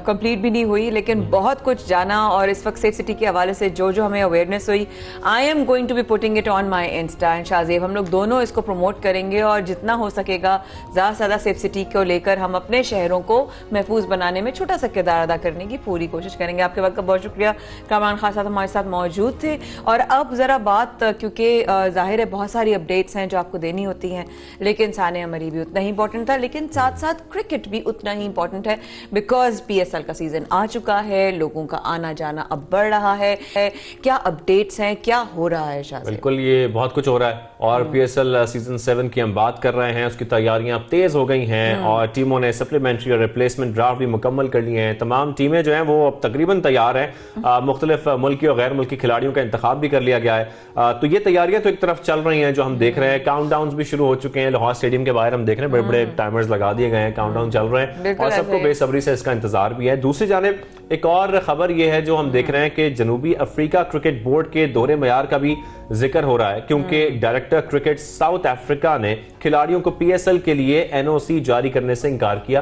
कंप्लीट भी नहीं हुई, लेकिन बहुत कुछ जाना, और इस वक्त सेफ सिटी के हवाले से जो जो हमें अवेयरनेस हुई, I am going to be putting it on my insta. And Shahzeb, हम लोग दोनों इसको प्रमोट करेंगे और जितना हो सकेगा ज़्यादा से ज़्यादा सेफ सिटी को लेकर हम अपने शहरों को महफूज बनाने में छोटा सा किरदार अदा करने की पूरी कोशिश करेंगे। आपके वक्त का बहुत शुक्रिया। कामरान खान साहब हमारे साथ मौजूद थे। और अब ज़रा बात, क्योंकि जाहिर है बहुत सारी अपडेट्स हैं जो आपको देनी होती हैं, लेकिन सानिया मरी भी उतना ही इंपॉर्टेंट था, लेकिन साथ साथ क्रिकेट भी उतना ही इंपॉर्टेंट है, बिकॉज PSL का सीजन आ चुका है, लोगों का आना जाना अब बढ़ रहा है। क्या अपडेट्स हैं, क्या हो रहा है शाहजेब? बिल्कुल, ये बहुत कुछ हो रहा है, और PSL सीजन 7 की हम बात कर रहे हैं। उसकी तैयारियां अब तेज हो गई हैं, और टीमों ने सप्लीमेंट्री और रिप्लेसमेंट ड्राफ्ट भी मुकम्मल कर लिए हैं। तमाम टीमें जो हैं वो अब तकरीबन तैयार हैं। मुख्तलिफ मुल्की और गैर मुल्की खिलाड़ियों का इंतखाब भी कर लिया गया है। तो ये तैयारियां तो एक तरफ चल रही हैं जो हम देख रहे हैं। काउंटडाउन भी शुरू हो चुके हैं। लाहौर स्टेडियम के बाहर हम देख रहे हैं बड़े बड़े टाइमर्स लगा दिए गए हैं, काउंटडाउन चल रहे हैं, और सबको बेसब्री से इसका इंतजार भी है। दूसरी जानिब एक और खबर ये है जो हम देख रहे हैं कि जनूबी अफ्रीका क्रिकेट बोर्ड के दोहरे मयार का भी जिक्र हो रहा है, क्योंकि डायरेक्टर क्रिकेट साउथ अफ्रीका ने खिलाड़ियों को PSL के लिए NOC जारी करने से इनकार किया,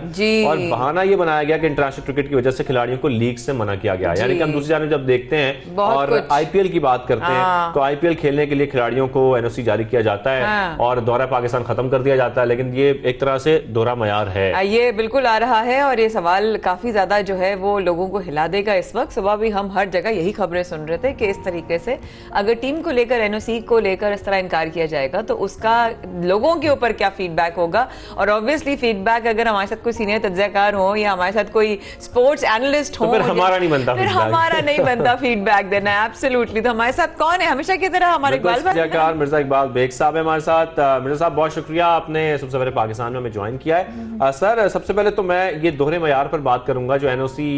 और बहाना ये बनाया गया कि इंटरनेशनल क्रिकेट की वजह से खिलाड़ियों को लीग से मना किया गया। यानी कि हम दूसरी जानिब जब देखते हैं और IPL की बात करते हैं, तो IPL खेलने के लिए खिलाड़ियों को NOC जारी किया जाता है और दौरा पाकिस्तान खत्म कर दिया जाता है, लेकिन ये एक तरह से दोहरा मयार है। ये बिल्कुल आ रहा है, और ये सवाल काफी ज्यादा जो है वो लोगों को हिला देगा। इस वक्त सुबह भी हम हर जगह यही खबरें सुन रहे थे कि इस तरीके से अगर टीम को लेकर NOC को लेकर इस तरह इनकार किया जाएगा तो उसका लोगों के ऊपर क्या फीडबैक होगा। और ऑब्वियसली फीडबैक, अगर हमारे साथ कोई सीनियर तज्ज़ियाकार हो या हमारे साथ कोई स्पोर्ट्स एनालिस्ट हो, तो फिर हमारा नहीं बनता, फिर हमारा नहीं बनता फीडबैक देना। एब्सोल्युटली। तो हमारे साथ कौन है? हमेशा की तरह हमारे तज्ज़ियाकार मिर्जा इकबाल बेग साहब है हमारे साथ। मिर्जा साहब, बहुत शुक्रिया, आपने सबसे पहले पाकिस्तान में हमें ज्वाइन किया है। सर, सबसे पहले तो मैं ये दोहरे मयार पर बात करूंगा जो NOC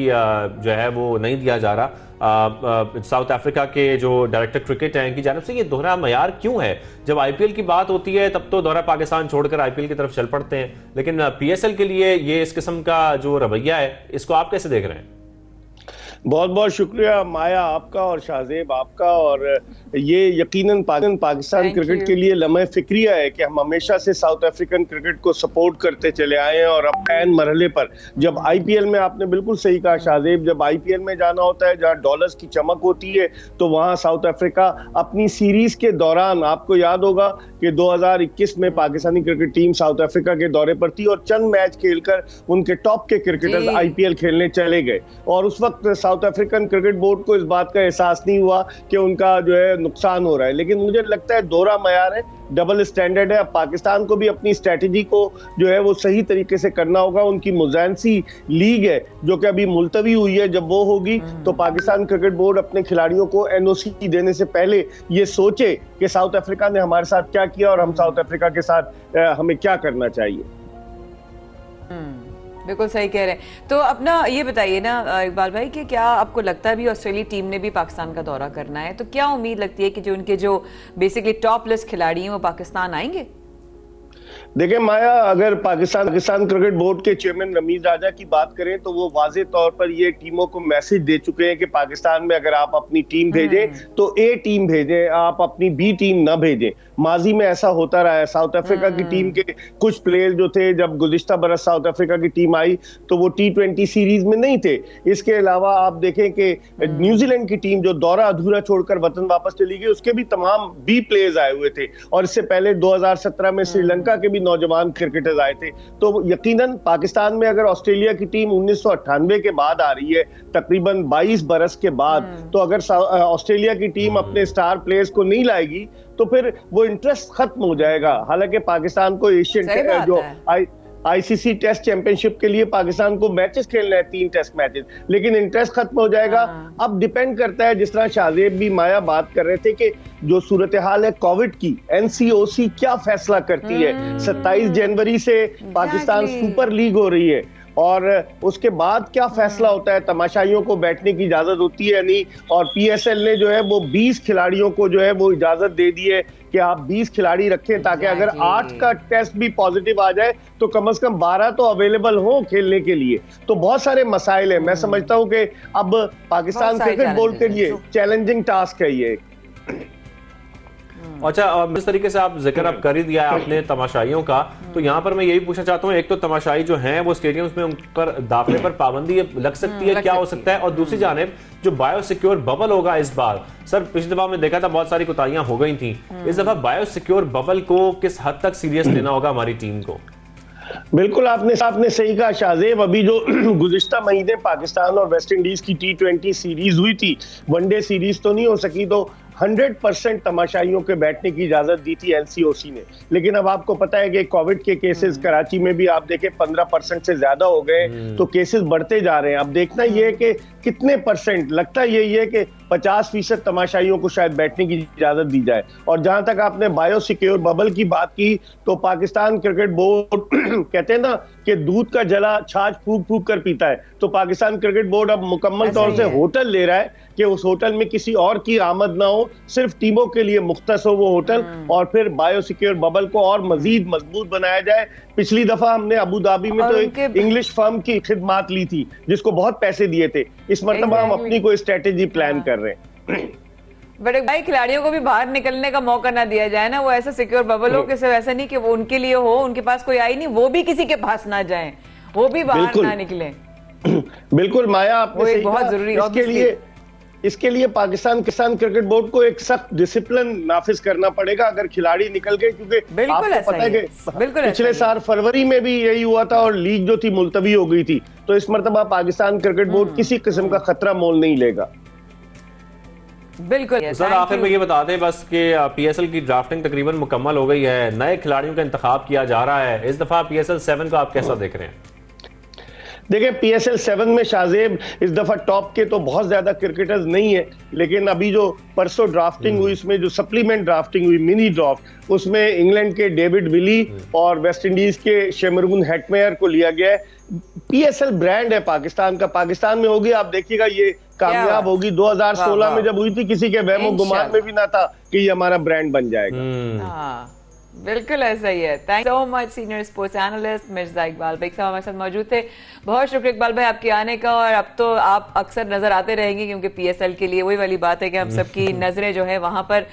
जो है वो नहीं दिया जा रहा साउथ अफ्रीका के जो डायरेक्टर क्रिकेट हैं की जानिब से। ये दोहरा मयार क्यों है? जब IPL की बात होती है तब तो दौरा पाकिस्तान छोड़कर IPL की तरफ चल पड़ते हैं, लेकिन PSL के लिए ये इस किस्म का जो रवैया है, इसको आप कैसे देख रहे हैं? बहुत बहुत शुक्रिया माया आपका और शाहजेब आपका। और ये यकीनन पाकिस्तान क्रिकेट के लिए लम्हे फिक्रिया है कि हम हमेशा से साउथ अफ्रीकन क्रिकेट को सपोर्ट करते चले आए हैं, और अब ऐन मरहले पर जब IPL में, आपने बिल्कुल सही कहा शाहजेब, जब IPL में जाना होता है जहाँ डॉलर्स की चमक होती है, तो वहाँ साउथ अफ्रीका अपनी सीरीज के दौरान, आपको याद होगा कि 2021 में Pakistani cricket team south Africa के दौरे पर थी, और चंद मैच खेलकर उनके टॉप के क्रिकेटर्स IPL खेलने चले गए, और उस वक्त साउथ अफ्रीकन क्रिकेट बोर्ड को इस बात का एहसास नहीं हुआ कि उनका जो है नुकसान हो रहा है। लेकिन मुझे लगता है दोहरा मयार है, डबल स्टैंडर्ड है। अब पाकिस्तान को भी अपनी स्ट्रेटेजी को जो है वो सही तरीके से करना होगा। उनकी मुज़ानसी लीग है जो कि अभी मुलतवी हुई है, जब वो होगी तो पाकिस्तान क्रिकेट बोर्ड अपने खिलाड़ियों को NOC देने से पहले ये सोचे कि साउथ अफ्रीका ने हमारे साथ क्या किया और हम साउथ अफ्रीका के साथ हमें क्या करना चाहिए। बिल्कुल सही कह रहे हैं। तो अपना ये बताइए ना इकबाल भाई कि क्या आपको लगता है भी ऑस्ट्रेलिया टीम ने भी पाकिस्तान का दौरा करना है, तो क्या उम्मीद लगती है कि जो उनके जो बेसिकली टॉप लिस्ट खिलाड़ी हैं वो पाकिस्तान आएंगे? देखिए माया, अगर पाकिस्तान क्रिकेट बोर्ड के चेयरमैन रमीज राजा की बात करें तो वो वाज़े तौर पर ये टीमों को मैसेज दे चुके हैं कि पाकिस्तान में अगर आप अपनी टीम भेजें तो A टीम भेजें, आप अपनी B टीम ना भेजें। माजी में ऐसा होता रहा है। साउथ अफ्रीका की टीम के कुछ प्लेयर जो थे, जब गुज़िश्ता बरस साउथ अफ्रीका की टीम आई तो वो T20 सीरीज में नहीं थे। इसके अलावा आप देखें कि न्यूजीलैंड की टीम जो दौरा अधूरा छोड़कर वतन वापस चली गई, उसके भी तमाम B प्लेयर्स आए हुए थे, और इससे पहले 2017 में श्रीलंका के भी नौजवान क्रिकेटर्स आए थे। तो यकीनन पाकिस्तान में अगर ऑस्ट्रेलिया की टीम 1998 के बाद आ रही है, तकरीबन 22 बरस के बाद, तो अगर ऑस्ट्रेलिया की टीम अपने स्टार प्लेयर्स को नहीं लाएगी तो फिर वो इंटरेस्ट खत्म हो जाएगा। हालांकि पाकिस्तान को एशियन जो ICC टेस्ट चैंपियनशिप के लिए पाकिस्तान को मैचेस खेलना है, 3 टेस्ट मैचेस, लेकिन इंटरेस्ट खत्म हो जाएगा। अब डिपेंड करता है, जिस तरह शाहजेब भी माया बात कर रहे थे कि जो सूरत हाल है कोविड की, NCOC क्या फैसला करती है। 27 जनवरी से पाकिस्तान सुपर लीग हो रही है, और उसके बाद क्या फैसला होता है, तमाशाइयों को बैठने की इजाजत होती है नहीं। और PSL ने जो है वो 20 खिलाड़ियों को जो है वो इजाजत दे दी है कि आप 20 खिलाड़ी रखें, ताकि अगर 8 का टेस्ट भी पॉजिटिव आ जाए तो कम से कम 12 तो अवेलेबल हो खेलने के लिए। तो बहुत सारे मसाइल हैं। मैं समझता हूं कि अब पाकिस्तान क्रिकेट बोर्ड के लिए चैलेंजिंग टास्क है ये। अच्छा, जिस तरीके से आप जिक्र अब कर ही दिया है आपने तमाशाइयों का, तो यहाँ पर मैं यही पूछना चाहता हूँ, एक तो तमाशाई जो हैं वो स्टेडियम्स में उन पर दाखिले पर पाबंदी लग सकती है, क्या हो सकता है? और दूसरी जानिब जो बायो सिक्योर बबल होगा इस बार, सर पिछली दफा हमने देखा था बहुत सारी कोताहियां हो गई थी, इस दफा बायो सिक्योर बबल को किस हद तक सीरियस लेना होगा हमारी टीम को? बिल्कुल आपने सही कहा शाहजेब। अभी जो गुज़िश्ता महीने पाकिस्तान और वेस्ट इंडीज की T20 सीरीज हुई थी, वनडे सीरीज तो नहीं हो सकी, तो 100% तमाशाइयों के बैठने की इजाजत दी थी LCOC ने। लेकिन अब आपको पता है कि कोविड के केसेस कराची में भी आप देखें 15% से ज्यादा हो गए, तो केसेस बढ़ते जा रहे हैं। अब देखना ये है कि कितने परसेंट, लगता यही है कि 50% तमाशाइयों को शायद बैठने की इजाजत दी जाए। और जहां तक आपने बायो सिक्योर बबल की बात की, तो पाकिस्तान क्रिकेट बोर्ड कहते हैं ना कि दूध का जला छाछ फूक फूक कर पीता है, तो पाकिस्तान क्रिकेट बोर्ड अब मुकम्मल तौर से होटल ले रहा है कि उस होटल में किसी और की आमद ना हो, सिर्फ टीमों के लिए मुख्तस हो वो होटल, और फिर बायो सिक्योर बबल को और मजीद मजबूत बनाया जाए। पिछली दफा हमने अबू धाबी में तो एक इंग्लिश फर्म की खिदमात ली थी जिसको बहुत पैसे दिए थे, इस मरतबा हम अपनी कोई स्ट्रेटेजी प्लान कर रहे हैं। बट भाई खिलाड़ियों को भी बाहर निकलने का मौका ना दिया जाए ना, वो ऐसा सिक्योर बबल हो कि सिर्फ ऐसा नहीं कि वो उनके लिए हो, उनके पास कोई आई नहीं, वो भी किसी के पास ना जाए, वो भी बाहर ना निकले। बिल्कुल माया, आपने सही बहुत कहा। जरूरी इसके लिए पाकिस्तान क्रिकेट बोर्ड को एक सख्त डिसिप्लिन नाफिज करना पड़ेगा अगर खिलाड़ी निकल गए, क्योंकि आपको पता है कि पिछले साल फरवरी में भी यही हुआ था और लीग जो थी मुलतवी हो गई थी। तो इस मरतबा पाकिस्तान क्रिकेट बोर्ड किसी किस्म का खतरा मोल नहीं लेगा। बिल्कुल सर, आखिर में ये बता दें बस कि PSL की ड्राफ्टिंग तकरीबन मुकम्मल हो गई है, नए खिलाड़ियों का इंतखाब किया जा रहा है। इस दफा PSL 7 को आप कैसा देख रहे हैं? देखिए PSL 7 में शाहजेब इस दफा टॉप के तो बहुत ज्यादा क्रिकेटर्स नहीं है, लेकिन अभी जो परसों ड्राफ्टिंग हुई, इसमें जो सप्लीमेंट ड्राफ्टिंग हुई, मिनी ड्राफ्ट, उसमें इंग्लैंड के डेविड विली और वेस्ट इंडीज के शेमरून हेटमेयर को लिया गया है। PSL ब्रांड है पाकिस्तान का, पाकिस्तान में होगी, आप देखिएगा ये कामयाब होगी। 2016 में जब हुई थी किसी के वहमो गुमान में भी ना था कि ये हमारा ब्रांड बन जाएगा। बिल्कुल ऐसा ही है। Thank so much senior sports analyst Mirza Iqbal भाई साहब हमारे साथ मौजूद थे। बहुत शुक्रिया इकबाल भाई आपके आने का, और अब तो आप अक्सर नजर आते रहेंगे क्योंकि PSL के लिए वही वाली बात है कि हम सबकी नजरें जो है वहां पर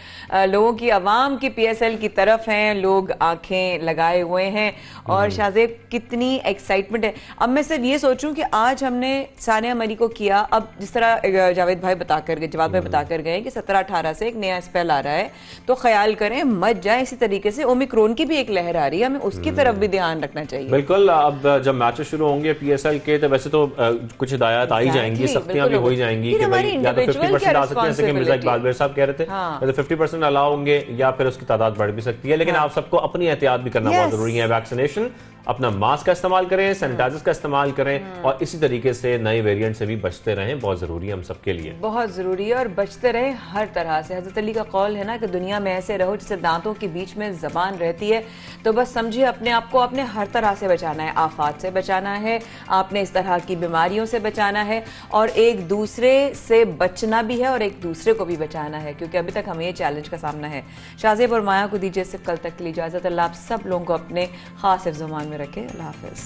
लोगों की, आवाम की PSL की तरफ हैं, लोग आंखें लगाए हुए हैं। और शाहजेब कितनी एक्साइटमेंट है। अब मैं सिर्फ ये सोचूं कि आज हमने सानिया मरी को किया, अब जिस तरह जवाब भाई बता कर गए कि 17-18 से एक नया स्पेल आ रहा है, तो ख्याल करें मत जाए। इसी तरीके से ओमिक्रॉन की भी एक लहर आ रही है, हमें उसकी तरफ भी ध्यान रखना चाहिए। बिल्कुल, अब जब मैचेस शुरू होंगे PSL के, तो वैसे तो कुछ हिदायत आई जाएंगी, सख्तियां भी हो जाएंगी कि भाई या तो 50% आ सकते हैं, जैसे कि मिर्जा इकबाल भाई साहब कह रहे थे, या तो 50% अलाउ होंगे या फिर उसकी तादाद बढ़ भी सकती है। लेकिन आप सबको अपनी एहतियात भी करना बहुत जरूरी है। वैक्सीनेशन, अपना मास्क का इस्तेमाल करें, सैनिटाइजर्स का इस्तेमाल करें, और इसी तरीके से नए वेरिएंट से भी बचते रहें, बहुत जरूरी है हम सबके लिए, बहुत जरूरी है। और बचते रहें हर तरह से। हजरत अली का कौल है ना कि दुनिया में ऐसे रहो जैसे दांतों के बीच में जबान रहती है। तो बस समझिए अपने आप को अपने हर तरह से बचाना है, आफात से बचाना है, आपने इस तरह की बीमारियों से बचाना है, और एक दूसरे से बचना भी है और एक दूसरे को भी बचाना है, क्योंकि अभी तक हमें ये चैलेंज का सामना है। शाहजेब और माया को दीजिए सिर्फ कल तक के लिए इजाजत। अल्लाह आप सब लोगों को अपने खास हिफ्ज़-ओ-मान में रखे। अल्लाह हाफ़िज़।